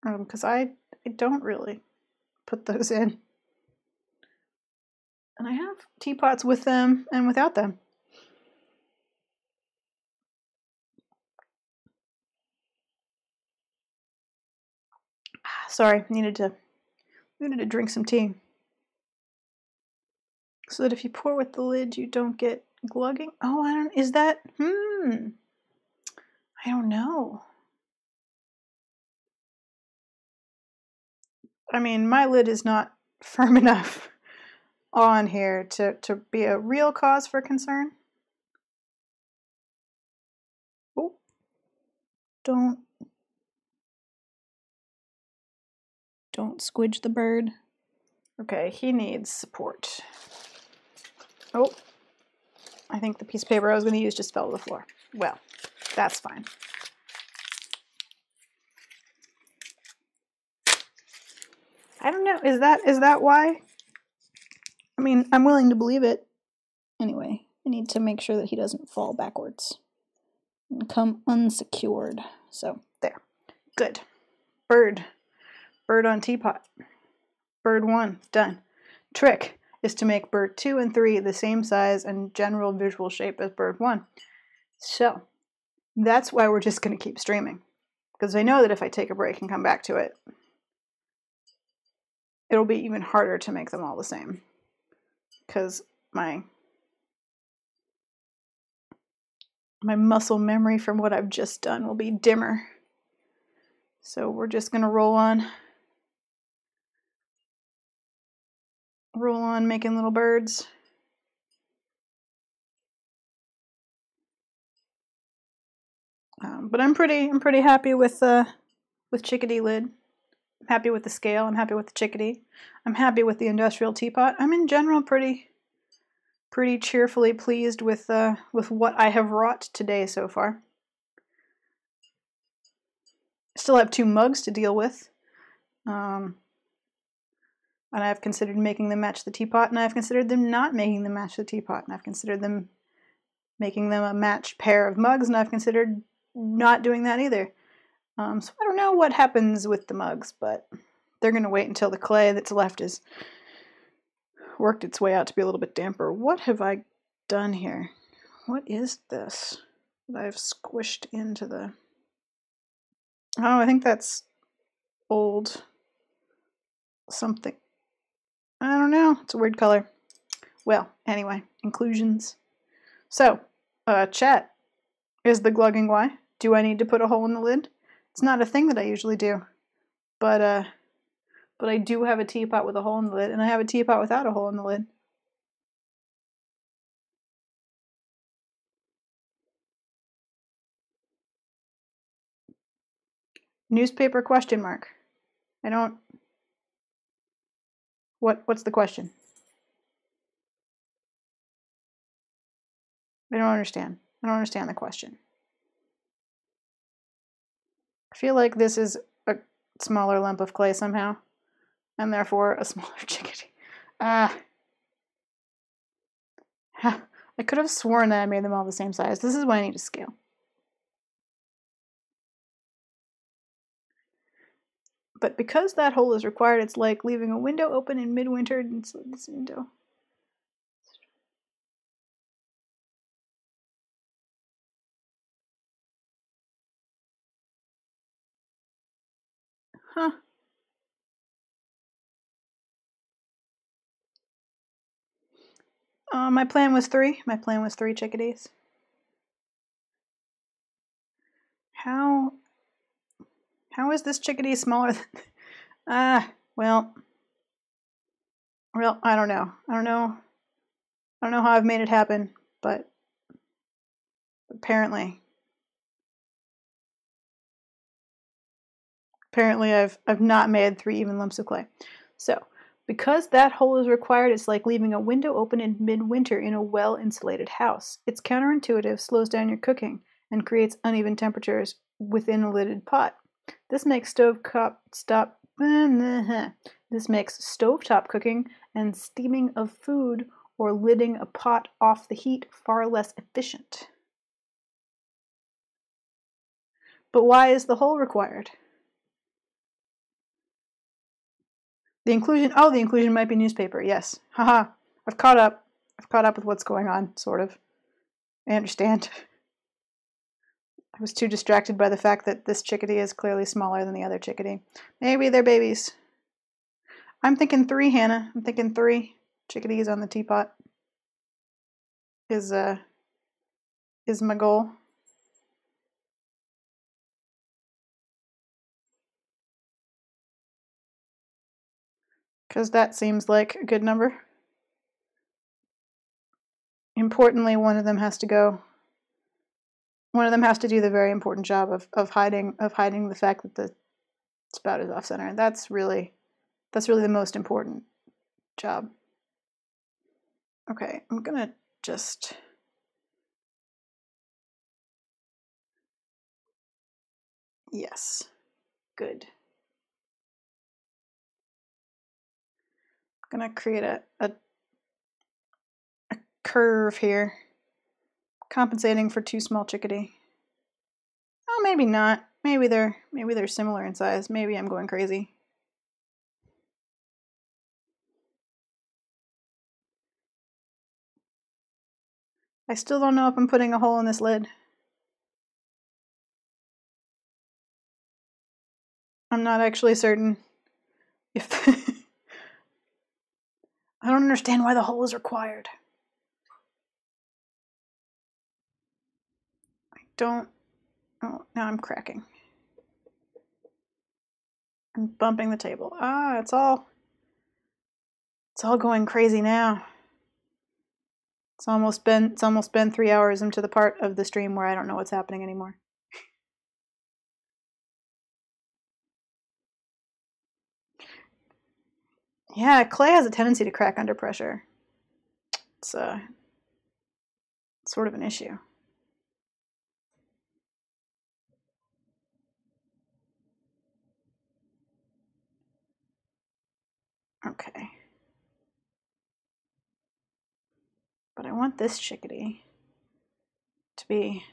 Because I don't really put those in. And I have teapots with them and without them. Sorry, needed to drink some tea. So that if you pour with the lid, you don't get glugging. Oh, I don't, is that, I don't know. I mean, my lid is not firm enough on here to be a real cause for concern. Oh, don't squidge the bird. Okay, he needs support. Oh, I think the piece of paper I was going to use just fell to the floor. Well, that's fine. I don't know. Is that why? I mean, I'm willing to believe it. Anyway, I need to make sure that he doesn't fall backwards and come unsecured. So, there. Good. Bird. Bird on teapot. Bird 1, done. Trick is to make bird 2 and 3 the same size and general visual shape as bird 1. So, that's why we're just going to keep streaming. Because I know that if I take a break and come back to it, it'll be even harder to make them all the same. Because my muscle memory from what I've just done will be dimmer. So we're just going to roll on making little birds. But I'm pretty happy with chickadee lid. I'm happy with the scale. I'm happy with the chickadee. I'm happy with the industrial teapot. I'm in general pretty cheerfully pleased with what I have wrought today so far. I still have 2 mugs to deal with. And I've considered making them match the teapot, and I've considered them not making them match the teapot, and I've considered them making them a matched pair of mugs, and I've considered not doing that either. So I don't know what happens with the mugs, but they're going to wait until the clay that's left has worked its way out to be a little bit damper. What have I done here? What is this that I've squished into the... Oh, I think that's old something. I don't know. It's a weird color. Well, anyway, inclusions. So, chat. Is the glugging why? Do I need to put a hole in the lid? It's not a thing that I usually do. But I do have a teapot with a hole in the lid, and I have a teapot without a hole in the lid. Newspaper question mark. I don't... What's the question? I don't understand. I don't understand the question. I feel like this is a smaller lump of clay somehow, and therefore a smaller chickadee. I could have sworn that I made them all the same size. This is why I need to scale. But because that hole is required, it's like leaving a window open in midwinter. And so this window. Huh. My plan was 3. My plan was 3 chickadees. How is this chickadee smaller than... well, I don't know. I don't know how I've made it happen, but apparently I've not made 3 even lumps of clay. So, because that hole is required, it's like leaving a window open in midwinter in a well-insulated house. It's counterintuitive, slows down your cooking, and creates uneven temperatures within a lidded pot. This makes stovetop cooking and steaming of food or lidding a pot off the heat far less efficient. But why is the hole required? The inclusion might be newspaper, yes. Haha, I've caught up. I've caught up with what's going on, sort of. I understand. I was too distracted by the fact that this chickadee is clearly smaller than the other chickadee. Maybe they're babies. I'm thinking 3, Hannah. I'm thinking 3 chickadees on the teapot is my goal. Because that seems like a good number. Importantly, one of them has to do the very important job of hiding the fact that the spout is off center. That's really the most important job. Okay, I'm gonna just yes, good. I'm gonna create a curve here, compensating for 2 small chickadee. Oh, maybe not. Maybe they're similar in size. Maybe I'm going crazy. I still don't know if I'm putting a hole in this lid. I'm not actually certain if I don't understand why the hole is required. Oh, now I'm cracking. I'm bumping the table. It's all going crazy now. It's almost been 3 hours into the part of the stream where I don't know what's happening anymore. Yeah, clay has a tendency to crack under pressure. It's sort of an issue. Okay. But I want this chickadee to be...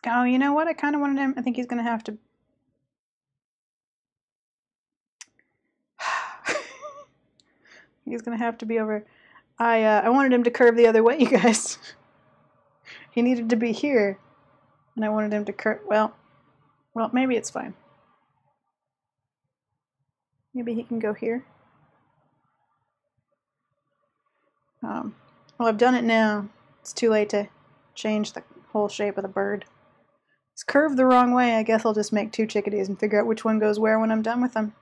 Oh, you know what? I kind of wanted him... I think he's going to have to... He's going to have to be over... I wanted him to curve the other way, you guys. He needed to be here. And I wanted him to curve... Well, maybe it's fine. Maybe he can go here. Well, I've done it now. It's too late to change the whole shape of the bird. It's curved the wrong way. I guess I'll just make 2 chickadees and figure out which one goes where when I'm done with them.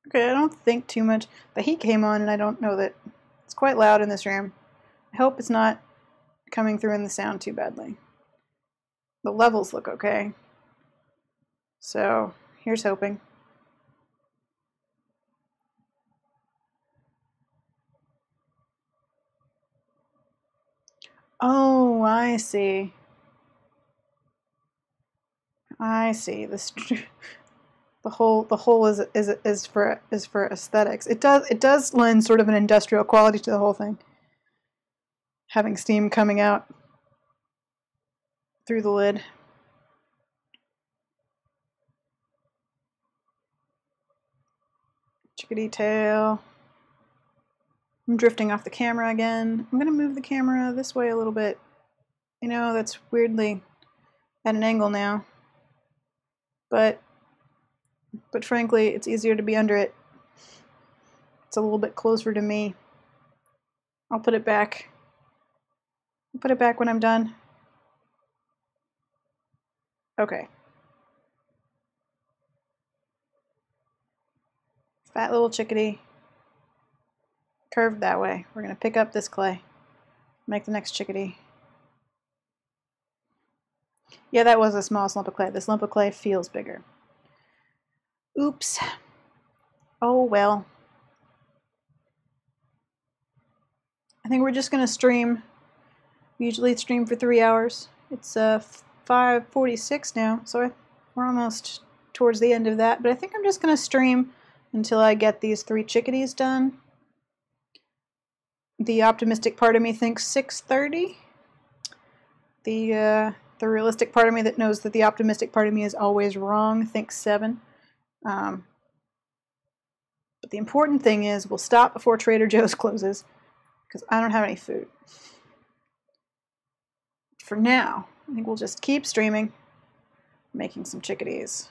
Okay, I don't think too much. The heat came on and I don't know that it's quite loud in this room. I hope it's not coming through in the sound too badly. The levels look okay. So here's hoping. Oh, I see. I see. The whole is for aesthetics. It does lend sort of an industrial quality to the whole thing. Having steam coming out through the lid. Chickadee tail. I'm drifting off the camera again. I'm gonna move the camera this way a little bit. You know, that's weirdly at an angle now. But frankly, it's easier to be under it. It's a little bit closer to me. I'll put it back. I'll put it back when I'm done. Okay. Fat little chickadee. Curved that way. We're going to pick up this clay. Make the next chickadee. Yeah, that was a small lump of clay. This lump of clay feels bigger. Oops. Oh well. I think we're just going to stream. We usually stream for 3 hours. It's 5:46 now, so we're almost towards the end of that. But I think I'm just going to stream until I get these 3 chickadees done. The optimistic part of me thinks 6:30. The realistic part of me that knows that the optimistic part of me is always wrong thinks 7. But the important thing is we'll stop before Trader Joe's closes because I don't have any food. For now, I think we'll just keep streaming, making some chickadees.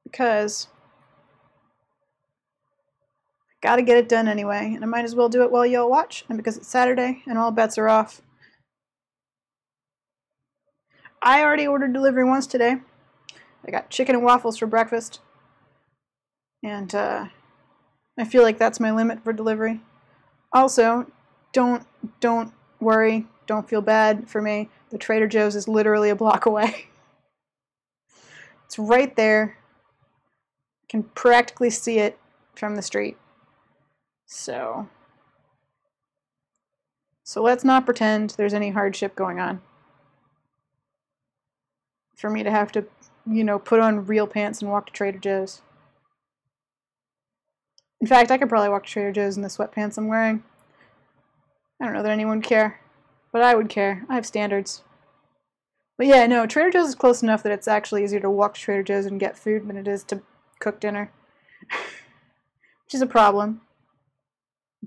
Because I gotta get it done anyway, and I might as well do it while y'all watch, and because it's Saturday and all bets are off. I already ordered delivery once today. I got chicken and waffles for breakfast, and I feel like that's my limit for delivery. Also, don't worry, don't feel bad for me. The Trader Joe's is literally a block away. It's right there. I can practically see it from the street. So let's not pretend there's any hardship going on. For me to have to, you know, put on real pants and walk to Trader Joe's. In fact, I could probably walk to Trader Joe's in the sweatpants I'm wearing. I don't know that anyone would care, but I would care. I have standards. But yeah, no, Trader Joe's is close enough that it's actually easier to walk to Trader Joe's and get food than it is to cook dinner. Which is a problem.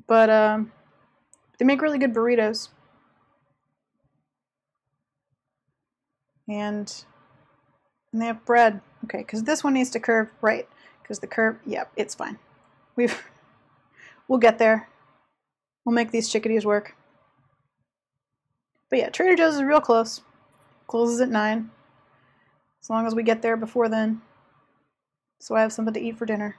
But they make really good burritos. And they have bread. Okay, because this one needs to curve right. Because the curve, yep, it's fine. We'll get there. We'll make these chickadees work. But yeah, Trader Joe's is real close. Closes at 9. As long as we get there before then. So I have something to eat for dinner.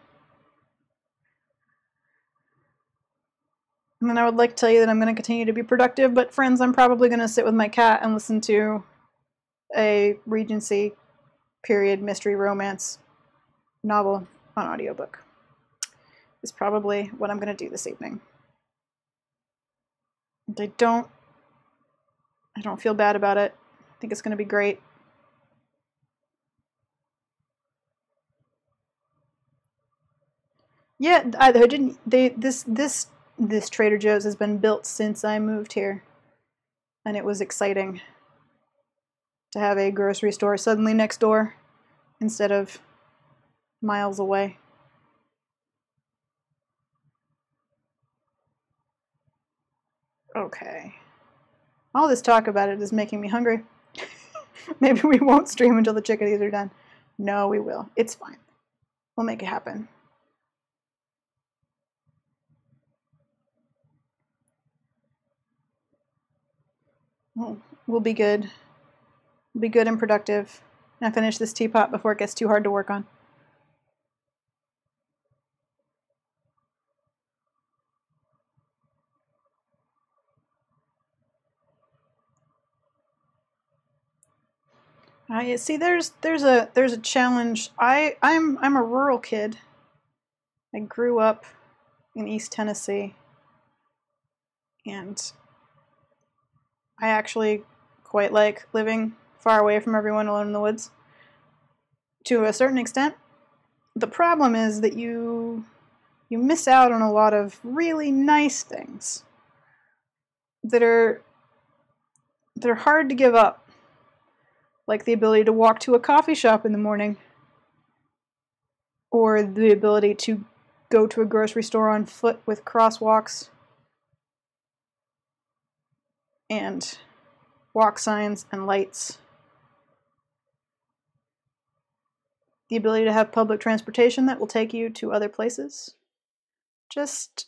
And then I would like to tell you that I'm going to continue to be productive, but friends, I'm probably going to sit with my cat and listen to a Regency period mystery romance novel on audiobook. Is probably what I'm going to do this evening. And I don't feel bad about it. I think it's going to be great. Yeah, I didn't. This Trader Joe's has been built since I moved here, and it was exciting to have a grocery store suddenly next door instead of miles away. Okay. All this talk about it is making me hungry. Maybe we won't stream until the chickadees are done. No, we will. It's fine. We'll make it happen. We'll be good. We'll be good and productive. and finish this teapot before it gets too hard to work on. I see. There's a challenge. I'm a rural kid. I grew up in East Tennessee, and I actually quite like living far away from everyone, alone in the woods. To a certain extent, the problem is that you miss out on a lot of really nice things that are hard to give up, like the ability to walk to a coffee shop in the morning, or the ability to go to a grocery store on foot with crosswalks and walk signs and lights. The ability to have public transportation that will take you to other places. Just,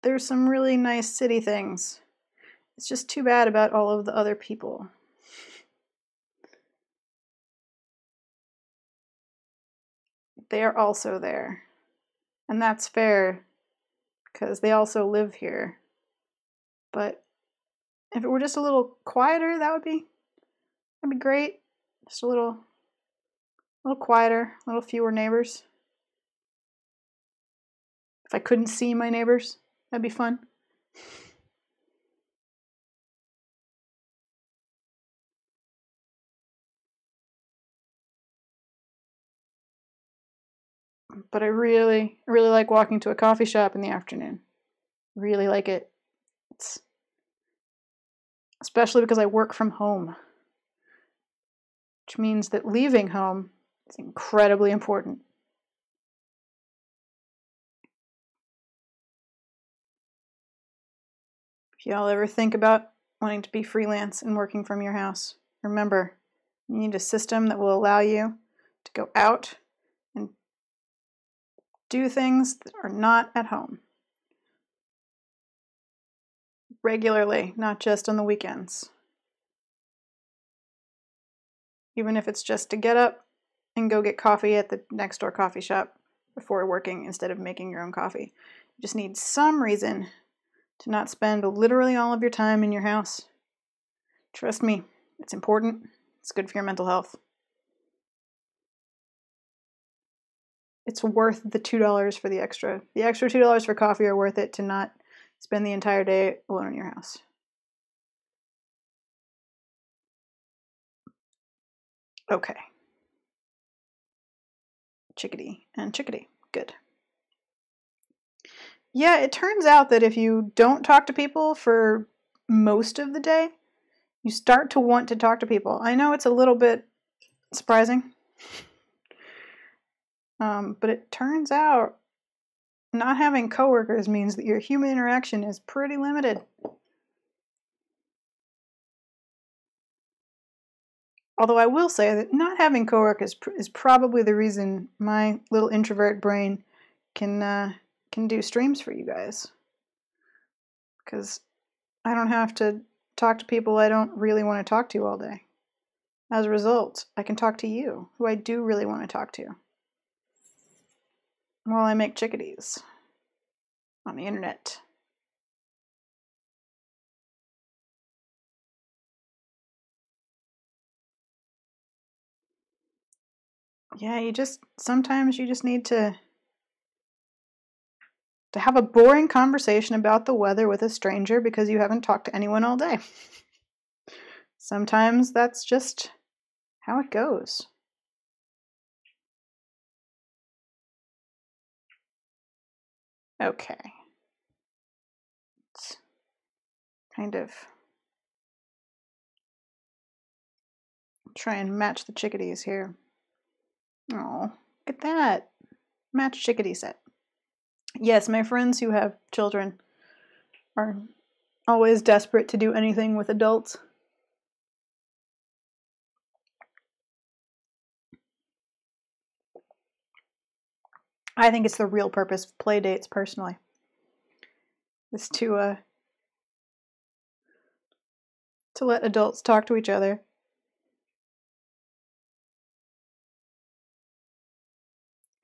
there's some really nice city things. It's just too bad about all of the other people. They are also there. And that's fair, because they also live here. But if it were just a little quieter, that'd be great. Just a little quieter, a little fewer neighbors. If I couldn't see my neighbors, that'd be fun. But I really like walking to a coffee shop in the afternoon. Really like it. It's especially because I work from home, which means that leaving home is incredibly important. If y'all ever think about wanting to be freelance and working from your house, remember, you need a system that will allow you to go out and do things that are not at home regularly, not just on the weekends. Even if it's just to get up and go get coffee at the next door coffee shop before working instead of making your own coffee. You just need some reason to not spend literally all of your time in your house. Trust me, it's important. It's good for your mental health. It's worth the $2 for the extra. The extra $2 for coffee are worth it to not spend the entire day alone in your house. Okay. Chickadee and chickadee. Good. Yeah, it turns out that if you don't talk to people for most of the day, you start to want to talk to people. I know it's a little bit surprising, but it turns out not having coworkers means that your human interaction is pretty limited. Although I will say that not having coworkers is probably the reason my little introvert brain can do streams for you guys. Because I don't have to talk to people I don't really want to talk to all day. As a result, I can talk to you, who I do really want to talk to, while I make chickadees on the internet. Yeah, sometimes you just need to have a boring conversation about the weather with a stranger because you haven't talked to anyone all day. Sometimes that's just how it goes. Okay. Let's kind of try and match the chickadees here. Oh, look at that. Match chickadee set. Yes, my friends who have children are always desperate to do anything with adults. I think it's the real purpose of play dates, personally, is to let adults talk to each other.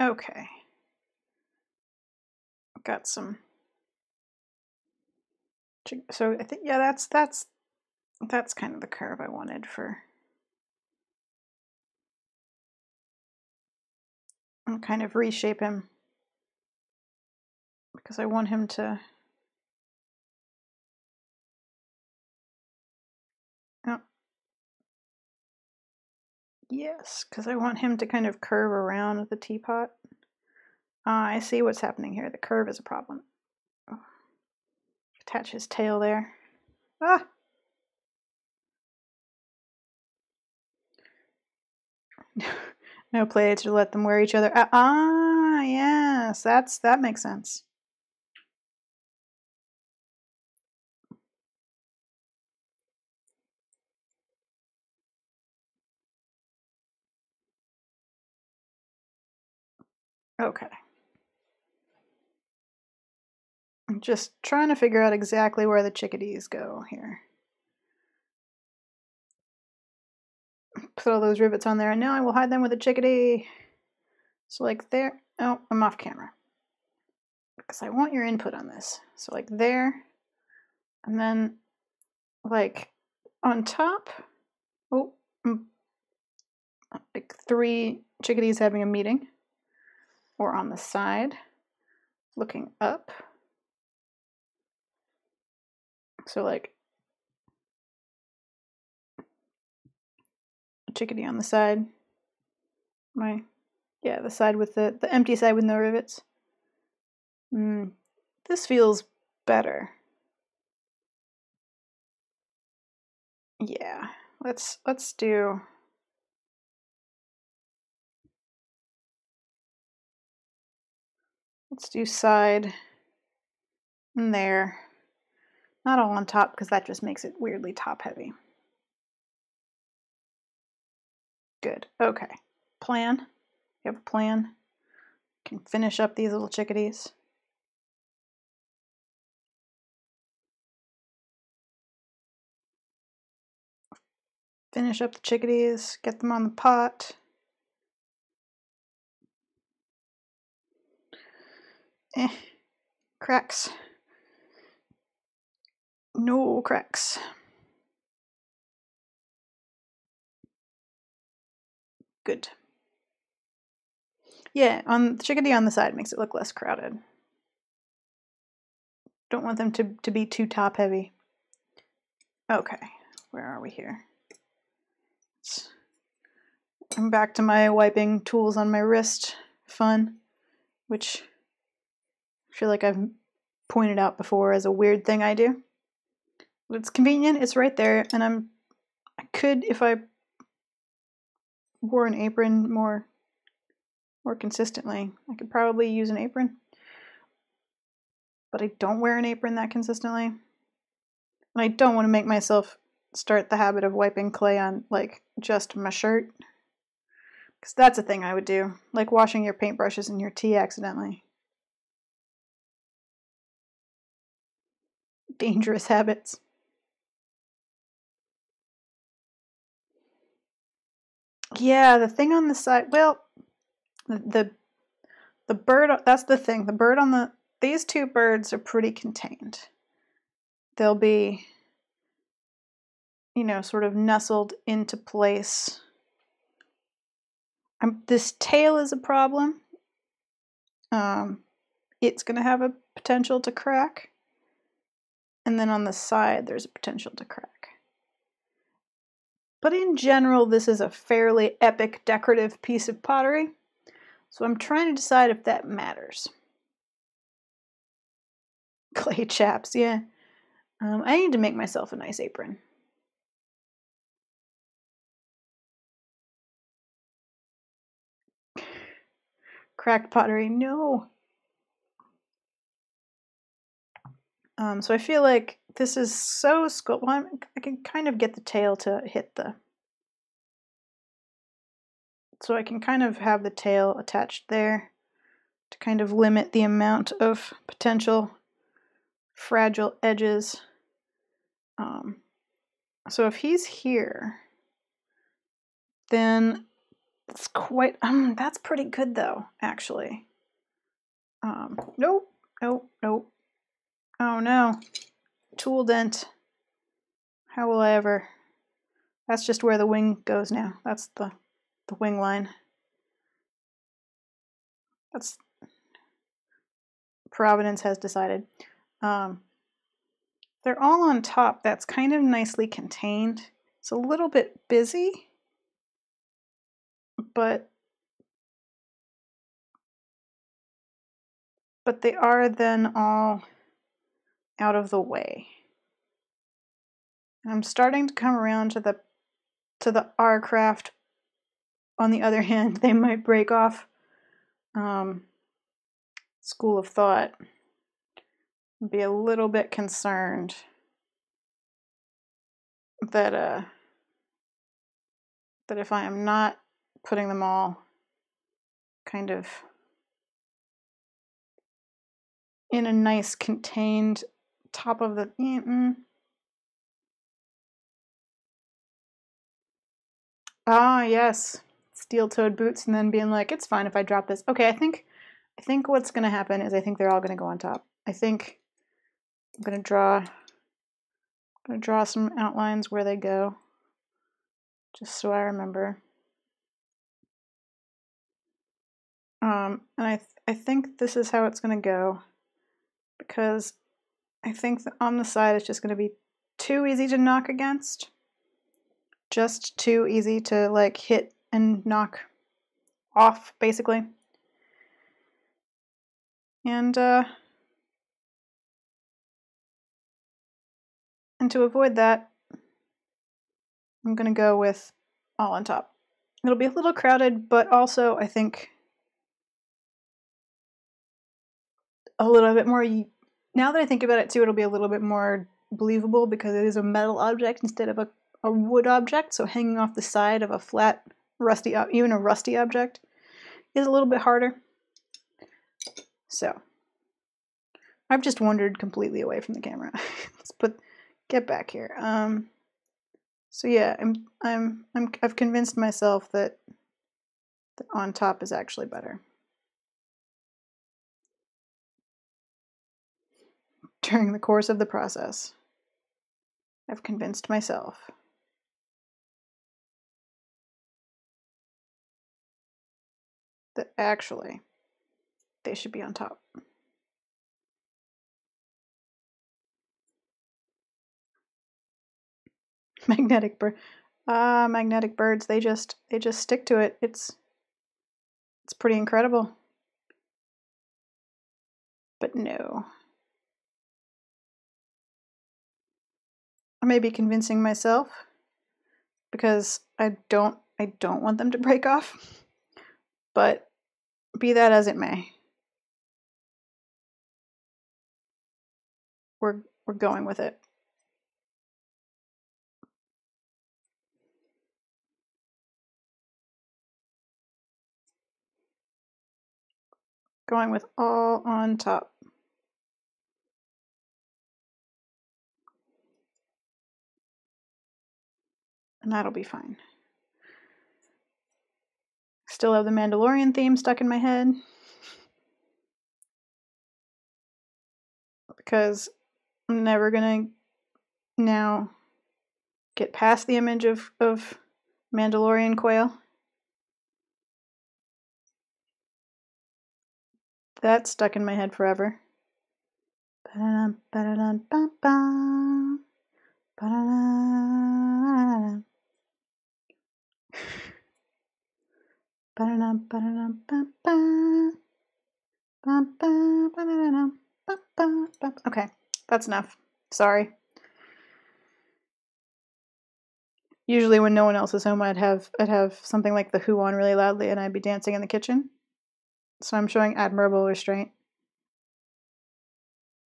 Okay. Got some. So I think, yeah, that's kind of the curve I wanted for. I'll kind of reshape him because I want him to. Oh. Yes, because I want him to kind of curve around the teapot. I see what's happening here. The curve is a problem. Oh. Attach his tail there. Ah! No plates to let them wear each other. Yes, that makes sense. Okay. I'm just trying to figure out exactly where the chickadees go here. Put all those rivets on there, and now I will hide them with a chickadee. So like there. Oh, I'm off camera. Because I want your input on this. So like there. And then like on top. Oh, like 3 chickadees having a meeting. Or on the side. Looking up. So like a chickadee on the side. Yeah, the side with the empty side with no rivets. This feels better. Yeah, let's do. Let's do side and there. Not all on top because that just makes it weirdly top heavy. Good. Okay. Plan. You have a plan. Can finish up these little chickadees. Finish up the chickadees. Get them on the pot. Cracks. No cracks. Good. Yeah, on the chickadee on the side makes it look less crowded. Don't want them to be too top heavy. Okay, where are we here? I'm back to my wiping tools on my wrist fun, which I feel like I've pointed out before as a weird thing I do. But it's convenient, it's right there, and I could, if I wore an apron more consistently, I could probably use an apron. But I don't wear an apron that consistently. And I don't want to make myself start the habit of wiping clay on, like, just my shirt. Because that's a thing I would do. Like washing your paintbrushes in your tea accidentally. Dangerous habits. Yeah, the thing on the side, well, the bird, that's the thing. The bird on these 2 birds are pretty contained. They'll be, you know, sort of nestled into place. This tail is a problem. It's going to have a potential to crack. And then on the side, there's a potential to crack. But in general, this is a fairly epic decorative piece of pottery. So I'm trying to decide if that matters. Clay chaps, yeah. I need to make myself a nice apron. Cracked pottery, no. So I feel like this is so sculpt. Well, I can kind of get the tail to hit the. So I can kind of have the tail attached there to kind of limit the amount of potential fragile edges. So if he's here, then It's quite, that's pretty good though, actually. Nope, nope, nope. Oh no, tool dent. How will I ever? That's just where the wing goes now. That's the wing line. That's Providence has decided. They're all on top. That's kind of nicely contained. It's a little bit busy, but they are then all out of the way. I'm starting to come around to the R craft. On the other hand, they might break off. School of thought. Be a little bit concerned that if I am not putting them all kind of in a nice contained top of the Ah, yes. Steel-toed boots and then being like, it's fine if I drop this. Okay, I think what's going to happen is I think they're all going to go on top. I think I'm going to draw some outlines where they go, just so I remember. And I think this is how it's going to go, because I think that on the side it's just going to be too easy to knock against. Just too easy to like hit and knock off, basically. And to avoid that, I'm going to go with all on top. It'll be a little crowded, but also I think a little bit more, now that I think about it too, it'll be a little bit more believable because it is a metal object instead of a wood object, so hanging off the side of a flat, rusty, even a rusty object is a little bit harder. So, I've just wandered completely away from the camera. Get back here. So yeah, I've convinced myself that on top is actually better. During the course of the process, I've convinced myself that actually they should be on top. Magnetic birds, they just stick to it. It's pretty incredible. But no. I may be convincing myself because I don't want them to break off. But be that as it may, we're going with it. Going with all on top. And that'll be fine. Still have the Mandalorian theme stuck in my head. Because I'm never gonna now get past the image of Mandalorian quail. That's stuck in my head forever. Okay, that's enough. Sorry. Usually when no one else is home, I'd have something like The Who on really loudly and I'd be dancing in the kitchen. So I'm showing admirable restraint,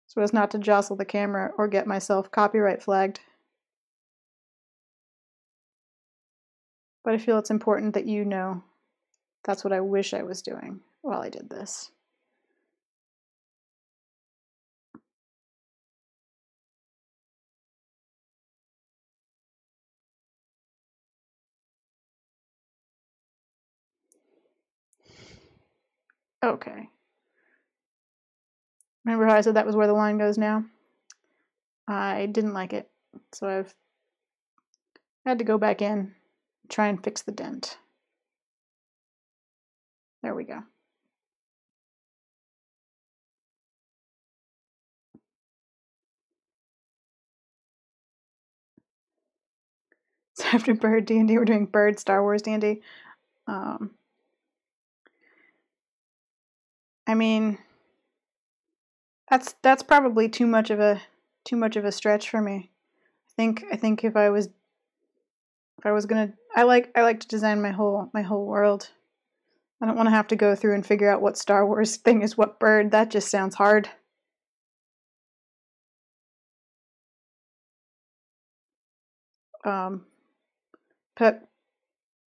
so as not to jostle the camera or get myself copyright flagged. But I feel it's important that you know that's what I wish I was doing while I did this. Okay. Remember how I said that was where the line goes now? I didn't like it, so I've had to go back in, try and fix the dent. There we go. So after Bird D&D, we're doing Bird Star Wars D&D. I mean, that's probably too much of a stretch for me. I think if I was gonna, I like to design my whole world. I don't want to have to go through and figure out what Star Wars thing is what bird. That just sounds hard.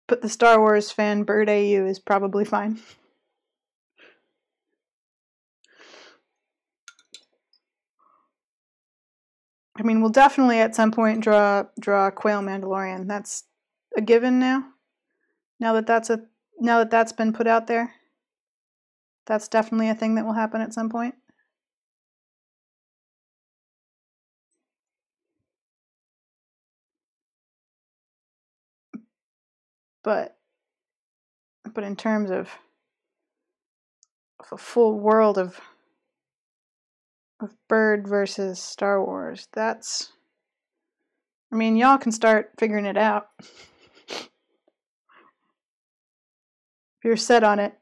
Put the Star Wars fan bird AU is probably fine. I mean, we'll definitely at some point draw Quail Mandalorian. That's a given now. Now that that's been put out there, that's definitely a thing that will happen at some point. But in terms of a full world of Bird versus Star Wars, that's, I mean, y'all can start figuring it out. If you're set on it.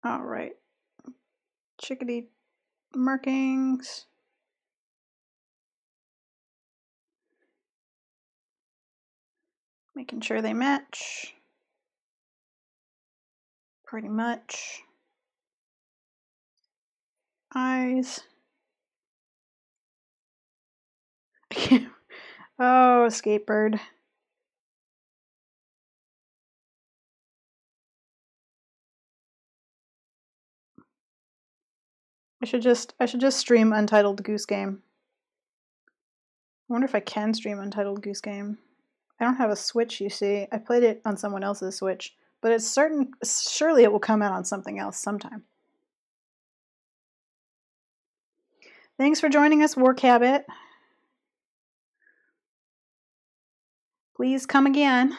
All right. Chickadee markings. Making sure they match. Pretty much. Eyes. Oh, escape bird. I should just stream Untitled Goose Game. I wonder if I can stream Untitled Goose Game. I don't have a Switch, you see. I played it on someone else's Switch, but it's surely it will come out on something else sometime. Thanks for joining us, Work Habit. Please come again. I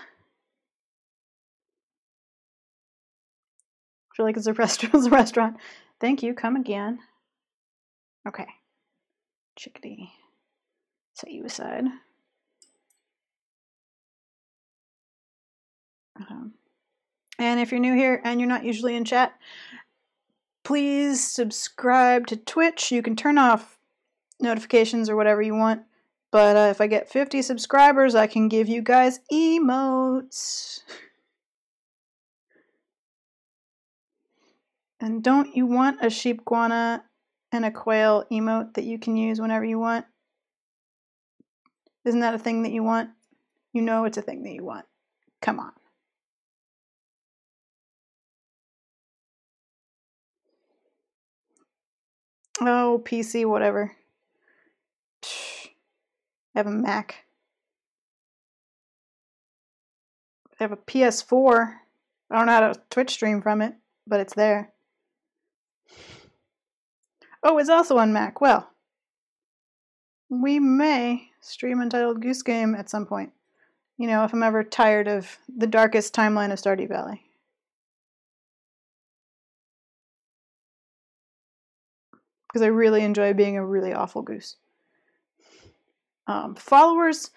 feel like it's a restaurant. Thank you. Come again. Okay. Chickadee. Set you aside. And if you're new here and you're not usually in chat, please subscribe to Twitch. You can turn off notifications or whatever you want. But if I get 50 subscribers, I can give you guys emotes. And don't you want a sheep guana and a quail emote that you can use whenever you want? Isn't that a thing that you want? You know it's a thing that you want. Come on. Oh, PC, whatever. I have a Mac. I have a PS4. I don't know how to Twitch stream from it, but it's there. Oh, it's also on Mac. Well, we may stream Untitled Goose Game at some point. You know, if I'm ever tired of the darkest timeline of Stardew Valley. Because I really enjoy being a really awful goose. Followers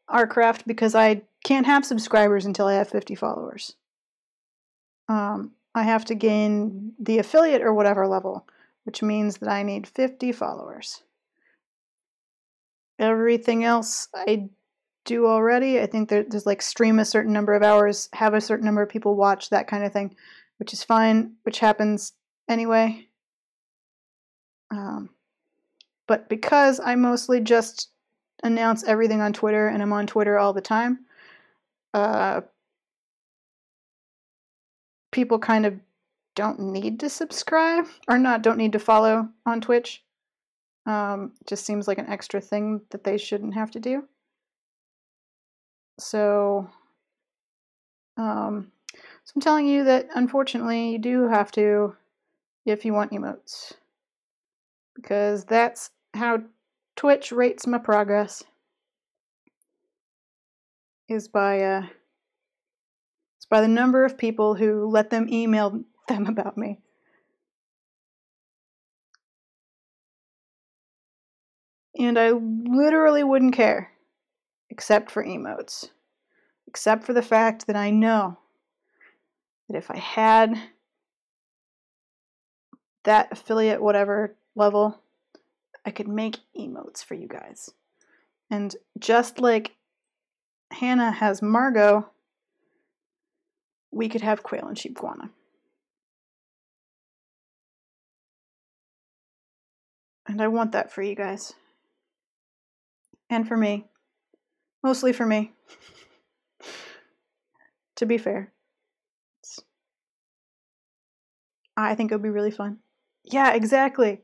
are craft because I can't have subscribers until I have 50 followers. I have to gain the affiliate or whatever level, which means that I need 50 followers. Everything else I do already. I think there's like stream a certain number of hours, have a certain number of people watch, that kind of thing, which is fine, which happens anyway. But because I mostly just announce everything on Twitter and I'm on Twitter all the time, people kind of don't need to subscribe, or don't need to follow on Twitch. Just seems like an extra thing that they shouldn't have to do. So, I'm telling you that unfortunately you do have to if you want emotes. Because that's how Twitch rates my progress. Is by it's by the number of people who let them email them about me. And I literally wouldn't care, except for emotes. Except for the fact that I know that if I had that affiliate whatever level, I could make emotes for you guys. And just like Hannah has Margot, we could have Quail and Sheep Guana. And I want that for you guys. And for me. Mostly for me. To be fair. I think it would be really fun. Yeah, exactly.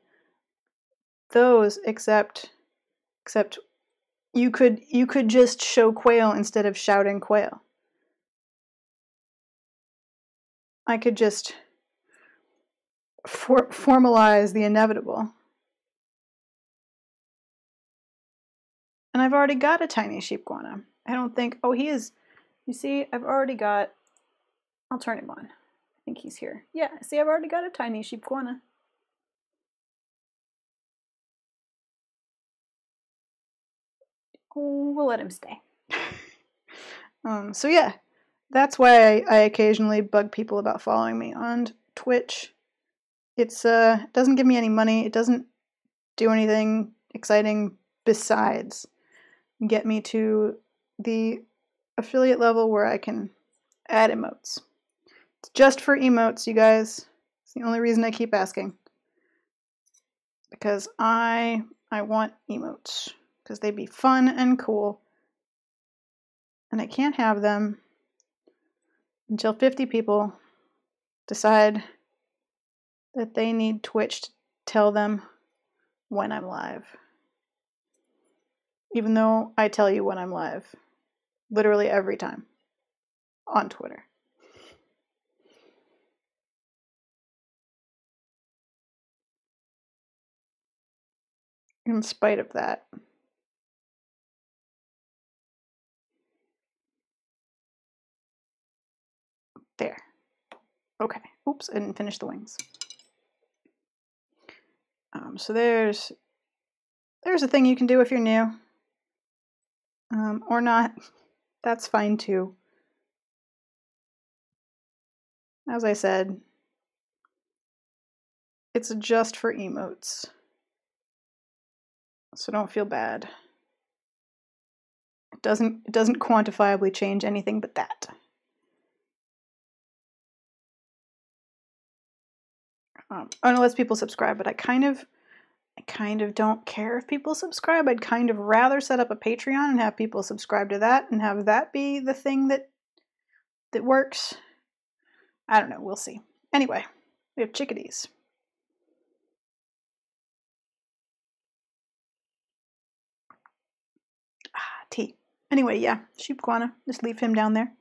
Those, except you could just show Quail instead of shouting Quail. I could just formalize the inevitable. And I've already got a tiny sheep guana. I don't think... Oh, he is... You see, I've already got... I'll turn him on. I think he's here. Yeah, see, I've already got a tiny sheep guana. Oh, we'll let him stay. So yeah, that's why I occasionally bug people about following me on Twitch. It's it doesn't give me any money. It doesn't do anything exciting besides get me to the affiliate level where I can add emotes. It's just for emotes, you guys. It's the only reason I keep asking. Because I want emotes. Because they'd be fun and cool. And I can't have them until 50 people decide that they need Twitch to tell them when I'm live. Even though I tell you when I'm live. Literally every time. On Twitter. In spite of that. There. Okay. Oops, I didn't finish the wings. So there's a thing you can do if you're new. Or not. That's fine too. As I said, it's just for emotes. So don't feel bad. It doesn't quantifiably change anything but that. Unless people subscribe, but I kind of don't care if people subscribe. I'd kind of rather set up a Patreon and have people subscribe to that and have that be the thing that works. I don't know, we'll see. Anyway, we have chickadees. Tea. Anyway, yeah, sheep guana. Just leave him down there.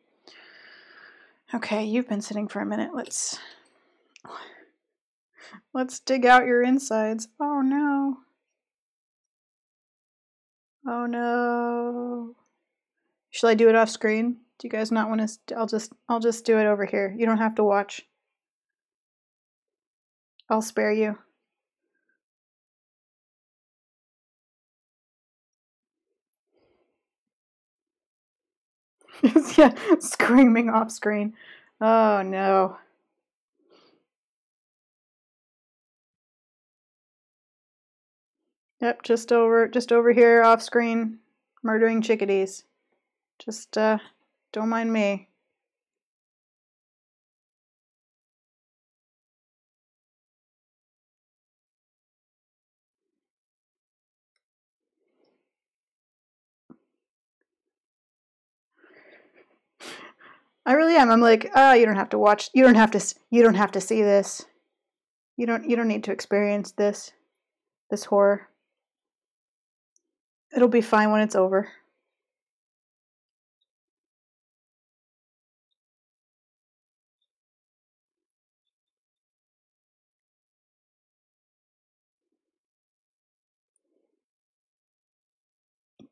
Okay, you've been sitting for a minute. Let's dig out your insides. Oh no. Oh no. Should I do it off screen? Do you guys not want to? I'll just do it over here. You don't have to watch. I'll spare you. Yeah, screaming off screen. Oh no. Yep, just over here off screen, murdering chickadees. Just don't mind me. I really am. I'm like, oh, you don't have to watch. You don't have to see this. You don't need to experience this horror. It'll be fine when it's over.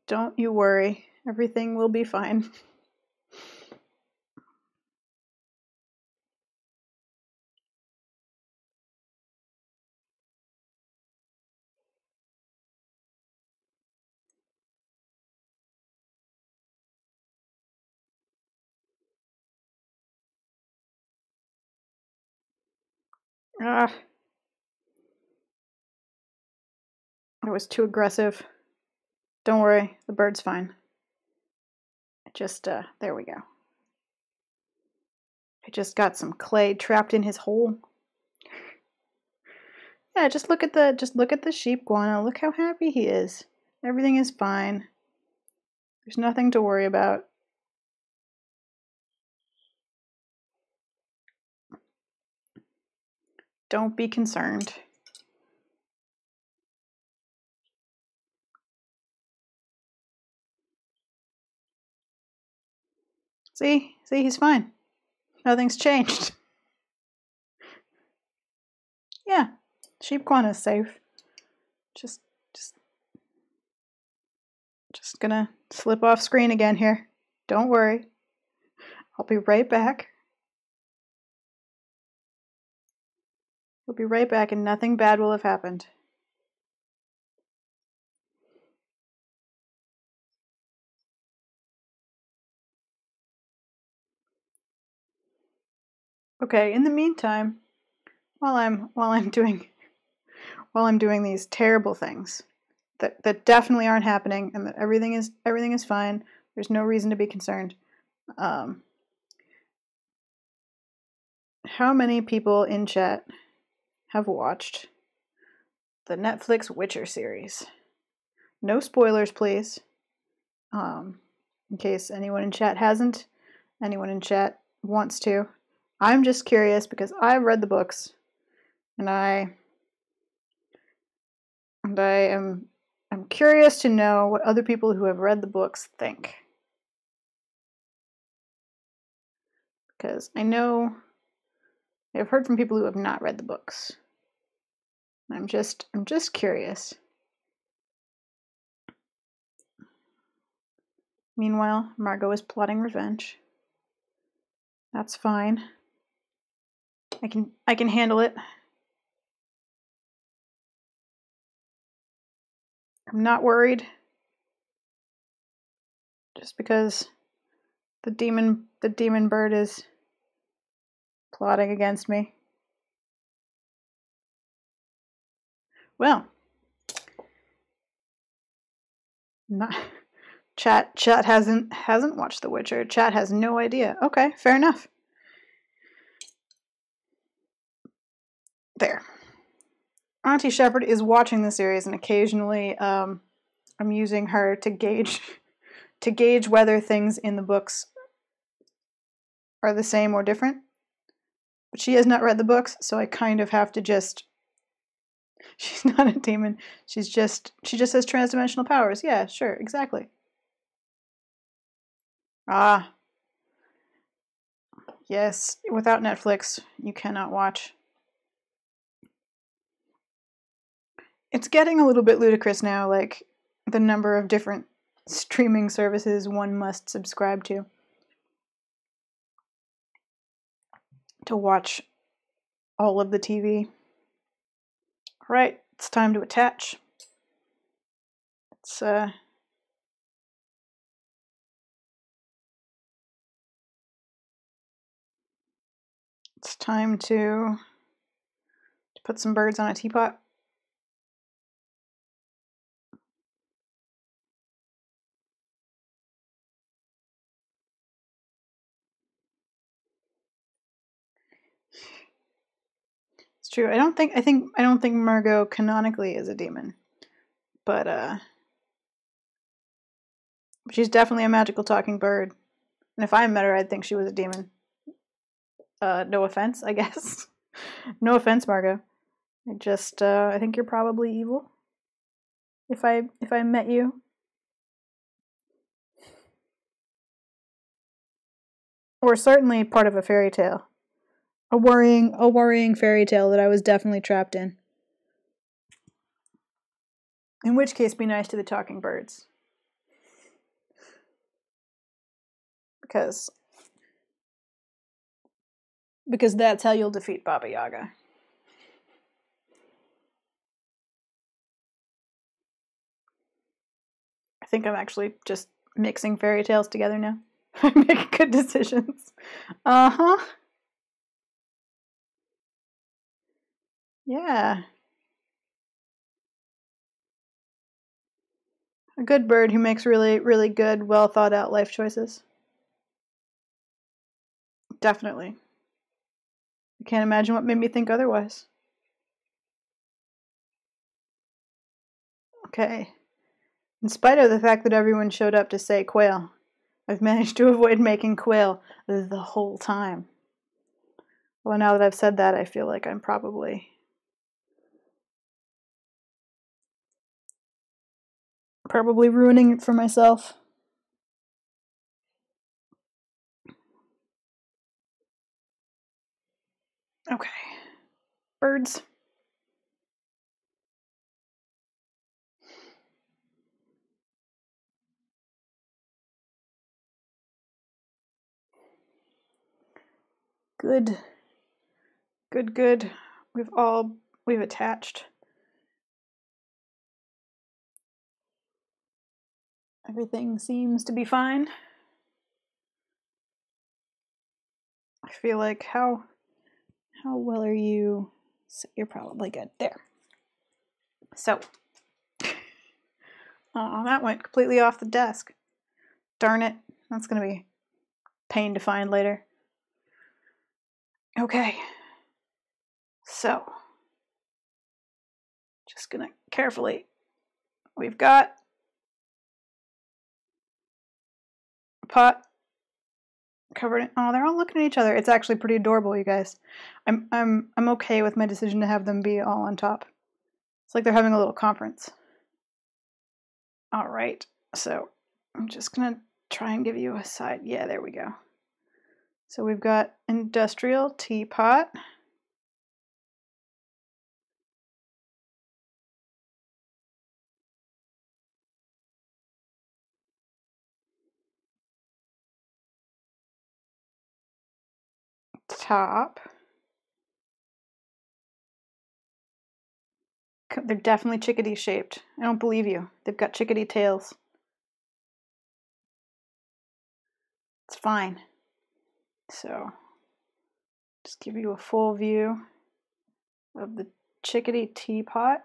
Don't you worry. Everything will be fine. Ah, I was too aggressive. Don't worry, the bird's fine. Just, there we go. I just got some clay trapped in his hole. Yeah, just look at the sheep guano. Look how happy he is. Everything is fine. There's nothing to worry about. Don't be concerned. See, he's fine. Nothing's changed. Yeah, sheep guano's safe. Just gonna slip off screen again here. Don't worry. I'll be right back. We'll be right back and nothing bad will have happened. Okay, in the meantime, while I'm doing these terrible things that definitely aren't happening and that everything is fine, there's no reason to be concerned. How many people in chat have watched the Netflix Witcher series? No spoilers, please. In case anyone in chat hasn't, anyone in chat wants to. I'm just curious because I've read the books, and I'm curious to know what other people who have read the books think. Because I've heard from people who have not read the books. I'm just curious. Meanwhile, Margot is plotting revenge. That's fine. I can handle it. I'm not worried. Just because the demon bird is plotting against me. Well, Chat hasn't watched The Witcher. Chat has no idea. Okay, fair enough. There. Auntie Shepherd is watching the series, and occasionally I'm using her to gauge whether things in the books are the same or different. But she has not read the books, so I kind of have to just... She's not a demon. She just has transdimensional powers. Yeah, sure, exactly. Ah. Yes, without Netflix, you cannot watch. It's getting a little bit ludicrous now, like the number of different streaming services one must subscribe to watch all of the TV. All right, it's time to attach. It's time to put some birds on a teapot. It's true. I don't think Margot canonically is a demon, but she's definitely a magical talking bird. And if I met her, I'd think she was a demon. No offense, I guess. No offense, Margot. I think you're probably evil. If I met you. Or certainly part of a fairy tale. A worrying fairy tale that I was definitely trapped in. In which case, be nice to the talking birds. Because that's how you'll defeat Baba Yaga. I think I'm actually just mixing fairy tales together now. I'm making good decisions. Uh-huh. Yeah. A good bird who makes really, really good, well thought out life choices. Definitely. I can't imagine what made me think otherwise. Okay. In spite of the fact that everyone showed up to say quail, I've managed to avoid making quail the whole time. Well, now that I've said that, I feel like I'm probably ruining it for myself. Okay. Birds. Good. Good. We've attached. Everything seems to be fine. I feel like how well are you? So you're probably good. There. So. Oh, that went completely off the desk. Darn it. That's going to be pain to find later. Okay. So. Just going to carefully. We've got a pot covered in, oh, they're all looking at each other. It's actually pretty adorable, you guys. I'm okay with my decision to have them be all on top. It's like they're having a little conference. All right. So, I'm just going to try and give you a side. Yeah, there we go. So, we've got industrial teapot. Top. They're definitely chickadee shaped. I don't believe you. They've got chickadee tails. It's fine. So, just give you a full view of the chickadee teapot.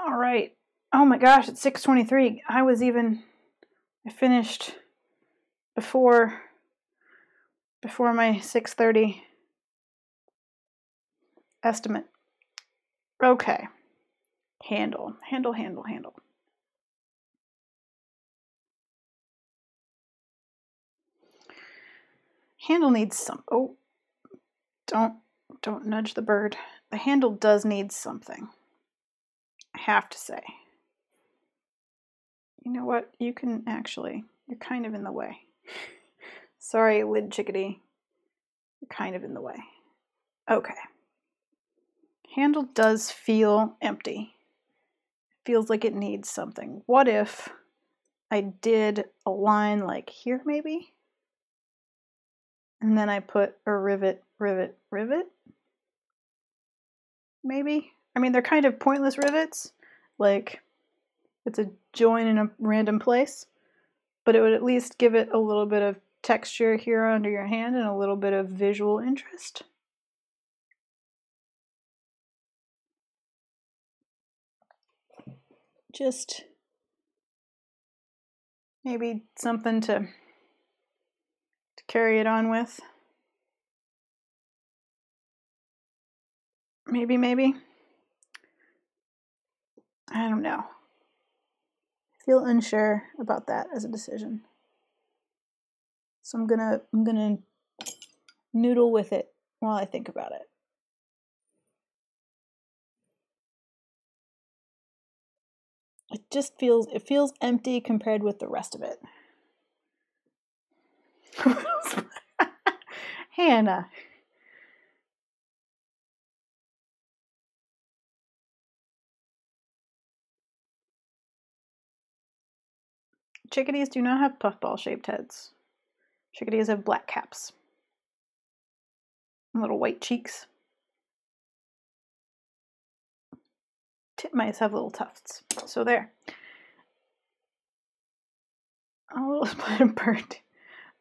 All right. Oh my gosh, it's 6:23. I finished before my 6:30 estimate. Okay. Handle. Handle needs some. Oh, don't nudge the bird. The handle does need something. I have to say. You know what? You can actually. You're kind of in the way. Sorry, lid chickadee. You're kind of in the way. Okay. Handle does feel empty. Feels like it needs something. What if I did a line like here, maybe? And then I put a rivet. Maybe? I mean, they're kind of pointless rivets. Like, it's a join in a random place. But it would at least give it a little bit of texture here under your hand and a little bit of visual interest. Just maybe something to carry it on with. Maybe. I don't know. I feel unsure about that as a decision. So I'm gonna noodle with it while I think about it. It feels empty compared with the rest of it. Hannah. Chickadees do not have puffball-shaped heads. Chickadees have black caps. And little white cheeks. Titmice have little tufts. So there. A little spotted bird.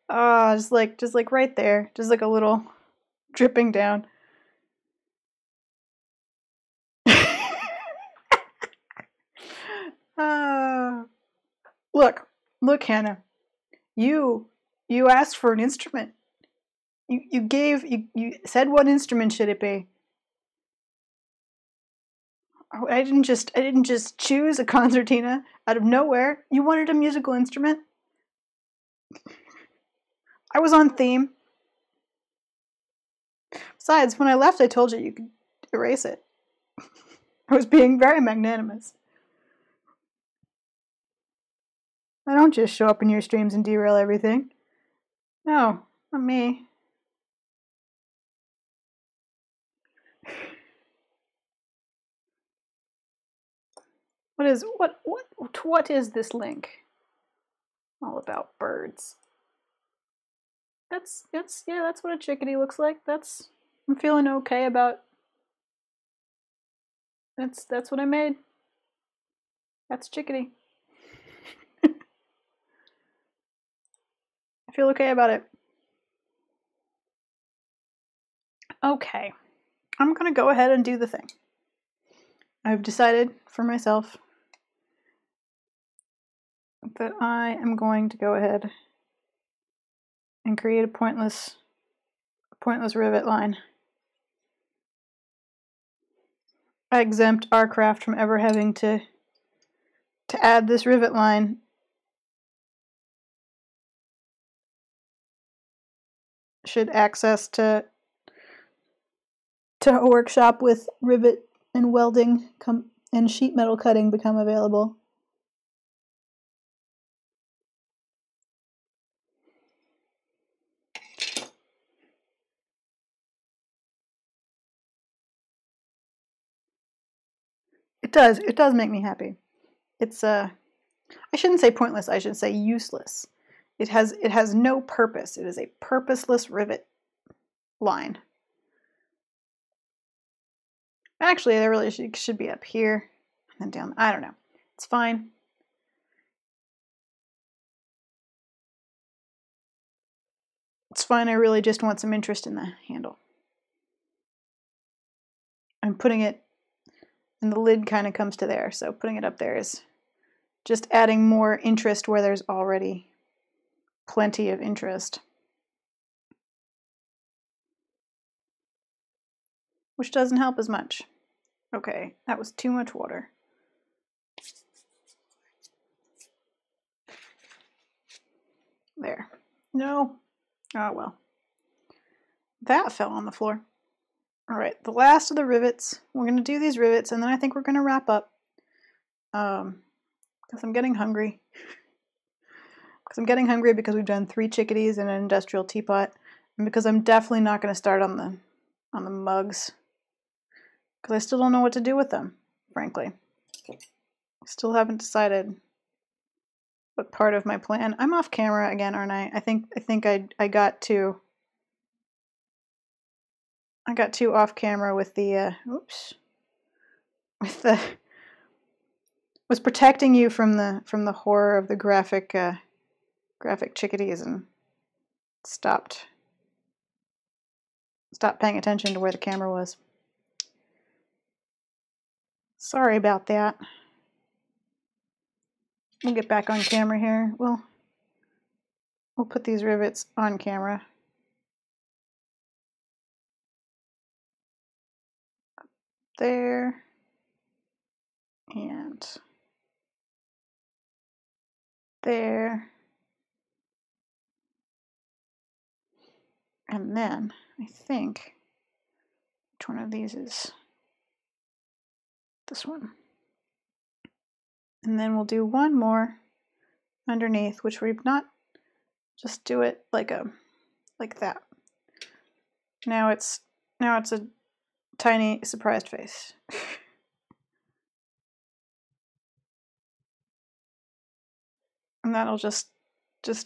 Ah, just like right there. Just like a little dripping down. Look, Hannah. You asked for an instrument. You said what instrument should it be? Oh, I didn't just choose a concertina out of nowhere. You wanted a musical instrument? I was on theme. Besides, when I left, I told you could erase it. I was being very magnanimous. I don't just show up in your streams and derail everything. No, not me. What is this link? All about birds. That's what a chickadee looks like. I'm feeling okay about. That's what I made. That's chickadee. I feel okay about it. Okay, I'm gonna go ahead and do the thing. I've decided for myself that I am going to go ahead and create a pointless rivet line. I exempt our craft from ever having to add this rivet line. Should access to a workshop with rivet and welding and sheet metal cutting become available. It does make me happy. It's I shouldn't say pointless, I should say useless. It has no purpose. It is a purposeless rivet line. Actually, there really should be up here and then down. I don't know. It's fine. It's fine. I really just want some interest in the handle. I'm putting it, and the lid kind of comes to there, so putting it up there is just adding more interest where there's already plenty of interest. Which doesn't help as much. Okay, that was too much water. There. No. Oh well. That fell on the floor. Alright, the last of the rivets. We're going to do these rivets, and then I think we're going to wrap up. Because I'm getting hungry. Because we've done 3 chickadees and an industrial teapot. And because I'm definitely not going to start on the mugs. Because I still don't know what to do with them, frankly. I still haven't decided what part of my plan. I'm off camera again, aren't I? I think I got too off camera with the was protecting you from the horror of the graphic chickadees and stopped paying attention to where the camera was. Sorry about that. We'll get back on camera here. We'll put these rivets on camera. There. And there. And then I think, which one of these is this one? And then we'll do one more underneath, which we've not, just do it like that. Now it's a tiny surprised face. And that'll just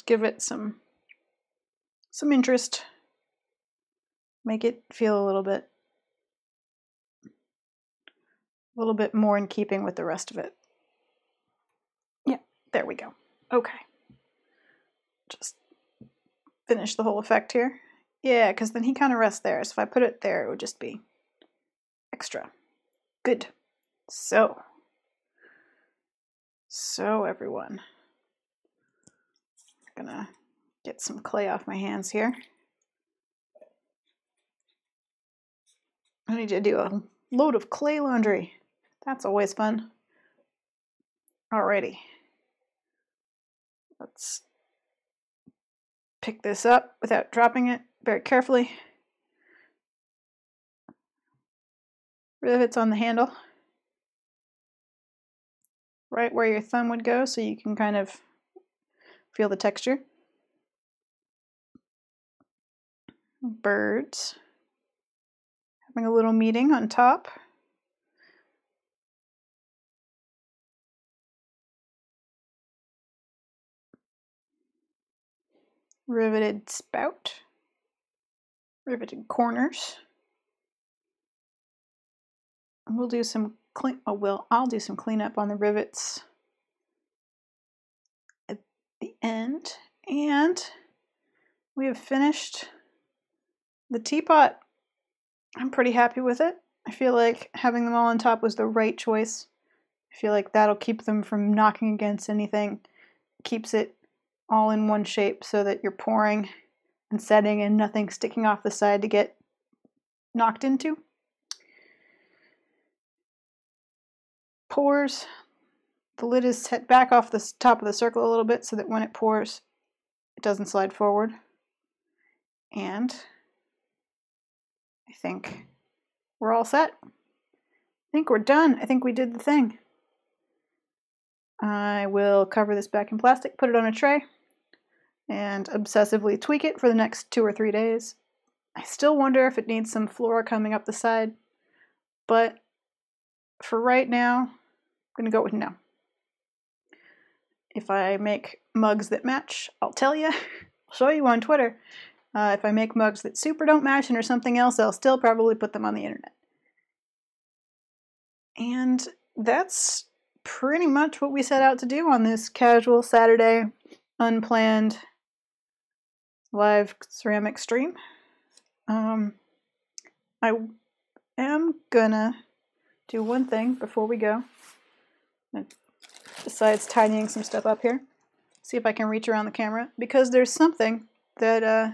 give it some interest. Make it feel a little bit more in keeping with the rest of it. Yeah, there we go. Okay. Just finish the whole effect here. Yeah, because then he kind of rests there. So if I put it there, it would just be extra. Good. So everyone, I'm gonna get some clay off my hands here. I need to do a load of clay laundry. That's always fun. Alrighty. Let's pick this up without dropping it very carefully. Rivets on the handle. Right where your thumb would go, so you can kind of feel the texture. Birds. Having a little meeting on top. Riveted spout. Riveted corners. And we'll do some I'll do some cleanup on the rivets at the end. And we have finished the teapot. I'm pretty happy with it. I feel like having them all on top was the right choice. I feel like that'll keep them from knocking against anything. Keeps it all in one shape so that you're pouring and setting and nothing sticking off the side to get knocked into. Pours. The lid is set back off the top of the circle a little bit so that when it pours, it doesn't slide forward. And I think we're all set. I think we're done. I think we did the thing. I will cover this back in plastic, put it on a tray, and obsessively tweak it for the next 2 or 3 days. I still wonder if it needs some flora coming up the side, but for right now, I'm going to go with no. If I make mugs that match, I'll tell you. I'll show you on Twitter. If I make mugs that super don't match and are something else, I'll still probably put them on the internet. And that's pretty much what we set out to do on this casual Saturday, unplanned live ceramic stream. I am gonna do one thing before we go, besides tidying some stuff up here. See if I can reach around the camera, because there's something that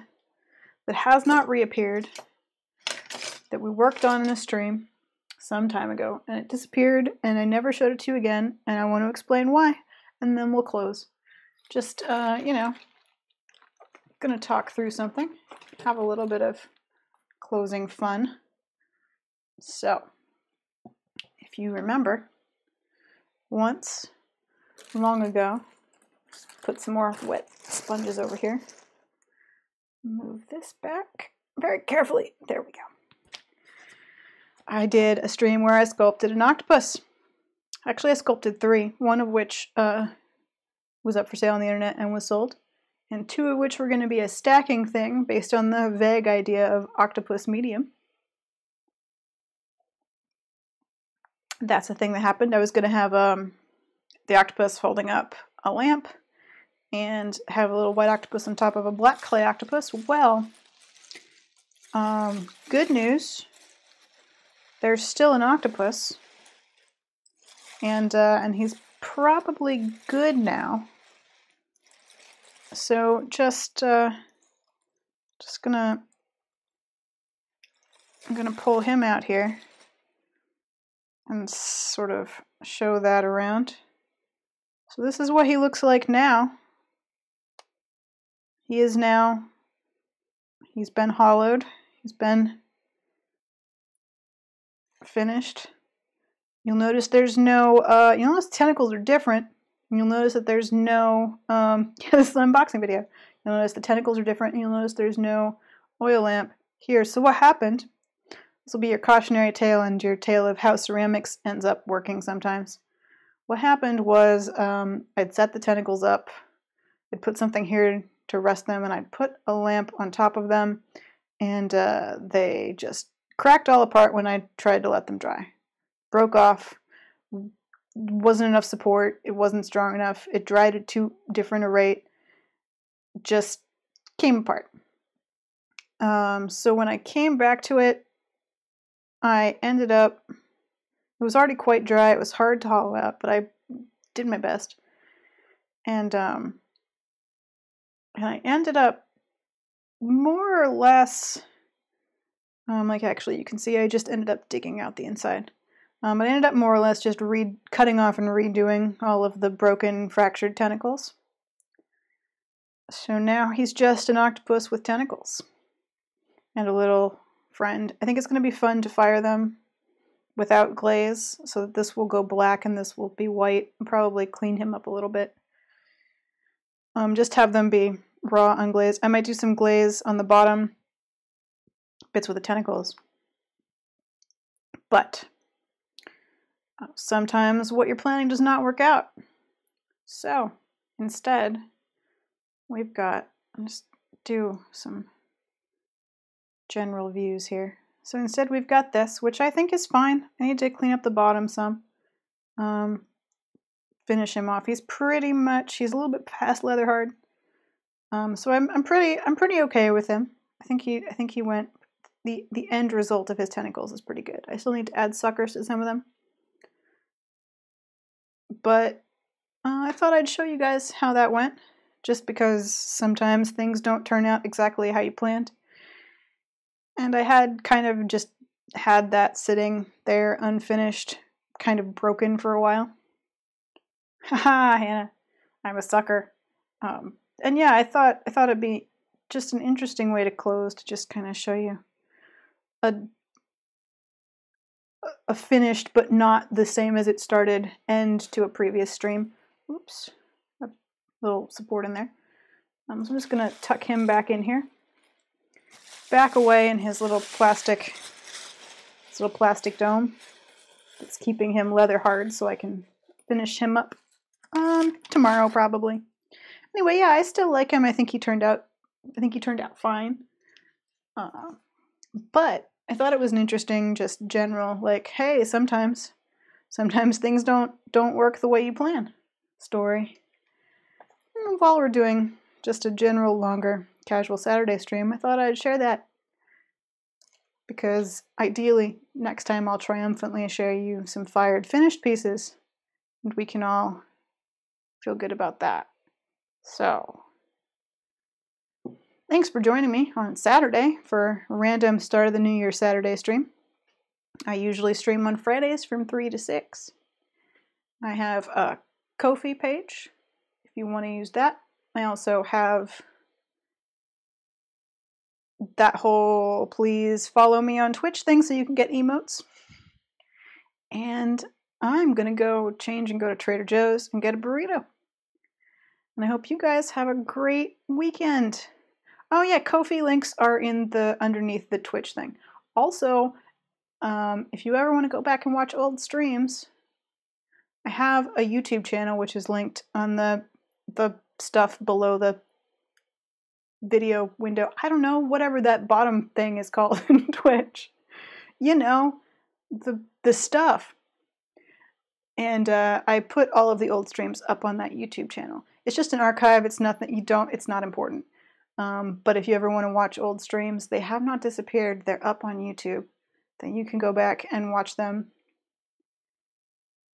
has not reappeared that we worked on in a stream some time ago, and it disappeared, and I never showed it to you again, and I want to explain why, and then we'll close. Just, gonna talk through something, have a little bit of closing fun. So, if you remember, once, long ago, put some more wet sponges over here. Move this back very carefully. There we go. I did a stream where I sculpted an octopus. Actually, I sculpted 3, one of which was up for sale on the internet and was sold, and 2 of which were going to be a stacking thing based on the vague idea of octopus medium. That's the thing that happened. I was going to have the octopus holding up a lamp and have a little white octopus on top of a black clay octopus. Well, good news. There's still an octopus, and he's probably good now. So I'm gonna pull him out here and sort of show that around. So this is what he looks like now. He is now He's been hollowed. He's been finished. You'll notice there's no, you'll notice tentacles are different. You'll notice that there's no, this is an unboxing video. You'll notice the tentacles are different, and you'll notice there's no oil lamp here. So what happened, this will be your cautionary tale and your tale of how ceramics ends up working sometimes. What happened was I'd set the tentacles up, I'd put something here to rest them, and I'd put a lamp on top of them, and they just cracked all apart when I tried to let them dry. Broke off, wasn't enough support, it wasn't strong enough, it dried at too different a rate, just came apart. So when I came back to it, I ended up, it was already quite dry, it was hard to hollow out, but I did my best. And I ended up more or less, like actually you can see I just ended up digging out the inside. I ended up more or less just cutting off and redoing all of the broken, fractured tentacles. So now he's just an octopus with tentacles. And a little friend. I think it's going to be fun to fire them without glaze, so that this will go black and this will be white. I'll probably clean him up a little bit. Just have them be raw, unglazed. I might do some glaze on the bottom bits with the tentacles. But sometimes what you're planning does not work out. So instead, we've got, I'll just do some general views here. So instead we've got this, which I think is fine. I need to clean up the bottom some. Finish him off. He's pretty much, he's a little bit past leather hard. So I'm pretty okay with him. I think he went, the end result of his tentacles is pretty good. I still need to add suckers to some of them. But I thought I'd show you guys how that went, just because sometimes things don't turn out exactly how you planned. And I had kind of just had that sitting there unfinished, kind of broken for a while. Haha, Hannah, I'm a sucker. And yeah, I thought it'd be just an interesting way to close, to just kind of show you a finished but not the same as it started end to a previous stream. Oops, a little support in there. So I'm just gonna tuck him back in here, back away in his little plastic dome that's keeping him leather hard, so I can finish him up tomorrow probably. Anyway, yeah, I still like him. I think he turned out fine. But I thought it was an interesting, just general, like, hey, sometimes things don't work the way you plan story. And while we're doing just a general, longer, casual Saturday stream, I thought I'd share that. Because ideally, next time I'll triumphantly share you some fired finished pieces, and we can all feel good about that. So, thanks for joining me on Saturday for a random start of the New Year Saturday stream. I usually stream on Fridays from 3 to 6. I have a Ko-fi page if you want to use that. I also have that whole please follow me on Twitch thing so you can get emotes. And I'm going to go change and go to Trader Joe's and get a burrito. And I hope you guys have a great weekend. Oh yeah, Ko-fi links are in underneath the Twitch thing. Also, if you ever want to go back and watch old streams, I have a YouTube channel which is linked on the stuff below the video window. I don't know, whatever that bottom thing is called in Twitch. You know, the stuff. And I put all of the old streams up on that YouTube channel. It's just an archive. It's nothing. It's not important. But if you ever want to watch old streams, they have not disappeared. They're up on YouTube. Then you can go back and watch them.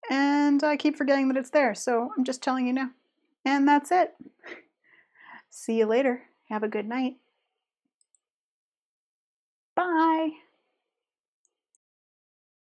And I keep forgetting that it's there, so I'm just telling you now. And that's it. See you later. Have a good night. Bye.